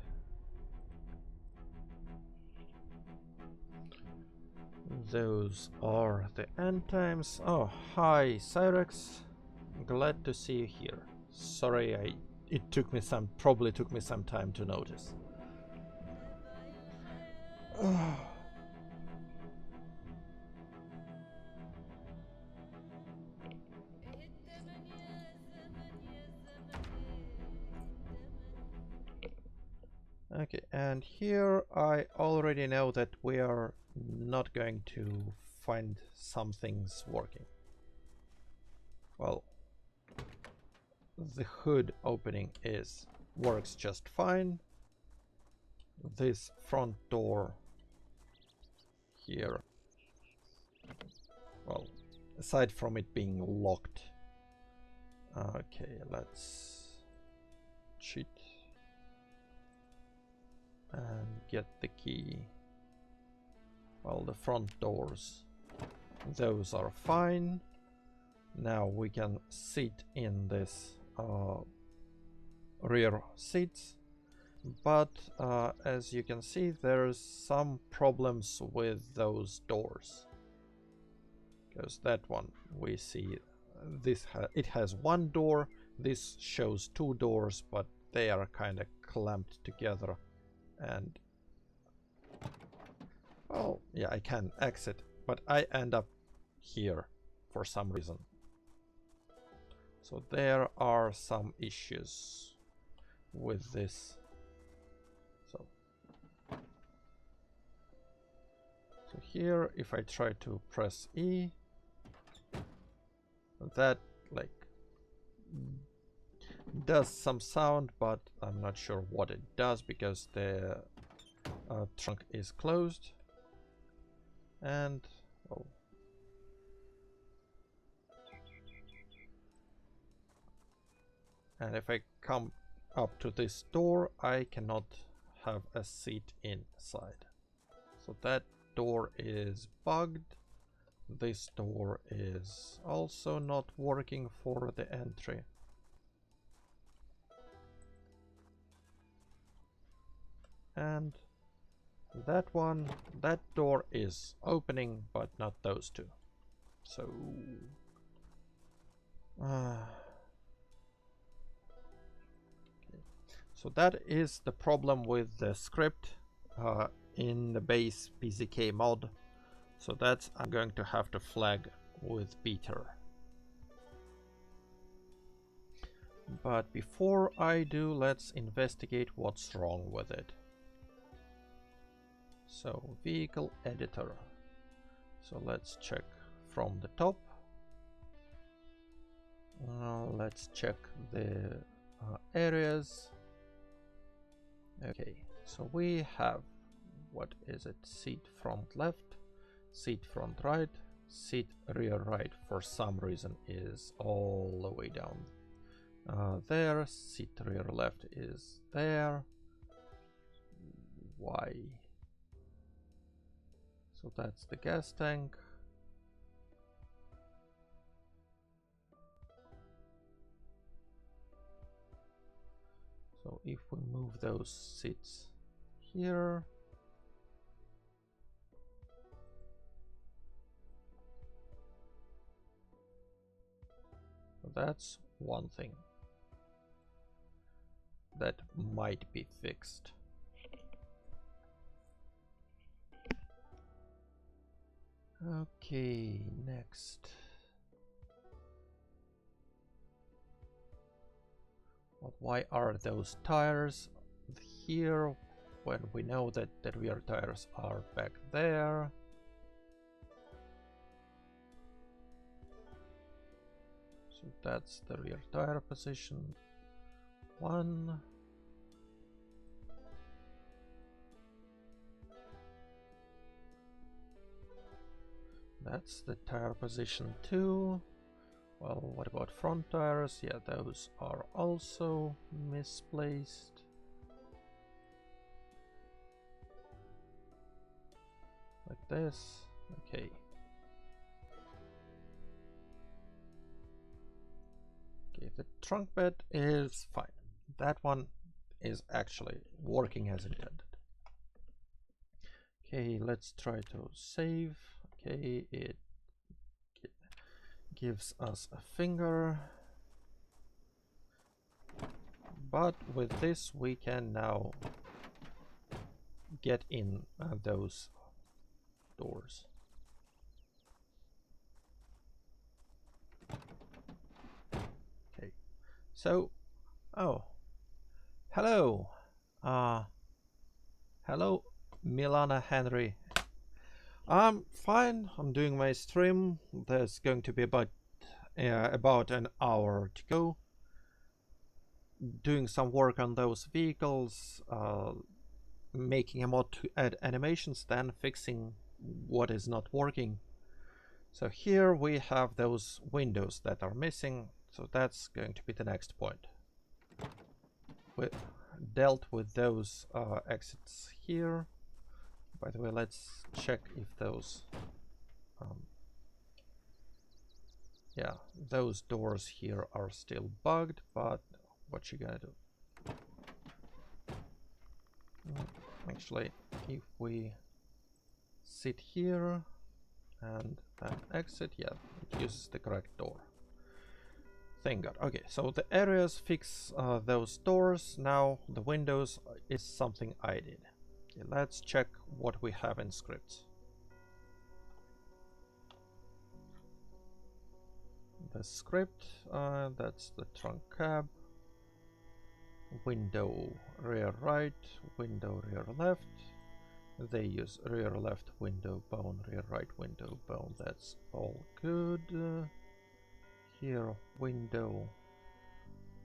Those are the end times. Oh, hi, Cyrex. Glad to see you here. Sorry, it took me probably took me some time to notice. Okay, and here I already know that we are not going to find some things working. Well, the hood opening works just fine. This front door here, well, aside from it being locked. Okay, let's cheat and get the key. Well, the front doors, those are fine. Now we can sit in this rear seats, but as you can see, there's some problems with those doors. Because that one we see, it has one door, this shows two doors, but they are kind of clamped together. And well, yeah, I can exit, but I end up here for some reason. So there are some issues with this. So here, if I try to press E, that like does some sound, but I'm not sure what it does because the trunk is closed. And oh, and if I come up to this door, I cannot have a seat inside. So that door is bugged. This door is also not working for the entry. And that door is opening, but not those two. So okay. So that is the problem with the script in the base PZK mod. So that's I'm going to have to flag with Peter. But before I do, let's investigate what's wrong with it. So vehicle editor. So let's check from the top. Let's check the areas. Okay, so we have, what is it? Seat front left, seat front right, seat rear right for some reason is all the way down there. Seat rear left is there. Why? So that's the gas tank. So if we move those seats here, that's one thing that might be fixed. Okay, next. But why are those tires here when we know that the rear tires are back there? So that's the rear tire position. 1. That's the tire position 2. Well, what about front tires? Yeah, those are also misplaced. Like this. Okay. Okay, the trunk bed is fine. That one is actually working as intended. Okay, let's try to save. Okay, it gives us a finger. But with this we can now get in those doors. Okay, so, oh, hello, hello, Milana Henry. I'm fine. I'm doing my stream. There's going to be about an hour to go. Doing some work on those vehicles, making a mod to add animations, then fixing what is not working. So here we have those windows that are missing. So that's going to be the next point. We dealt with those exits here. By the way, let's check if those yeah, those doors here are still bugged, but what you gonna do? Actually, if we sit here and then exit, yeah, it uses the correct door. Thank God. Okay, so the areas fix those doors. Now the windows is something I did. Okay, let's check what we have in scripts. The script, that's the trunk cab, window rear right, window rear left. They use rear left window bone, rear right window bone. That's all good. Here, window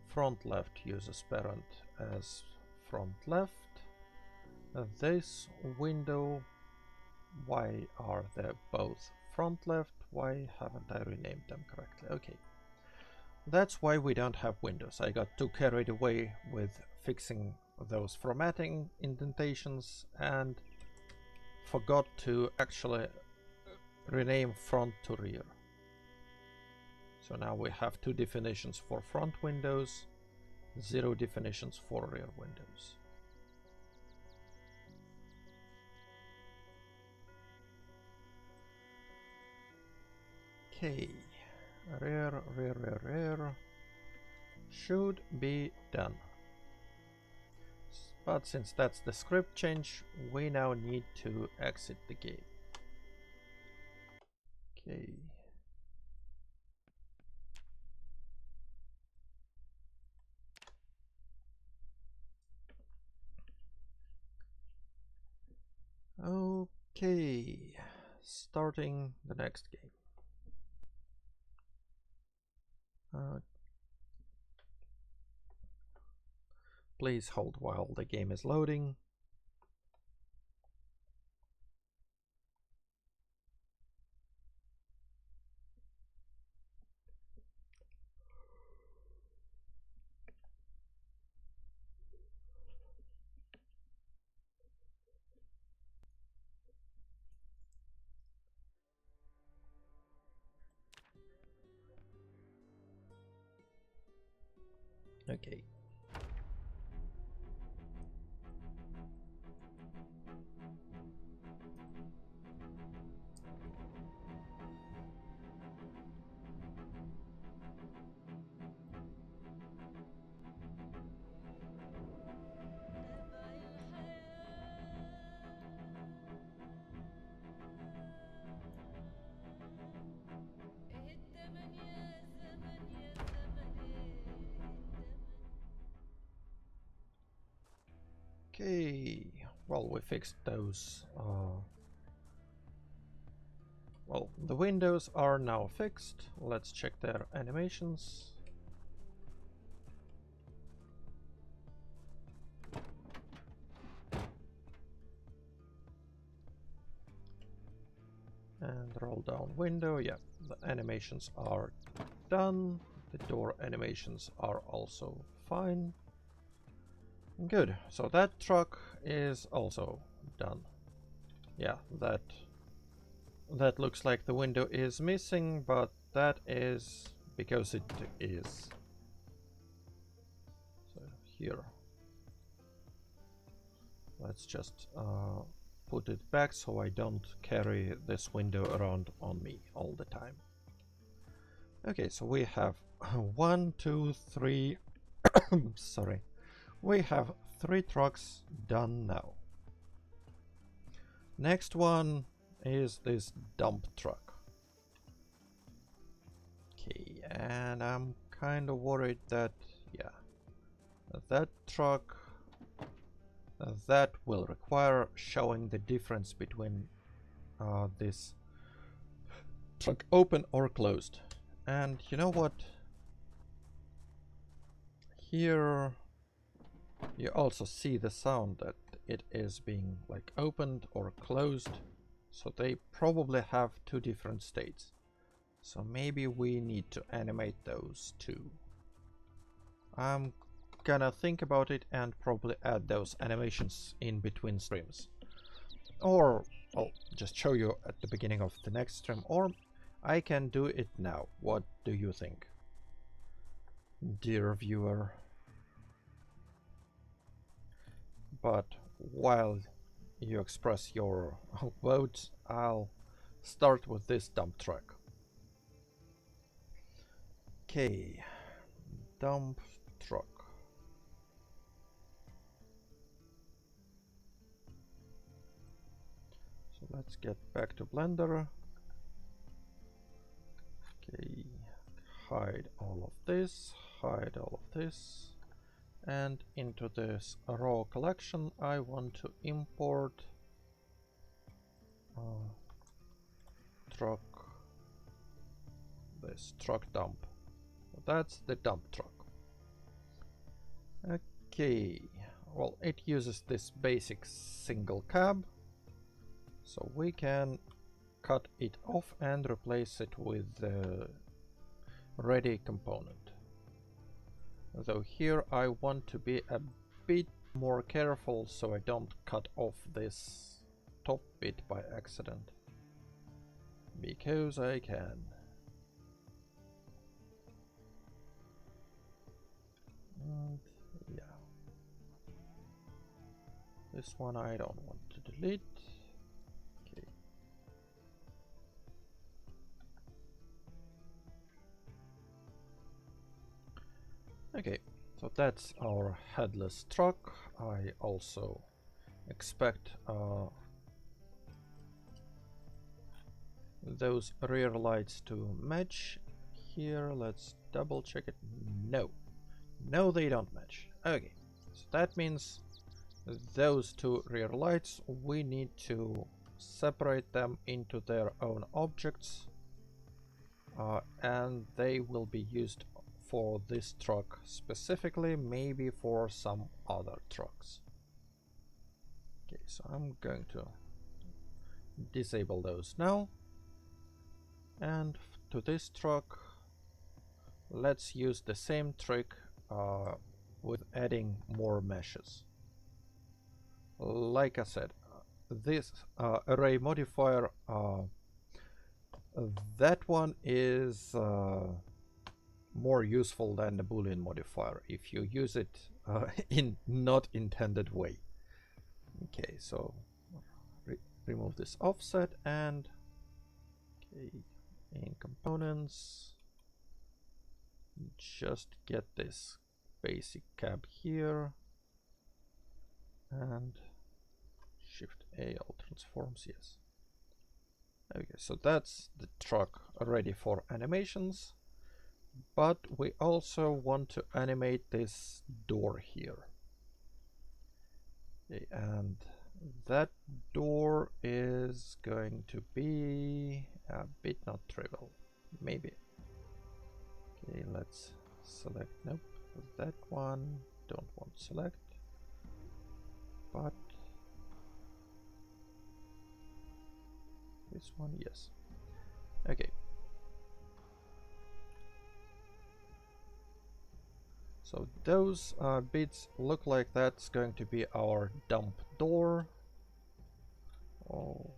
front left uses parent as front left. This window, why are they both front left? Why haven't I renamed them correctly? Okay. That's why we don't have windows. I got too carried away with fixing those formatting indentations and forgot to actually rename front to rear. So now we have 2 definitions for front windows, 0 definitions for rear windows. Okay, rear should be done. But since that's the script change, we now need to exit the game. Okay. Okay, starting the next game. Please hold while the game is loading. Okay. Okay, well, we fixed those. Well, the windows are now fixed. Let's check their animations. And roll down window. Yeah, the animations are done. The door animations are also fine. Good, so that truck is also done. Yeah, that looks like the window is missing, but that is because it is. So here, let's just put it back so I don't carry this window around on me all the time. Okay, so we have 1, 2, 3 sorry, we have 3 trucks done now. Next one is this dump truck. Okay, and I'm kind of worried that, yeah, that truck, that will require showing the difference between this truck open or closed. And you know what? Here you also see the sound that it is being like opened or closed. So they probably have 2 different states. So maybe we need to animate those too. I'm gonna think about it and probably add those animations in between streams. Or I'll just show you at the beginning of the next stream, or I can do it now. What do you think, dear viewer? But while you express your vote, I'll start with this dump truck. Okay, dump truck. So let's get back to Blender. Okay, hide all of this, hide all of this. And into this raw collection, I want to import truck, this truck dump. That's the dump truck. Okay, well, it uses this basic single cab, so we can cut it off and replace it with the ready component. Though here I want to be a bit more careful so I don't cut off this top bit by accident. Because I can. And yeah. This one I don't want to delete. Okay. Okay, so that's our headless truck. I also expect those rear lights to match. Here, let's double check it. No, they don't match. Okay, so that means those 2 rear lights, we need to separate them into their own objects, and they will be used for this truck specifically, maybe for some other trucks. Okay, so I'm going to disable those now. And to this truck, let's use the same trick with adding more meshes. Like I said, this array modifier, that one is more useful than the Boolean modifier if you use it in not intended way. Okay, so remove this offset and in components, just get this basic cab here and Shift A all transforms, yes. Okay, so that's the truck ready for animations, but we also want to animate this door here. Okay, and that door is going to be a bit not trivial, maybe. Okay, let's select, nope, that one, don't want select, but this one, yes. Okay. So those bits look like that's going to be our dump door. Oh.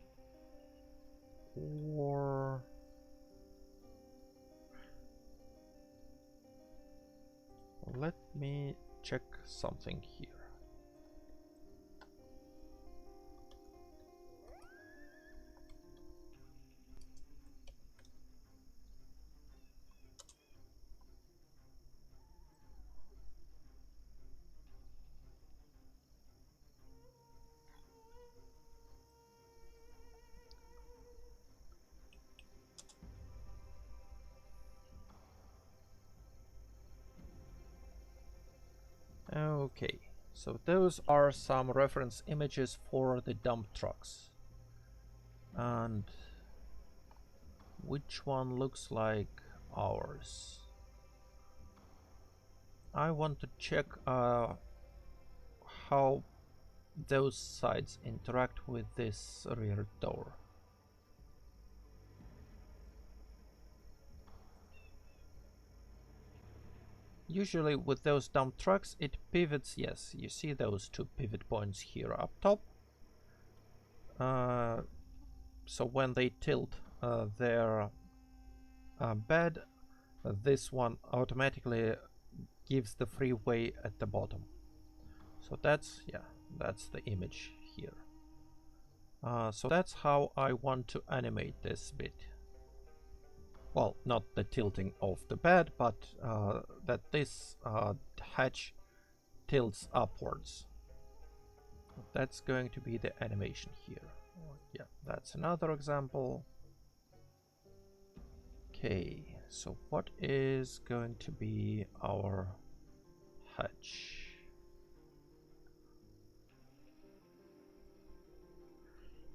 Or let me check something here. Okay, so those are some reference images for the dump trucks. And which one looks like ours? I want to check how those sides interact with this rear door. Usually with those dump trucks it pivots, yes, you see those two pivot points here up top. So when they tilt their bed, this one automatically gives the freeway at the bottom. So that's, yeah, that's the image here. So that's how I want to animate this bit. Well, not the tilting of the bed, but that this hatch tilts upwards. That's going to be the animation here. Yeah, that's another example. Okay, so what is going to be our hatch?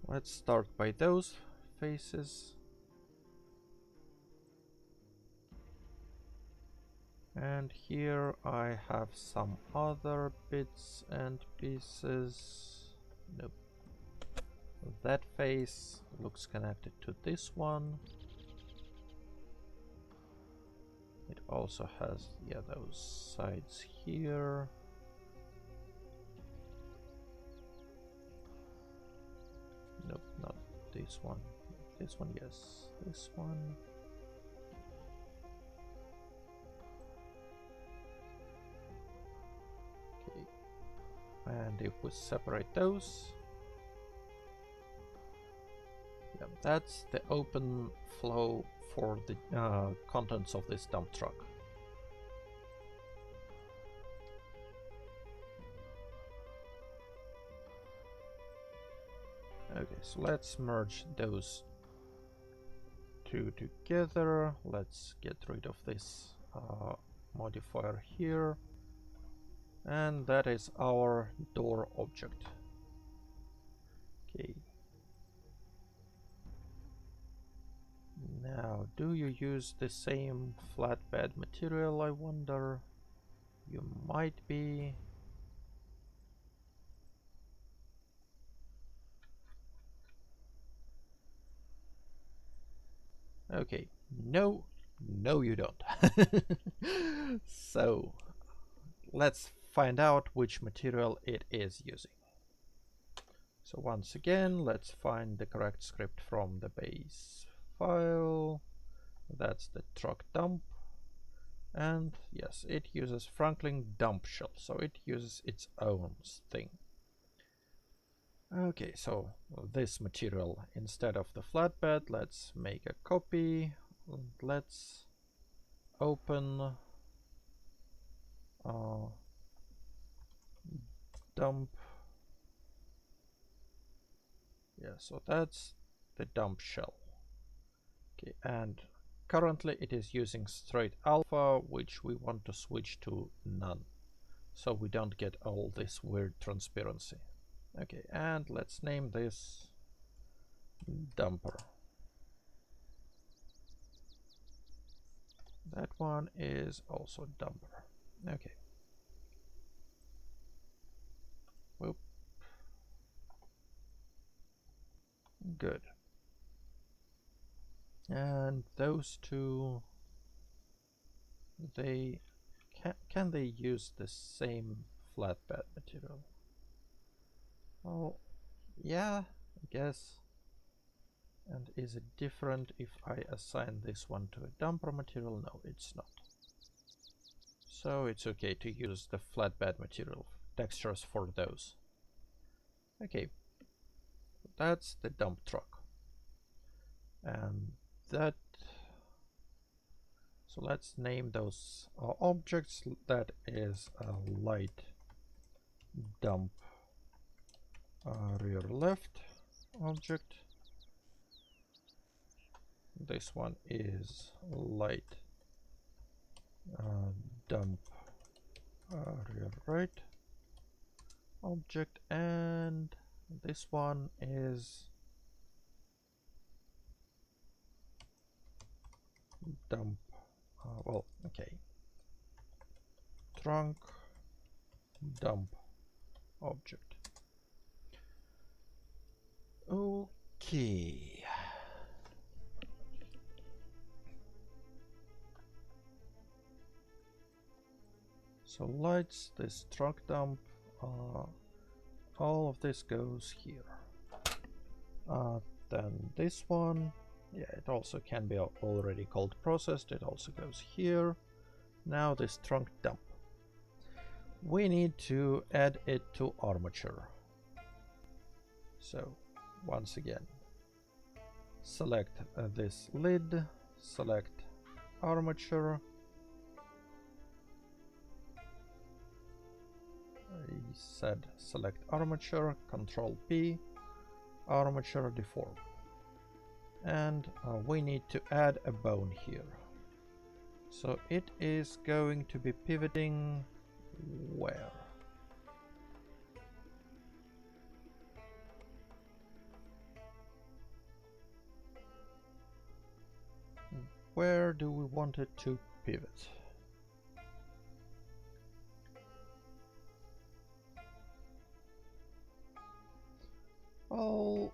Let's start by those faces. And here I have some other bits and pieces. Nope. That face looks connected to this one. It also has, yeah, those sides here. Nope, not this one. This one, yes. This one. Okay. And if we separate those, yeah, that's the open flow for the contents of this dump truck. Okay, so let's merge those two together. Let's get rid of this modifier here. And that is our door object. Okay. Now, do you use the same flatbed material, I wonder? You might be. Okay, no, you don't. So, let's find out which material it is using. So once again, let's find the correct script from the base file. That's the truck dump. And yes, it uses Franklin dump shell, so it uses its own thing. Okay, so this material, instead of the flatbed, let's make a copy. And let's open dump. Yeah, so that's the dump shell. Okay, and currently it is using straight alpha, which we want to switch to none, so we don't get all this weird transparency. Okay, and let's name this dumper. That one is also dumper. Okay. Whoop. Good. And those two, they can they use the same flatbed material? Oh, yeah, I guess. And is it different if I assign this one to a dumper material? No, it's not. So it's okay to use the flatbed material textures for those. Okay, that's the dump truck. And that, so let's name those objects. That is a light dump rear left object. This one is light dump rear right object, and this one is dump well, okay, trunk dump object. Okay. So lights, this truck dump, all of this goes here. Then this one, yeah, it also can be already called processed, it also goes here. Now this trunk dump. We need to add it to armature. So once again, select this lid, select armature. I said select armature, Control P, armature deform. And we need to add a bone here. So it is going to be pivoting where? Where do we want it to pivot? Oh,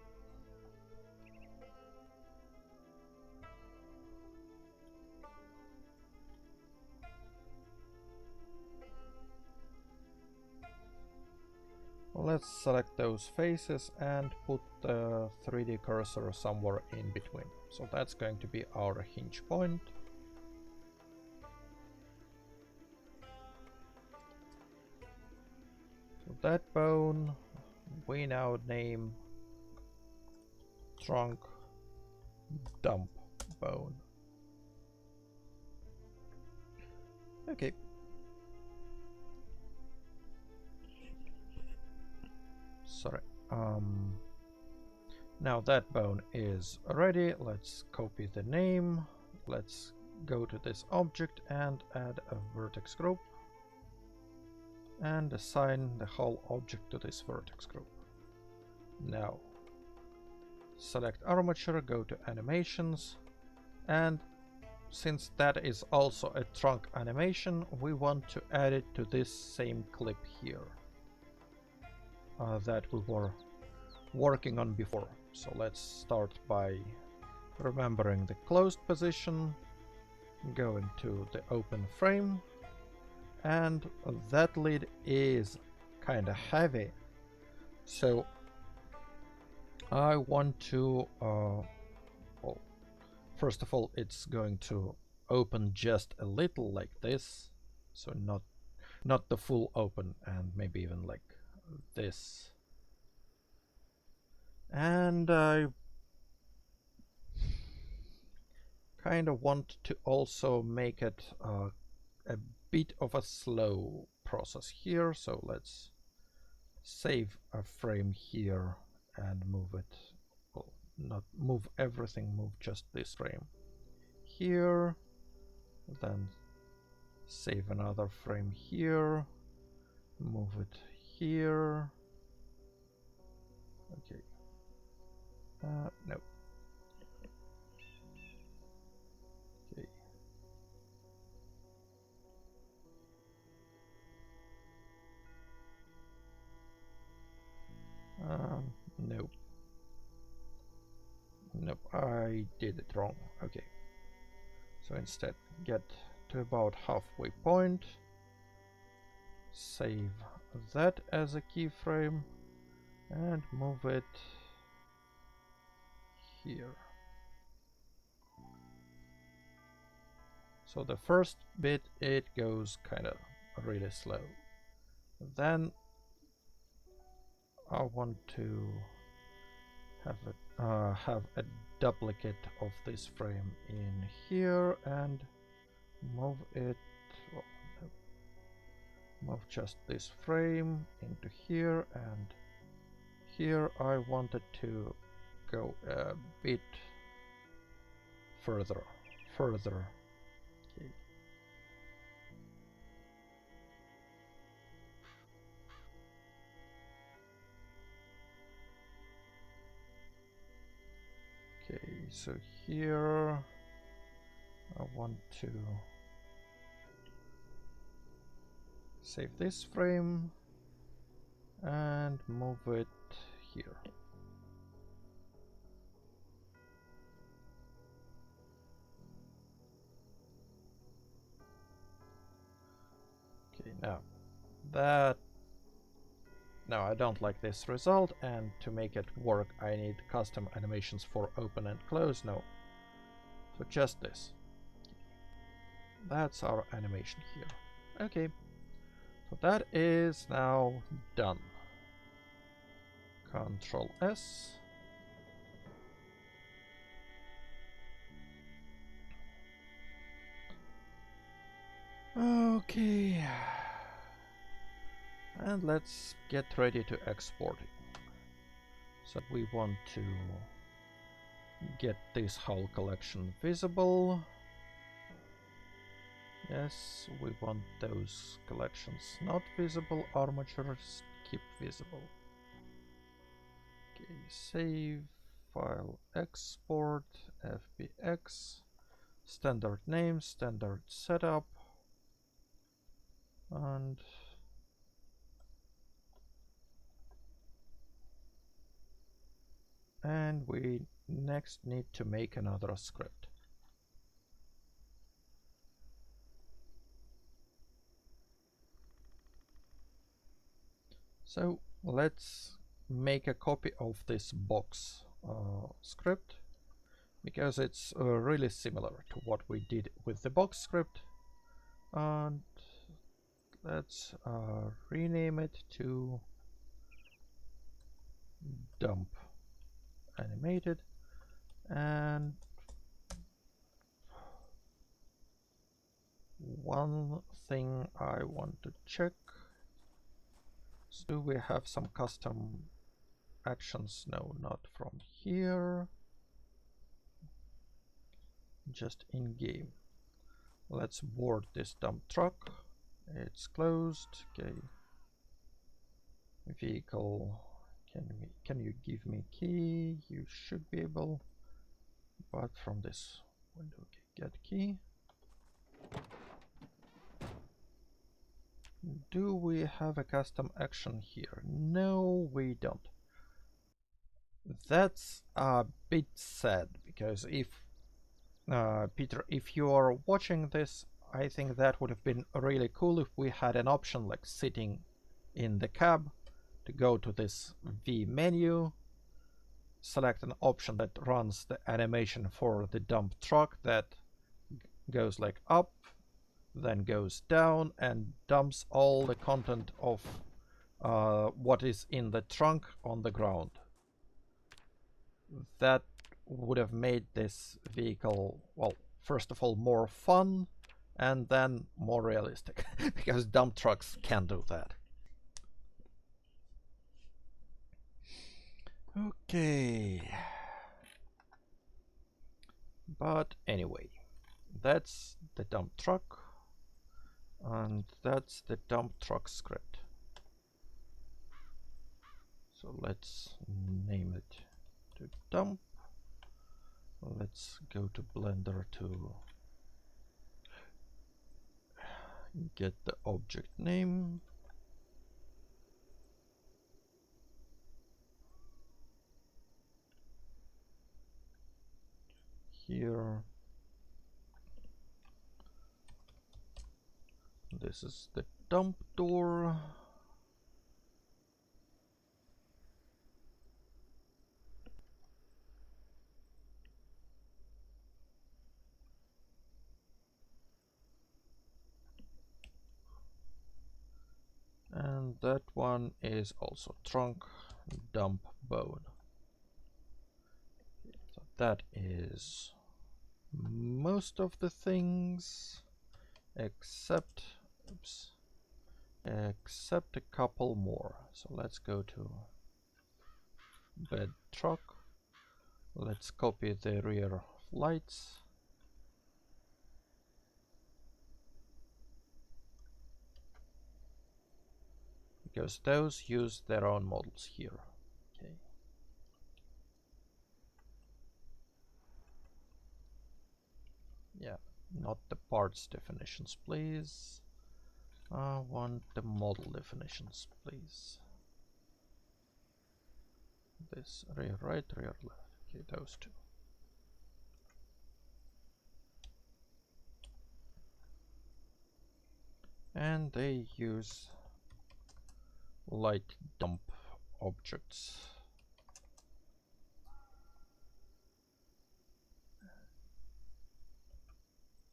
let's select those faces and put the 3D cursor somewhere in between. So that's going to be our hinge point. So that bone we now name trunk dump bone. Okay. Sorry. Now that bone is ready. Let's copy the name. Let's go to this object and add a vertex group and assign the whole object to this vertex group. Now select armature, go to animations, and since that is also a trunk animation, we want to add it to this same clip here that we were working on before. So let's start by remembering the closed position, going to the open frame, and that lid is kind of heavy, so I want to well, first of all, it's going to open just a little like this, so not the full open, and maybe even like this. And I kind of want to also make it a bit of a slow process here, so let's save a frame here and move it, well, not move everything, move just this frame here, then save another frame here, move it here. Okay, no. Okay. Nope. Nope, I did it wrong. Okay. So instead, get to about halfway point, save that as a keyframe, and move it here. So the first bit, it goes kind of really slow. Then I want to have a duplicate of this frame in here and move it, well, move just this frame into here, and here I wanted to go a bit further. Okay. Okay, so here I want to save this frame and move it here. Okay, now I don't like this result, and to make it work I need custom animations for open and close. No, so just this. That's our animation here. Okay, so that is now done. Control S. Okay, and let's get ready to export it. So we want to get this whole collection visible. Yes, we want those collections not visible, armatures keep visible. Okay, save, file, export, FBX, standard name, standard setup, and we next need to make another script. So let's make a copy of this box script, because it's really similar to what we did with the box script, and let's rename it to dump animated. And one thing I want to check, so do we have some custom actions? No, not from here, just in game. Let's board this dump truck. It's closed. Okay, vehicle, can you give me key? You should be able, but from this window. Okay, get key. Do we have a custom action here? No, we don't. That's a bit sad, because if Peter, if you are watching this, I think that would have been really cool if we had an option like sitting in the cab to go to this V menu, select an option that runs the animation for the dump truck that goes like up, then goes down and dumps all the content of what is in the trunk on the ground. That would have made this vehicle, well, first of all, more fun and then more realistic, because dump trucks can do that. Okay. But anyway, that's the dump truck, and that's the dump truck script. So let's name it to dump. Let's go to Blender to get the object name. Here, this is the dump door. And that one is also trunk dump bone. So that is most of the things except, oops, except a couple more. So let's go to bed truck. Let's copy the rear lights. Because those use their own models here. Okay. Yeah, not the parts definitions, please. I want the model definitions, please. This rear right, rear left. Okay, those two. And they use light dump objects.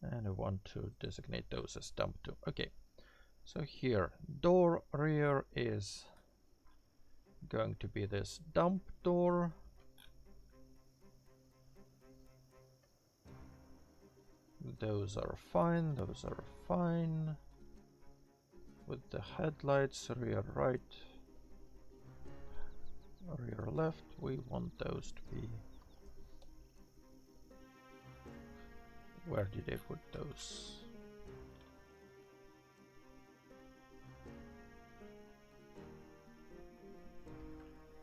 And I want to designate those as dump too. Okay, so here, door rear is going to be this dump door. Those are fine, those are fine. With the headlights, rear right, rear left, we want those to be... Where did I put those?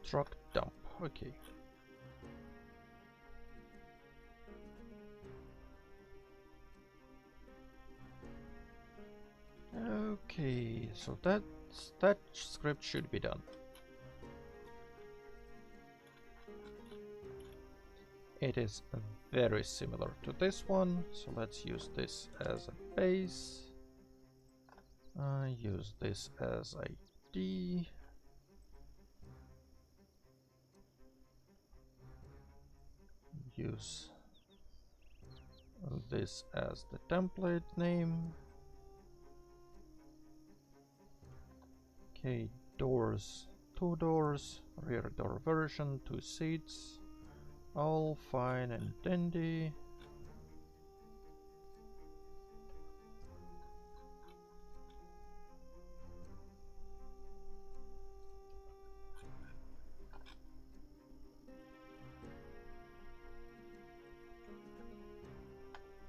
Truck dump, okay. Okay, so that script should be done. It is very similar to this one, so let's use this as a base. Use this as ID. Use this as the template name. Okay, doors, 2 doors, rear door version, 2 seats. All fine and dandy.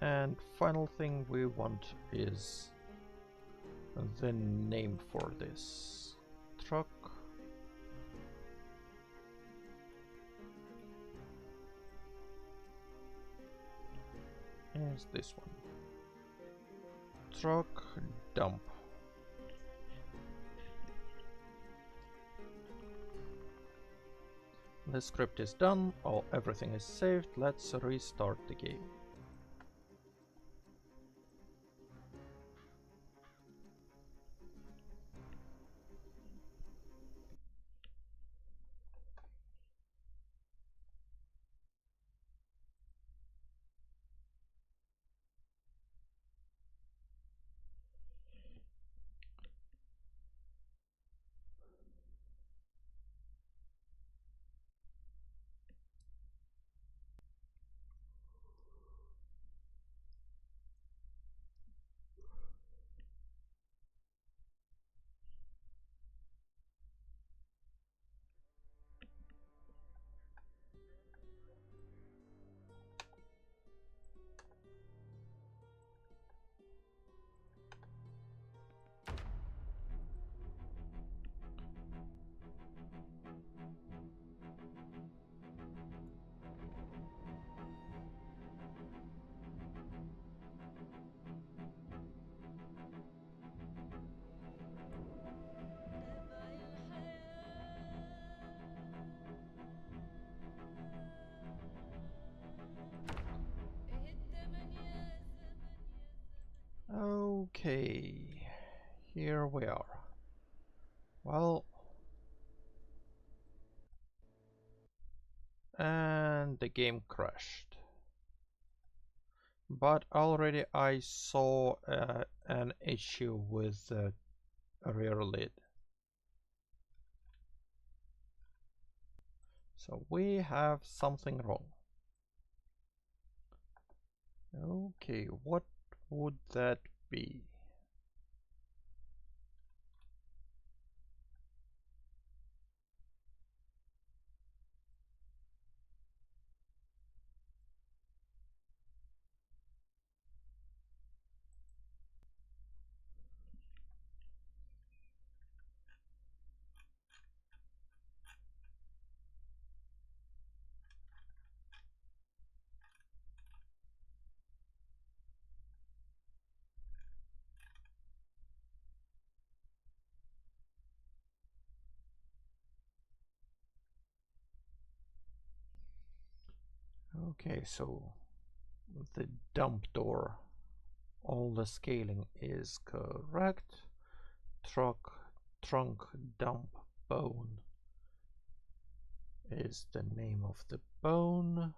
And final thing we want is the name for this truck. Is this one. Truck dump. The script is done, everything is saved, let's restart the game. here we are. Well, and the game crashed. But already I saw an issue with the rear lid. So we have something wrong. Okay, what would that be? Okay, so the dump door, all the scaling is correct. Trunk dump bone is the name of the bone.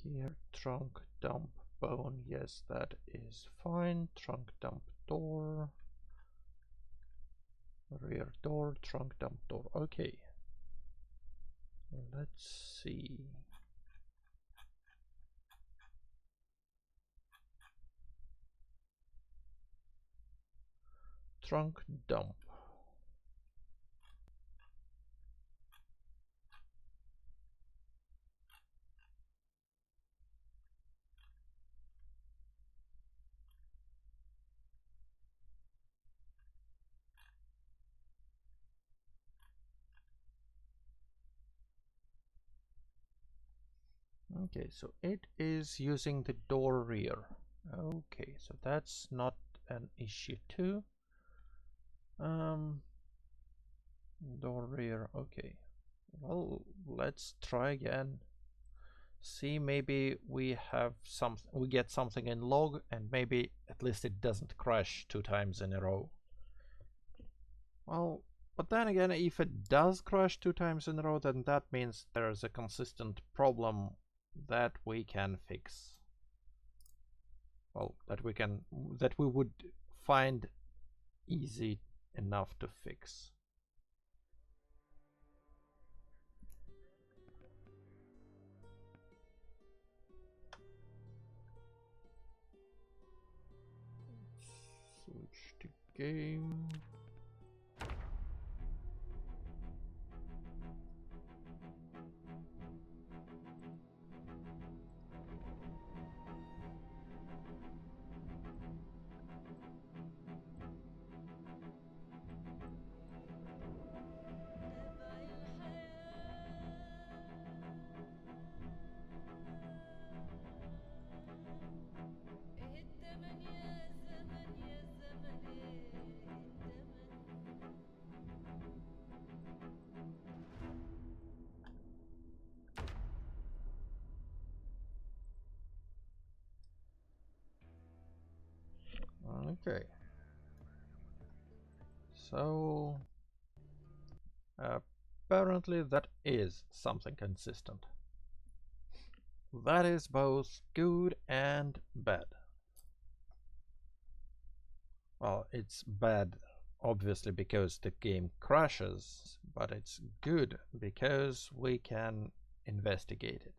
Here, trunk dump bone, yes, that is fine. Trunk dump door, rear door, trunk dump door, okay. Let's see. Trunk dump. Okay, so it is using the door rear. Okay, so that's not an issue too. Door rear, okay. Well, let's try again. See, maybe we get something in log, and maybe at least it doesn't crash 2 times in a row. Well, but then again, if it does crash 2 times in a row, then that means there's a consistent problem that we can fix. Well, that we would find easy enough to fix. Switch to game. Okay. So apparently that is something consistent. That is both good and bad. Well, it's bad obviously because the game crashes, but it's good because we can investigate it.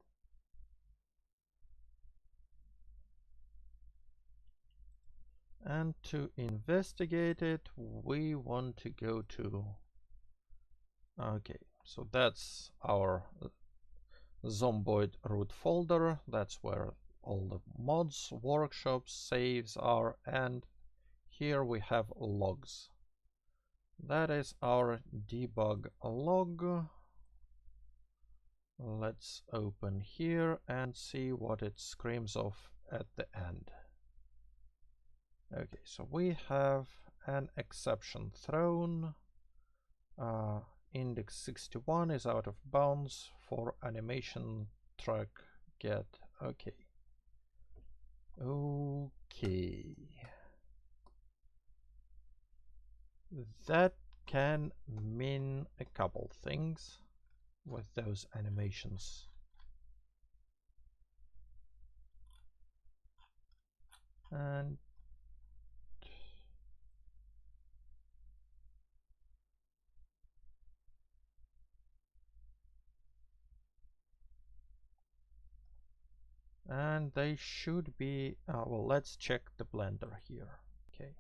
And to investigate it, we want to go to... Okay, so that's our Zomboid root folder. That's where all the mods, workshops, saves are, and here we have logs. That is our debug log. Let's open here and see what it screams of at the end. Okay, so we have an exception thrown. Index 61 is out of bounds for animation track get, okay. Okay. That can mean a couple things with those animations. And they should be, well, let's check the Blender here. Okay.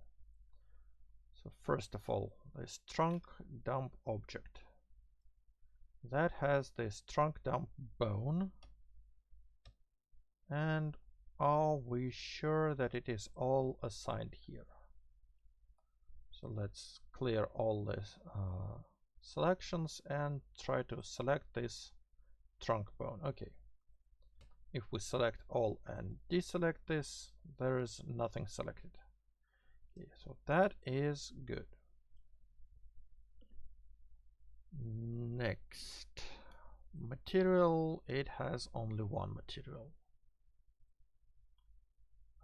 So first of all, this trunk dump object. That has this trunk dump bone. And are we sure that it is all assigned here? So let's clear all these selections and try to select this trunk bone. Okay. If we select all and deselect this, there is nothing selected. Okay, so that is good. Next, material, it has only one material.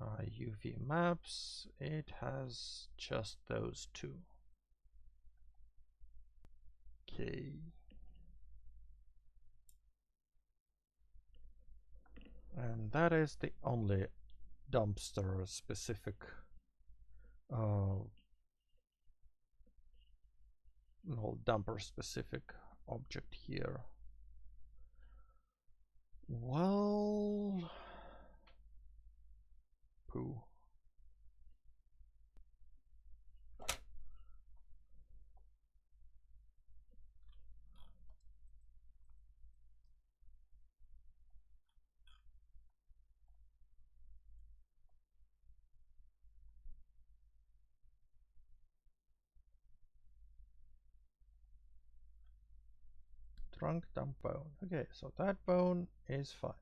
UV maps, it has just those two. Okay. And that is the only dumpster specific dumper specific object here. Well, poo. Trunk dump bone. Okay, so that bone is fine.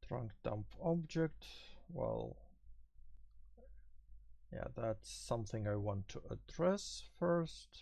Trunk dump object, well, yeah, that's something I want to address first.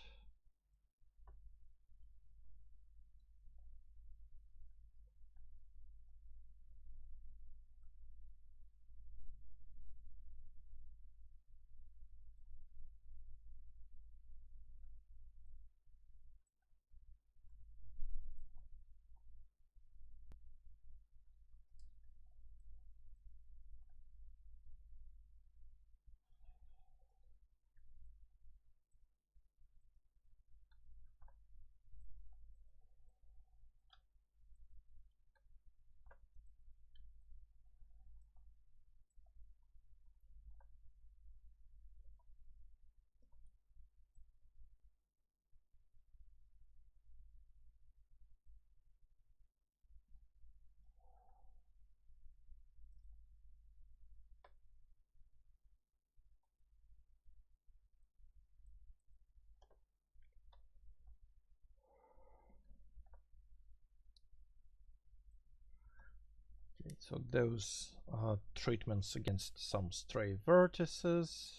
Okay, so those are treatments against some stray vertices.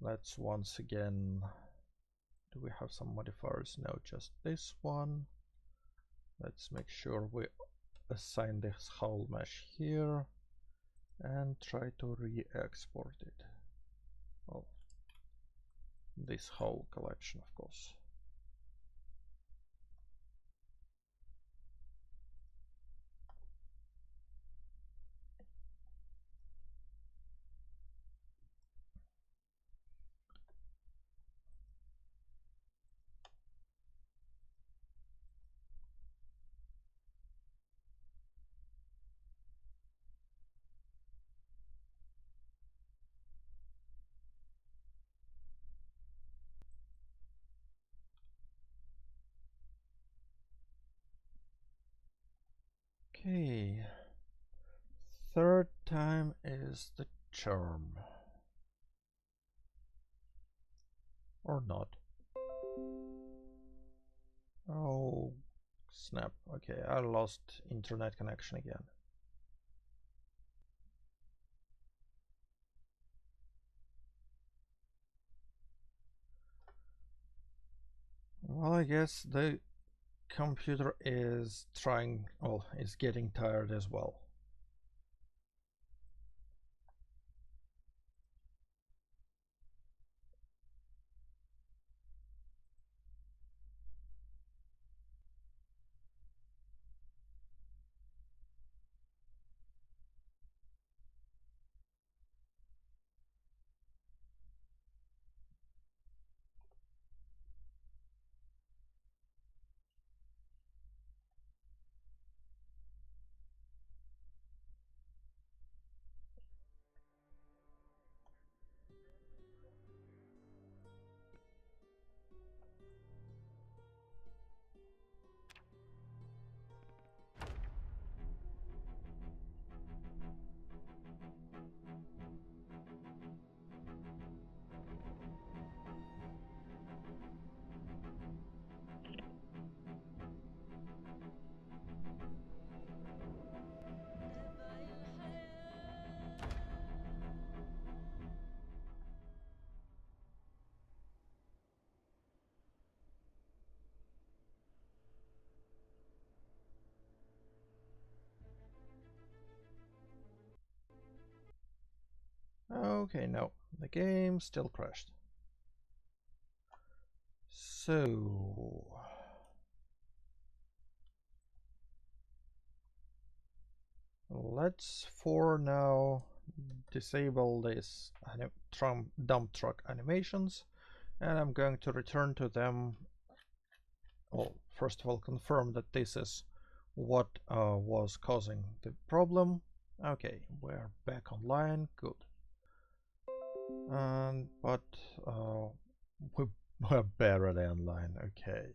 Let's once again, do we have some modifiers? No, just this one. Let's make sure we assign this whole mesh here and try to re-export it. Oh, this whole collection, of course. Okay, third time is the charm. Or not. Oh, Snap. Okay, I lost internet connection again. Well, I guess the computer is trying, well, is getting tired as well. Okay, no, the game still crashed. So let's for now disable this dump truck animations, and I'm going to return to them. Well, first of all, confirm that this is what was causing the problem. Okay, we're back online. Good. But we're barely online. Okay.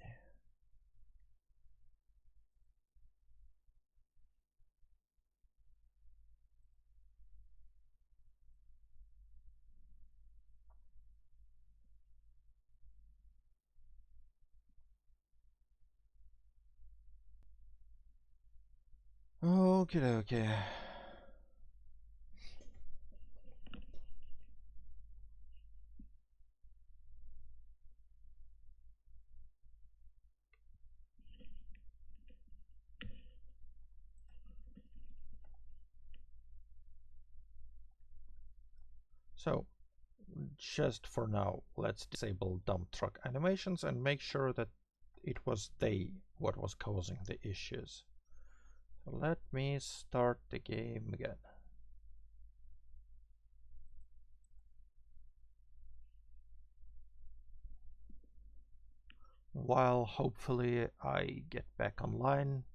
Okay, okay. So, just for now, let's disable dump truck animations and make sure that it was what was causing the issues. So let me start the game again. While hopefully I get back online.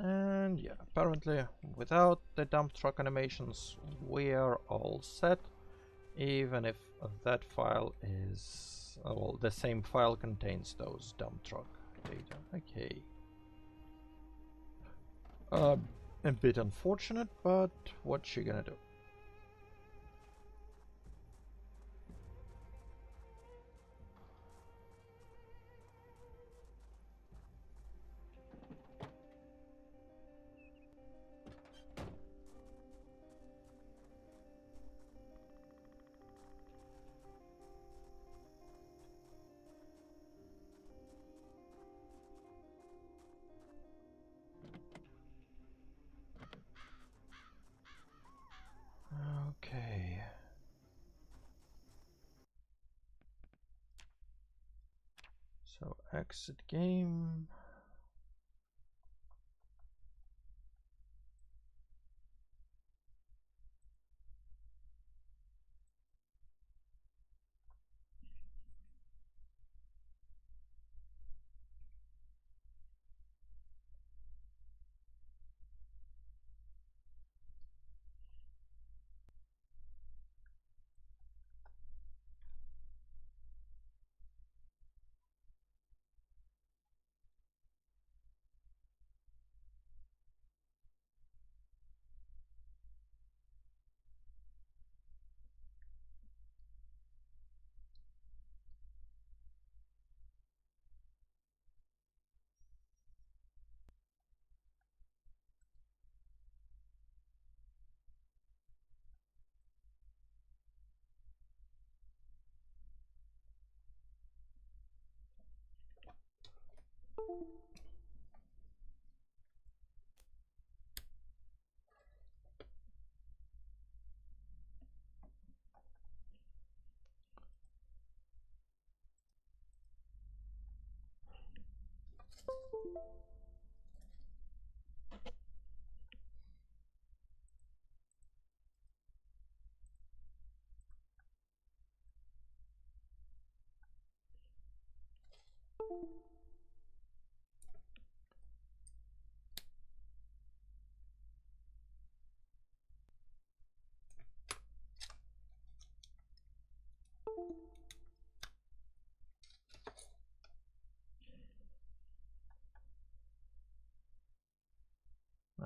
And yeah, apparently without the dump truck animations we are all set, even if that file is, well, the same file contains those dump truck data. Okay. A bit unfortunate, but what you gonna do? Okay. So exit game.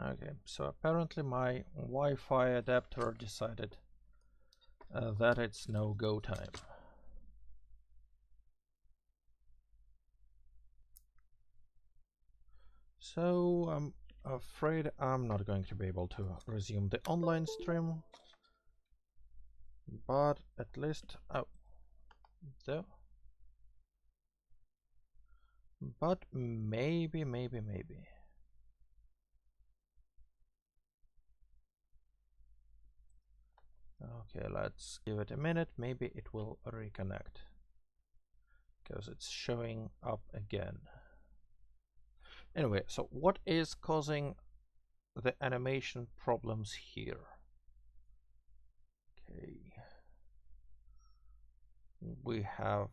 Okay, so apparently my Wi-Fi adapter decided that it's no go time. So I'm afraid I'm not going to be able to resume the online stream, but at least but maybe. Okay, let's give it a minute. Maybe it will reconnect because it's showing up again. Anyway, so what is causing the animation problems here? Okay, we have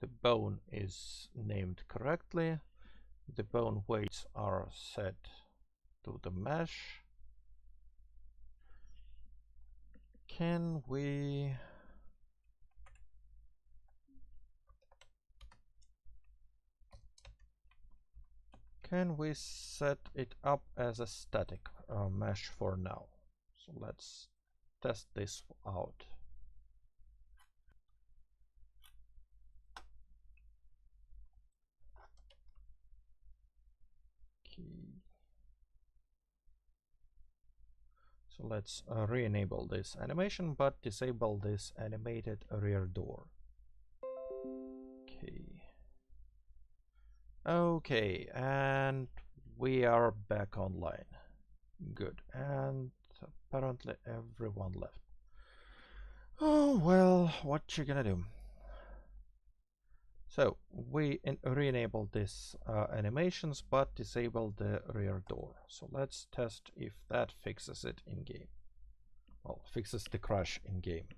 the bone is named correctly. The bone weights are set to the mesh. Can we set it up as a static mesh for now? So let's test this out. Okay. So let's re-enable this animation, but disable this animated rear door. Okay. Okay, and we are back online. Good, and apparently everyone left. Oh, well, what you gonna do? So we re-enabled this animations, but disabled the rear door. So let's test if that fixes it in game. Well, fixes the crash in game.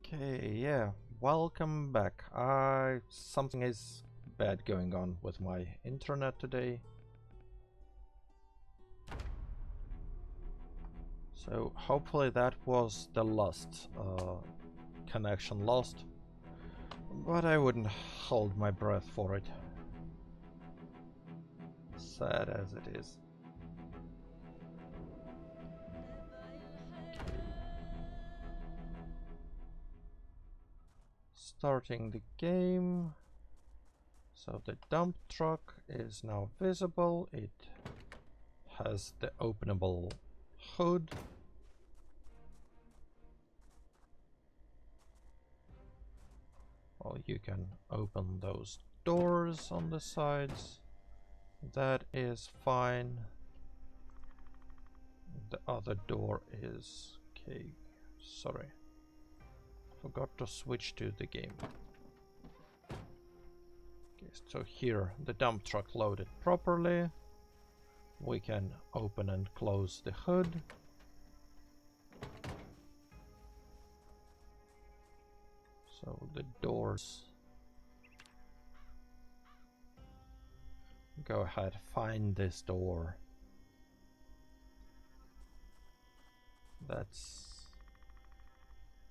Okay, yeah, welcome back. Something is bad going on with my internet today. So hopefully that was the last connection lost, but I wouldn't hold my breath for it. Sad as it is. Starting the game. So the dump truck is now visible. It has the openable hood. Well, you can open those doors on the sides. That is fine. The other door is okay. Sorry. Forgot to switch to the game. Okay, so here the dump truck loaded properly. We can open and close the hood. So the doors. Go ahead, find this door.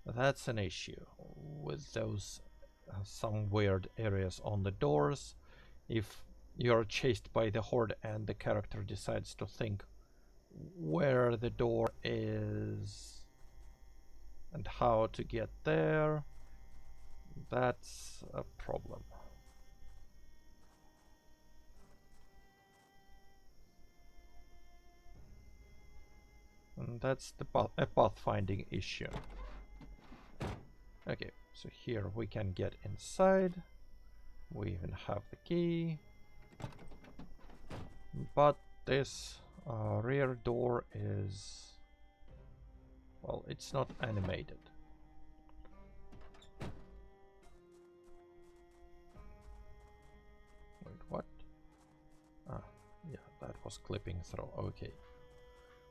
That's an issue with those some weird areas on the doors. If you're chased by the horde and the character decides to think where the door is and how to get there, that's a problem. And that's a pathfinding issue. Okay, so here we can get inside. We even have the key. But this rear door is... well, it's not animated. Wait, what? Ah, yeah, that was clipping through. Okay.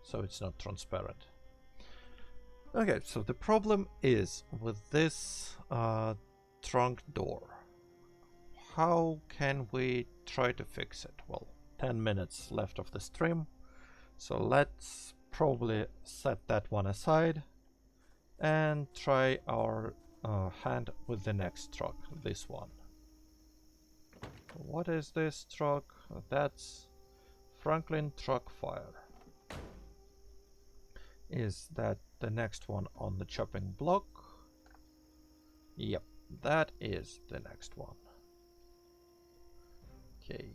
So it's not transparent. Okay, so the problem is with this trunk door. How can we try to fix it? Well, 10 minutes left of the stream, so let's probably set that one aside and try our hand with the next truck, this one. What is this truck? That's Franklin Truck Fire. Is that the next one on the chopping block? Yep, that is the next one. Okay.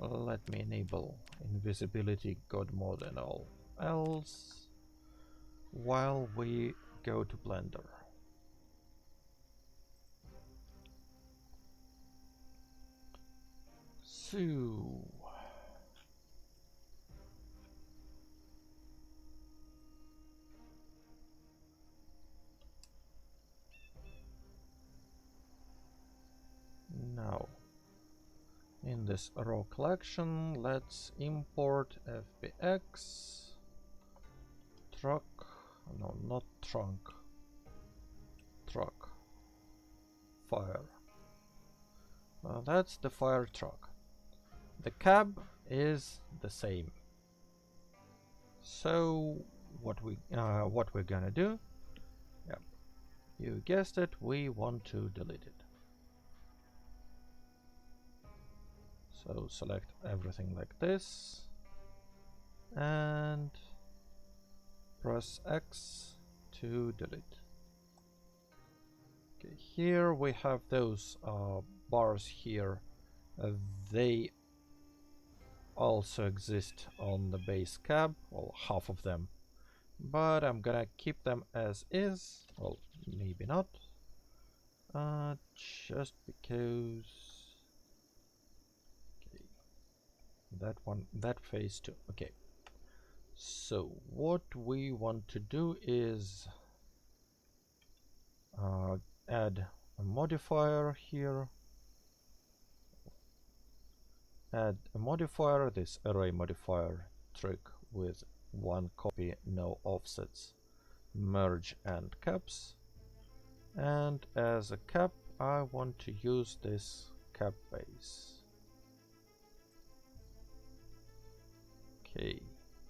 Let me enable invisibility God mode and all else while we go to Blender. So now in this raw collection, let's import FBX truck, no, not trunk, truck, fire. That's the fire truck. The cab is the same. So what we're gonna do? Yeah, you guessed it. We want to delete it. So select everything like this and press X to delete. Okay, here we have those bars here. They also exist on the base cab, well, half of them, but I'm gonna keep them as is. Well, maybe not, just because. Okay, that one, that phase too. Okay, so what we want to do is add a modifier here. Add a modifier, this array modifier trick with one copy, no offsets, merge and caps. And as a cap, I want to use this cap base. Okay,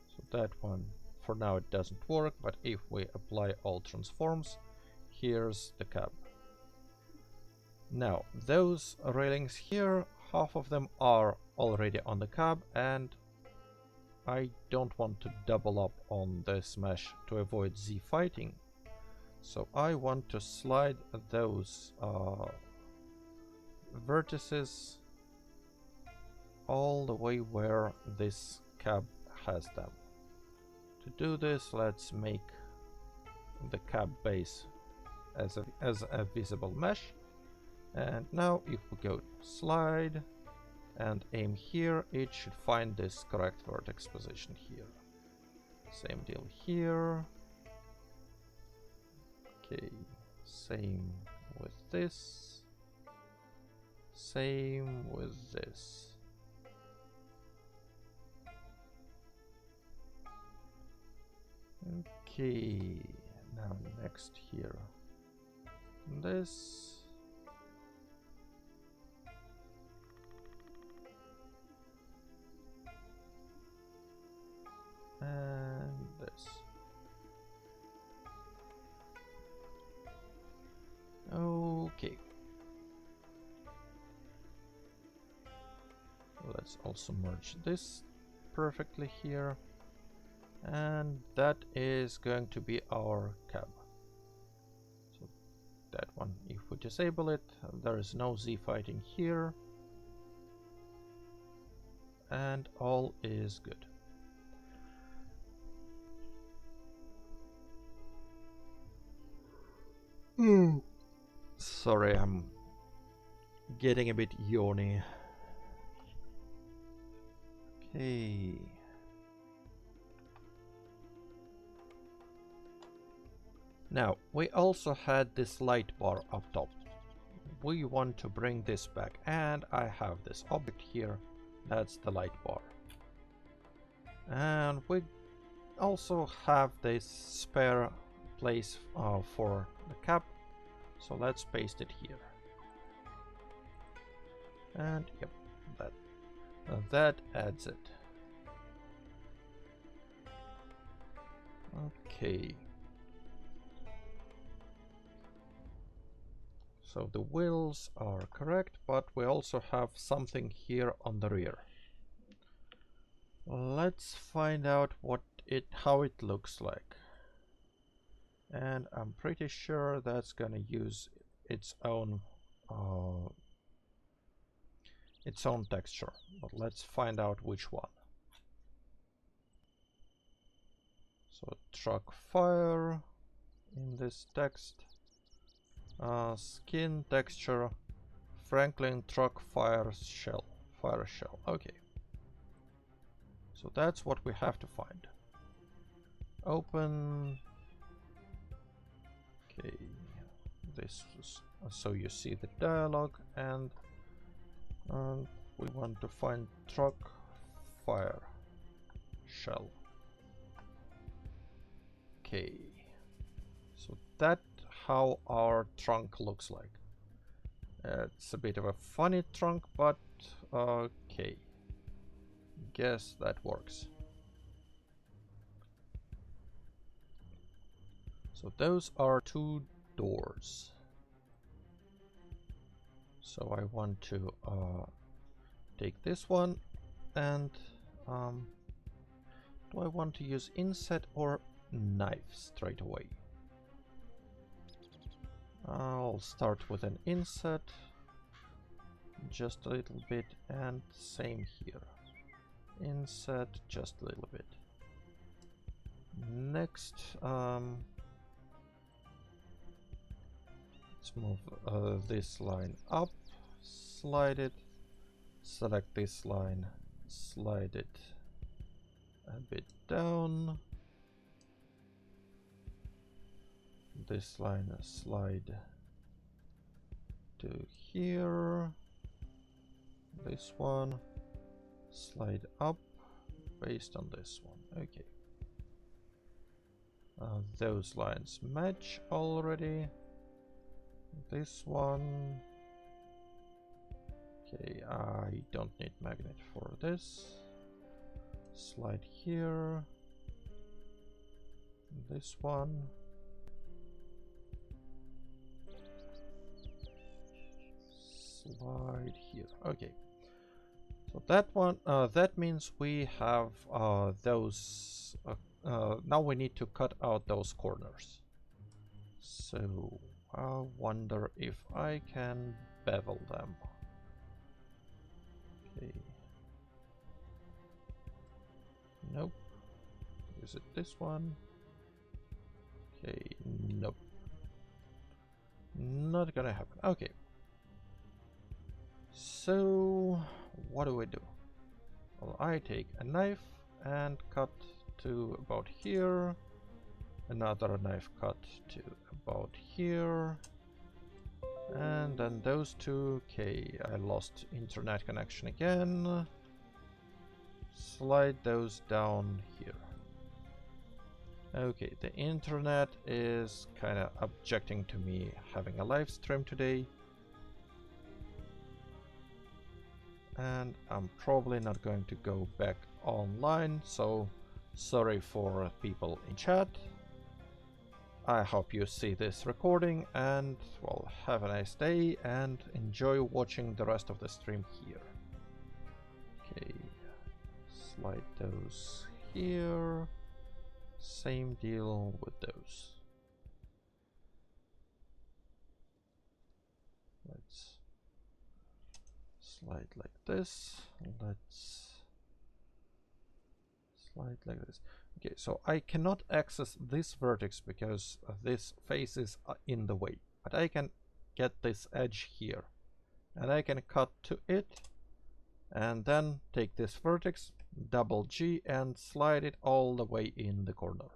so that one, for now it doesn't work, but if we apply all transforms, here's the cap. Now, those railings here, half of them are already on the cab, and I don't want to double up on this mesh to avoid Z fighting. So I want to slide those vertices all the way where this cab has them. To do this, let's make the cab base as a visible mesh. And now if we go slide and aim here, it should find this correct vertex position here. Same deal here. Okay, same with this. Same with this. Okay, now next here. This. And this. Okay. Let's also merge this perfectly here. And that is going to be our cab. So that one, if we disable it, there is no Z fighting here. And all is good. Sorry, I'm getting a bit yawny. Okay. Now, we also had this light bar up top. We want to bring this back, and I have this object here. That's the light bar. And we also have this spare place for the cap, so let's paste it here. And yep, that adds it. Okay. So the wheels are correct, but we also have something here on the rear. Let's find out how it looks like. And I'm pretty sure that's gonna use its own texture, but let's find out which one. So truck fire in this text, skin texture, Franklin truck fire shell. Okay, so that's what we have to find. Open. Okay, this was, so you see the dialogue, and we want to find truck fire shell. Okay, so that's how our trunk looks like. It's a bit of a funny trunk, but okay, guess that works. So those are 2 doors. So I want to take this one, and do I want to use inset or knife straight away? I'll start with an inset, just a little bit, and same here. Inset, just a little bit. Next, let's move this line up, slide it, select this line, slide it a bit down. This line slide to here. This one slide up based on this one. Okay. Those lines match already. This one. Okay, I don't need magnet for this. Slide here. This one. Slide here. Okay. So that one, that means we have those. Now we need to cut out those corners. So I wonder if I can bevel them. Okay. Nope. Is it this one? Okay, nope. Not gonna happen. Okay. So what do we do? Well, I take a knife and cut to about here. Another knife cut to about here. And then those two. Okay, I lost internet connection again. Slide those down here. Okay, the internet is kind of objecting to me having a live stream today. And I'm probably not going to go back online, so sorry for people in chat. I hope you see this recording, and well, have a nice day and enjoy watching the rest of the stream here. Okay, slide those here. Same deal with those. Let's slide like this. Let's slide like this. Okay, so I cannot access this vertex because this face is in the way, but I can get this edge here, and I can cut to it, and then take this vertex, double G, and slide it all the way in the corner.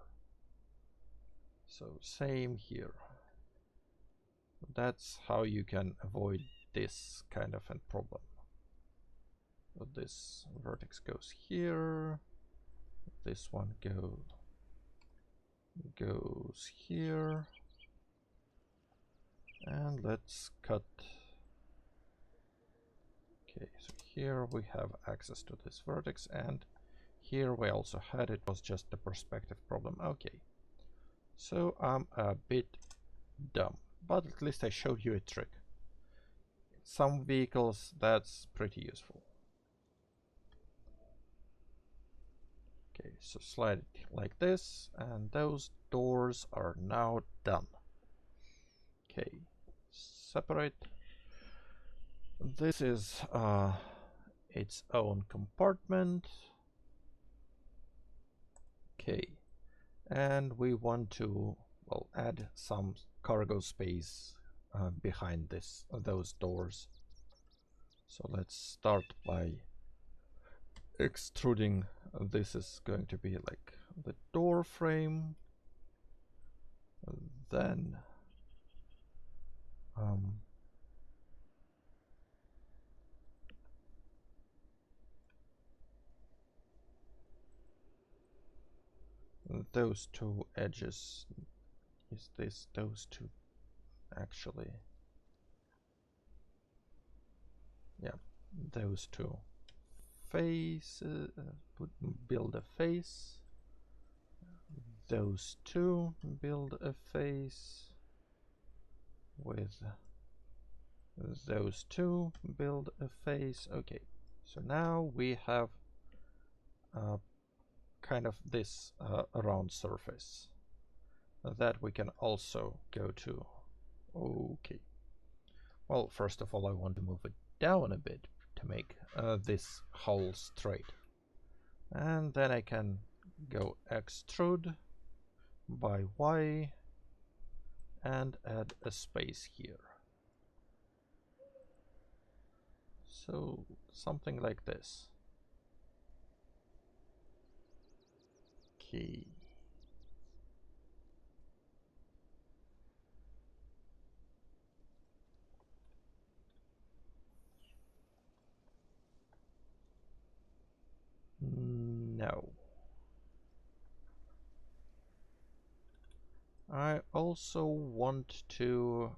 So same here. That's how you can avoid this kind of a problem. So this vertex goes here. This one goes goes here. And let's cut. Okay, so here we have access to this vertex, and here we also had it, was just the perspective problem. Okay, so I'm a bit dumb, but at least I showed you a trick. In some vehicles, that's pretty useful. Okay, so slide it like this, and those doors are now done. Okay, separate. This is its own compartment. Okay, and we want to, well, add some cargo space behind those doors. So let's start by extruding. This is going to be like the door frame. Then those two edges, is this those two actually? Yeah, those two faces, build a face. Those two build a face. With those two build a face. Okay, so now we have kind of this round surface that we can also go to. Okay, well, first of all I want to move it down a bit to make this hole straight, and then I can go extrude by Y and add a space here. So something like this. Okay. No. I also want to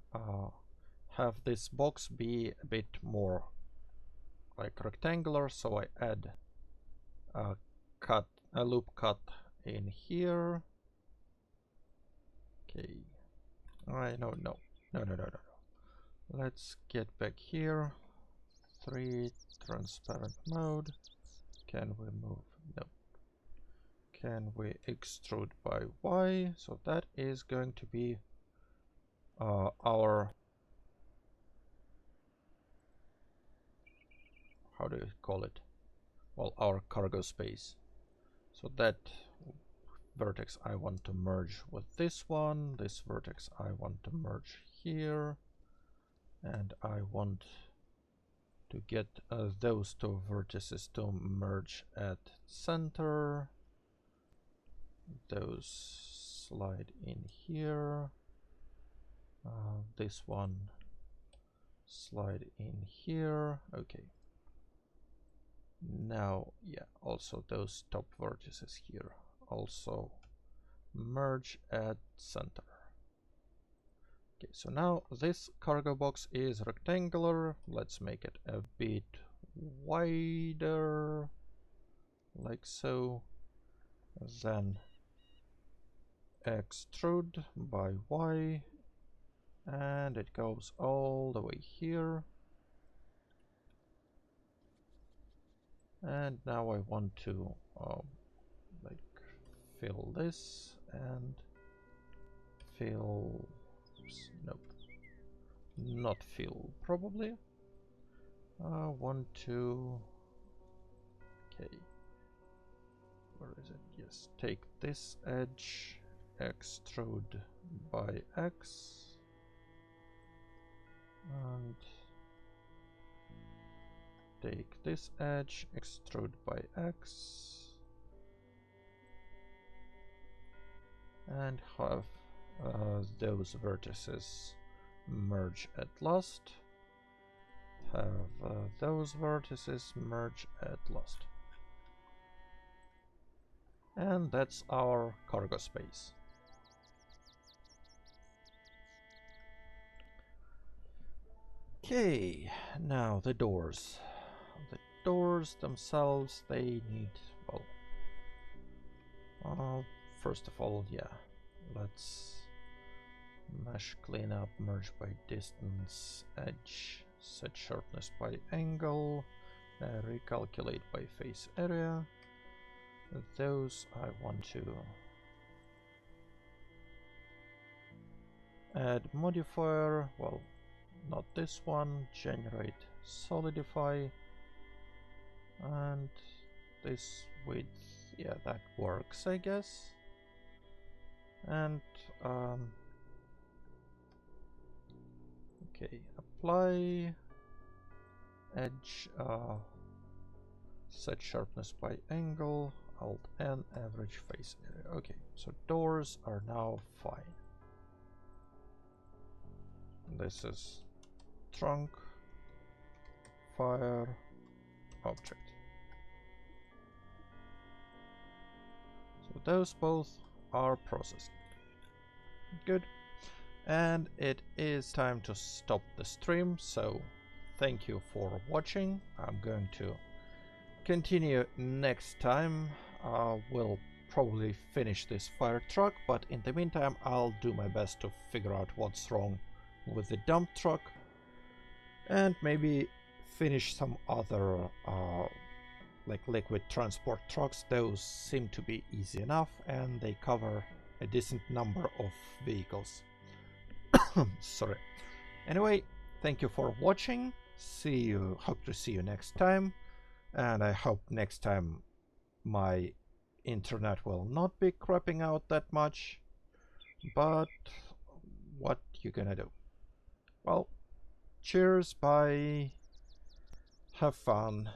have this box be a bit more like rectangular, so I add a loop cut in here. Okay. No. Let's get back here. 3 transparent mode. Can we move? No. Can we extrude by Y? So that is going to be our, how do you call it? Well, our cargo space. So that vertex I want to merge with this one. This vertex I want to merge here. And I want to get those two vertices to merge at center. Those slide in here. This one slide in here. Okay. Now, yeah, also those top vertices here also merge at center. Okay, so now this cargo box is rectangular. Let's make it a bit wider, like so. Then extrude by Y, and it goes all the way here. And now I want to like fill this and fill. Nope, not fill. Probably. I want to. Okay. Where is it? Yes. Take this edge, extrude by X, and take this edge, extrude by X, and have those vertices merge at last. Have those vertices merge at last. And that's our cargo space. Okay, now the doors. The doors themselves, they need, well, first of all, yeah, let's mesh cleanup, merge by distance, edge, set sharpness by angle, recalculate by face area. Those I want to add modifier, well, not this one, generate solidify, and this width, yeah, that works, I guess. And okay, apply edge, set sharpness by angle, Alt N, average face area. Okay, so doors are now fine. This is trunk, fire, object. So those both are processed. Good. And it is time to stop the stream, so thank you for watching. I'm going to continue next time. We'll probably finish this fire truck, but in the meantime I'll do my best to figure out what's wrong with the dump truck and maybe finish some other like liquid transport trucks. Those seem to be easy enough and they cover a decent number of vehicles. Sorry. Anyway, thank you for watching. Hope to see you next time, and I hope next time my internet will not be crapping out that much, but what you gonna do? Well, cheers, bye, have fun.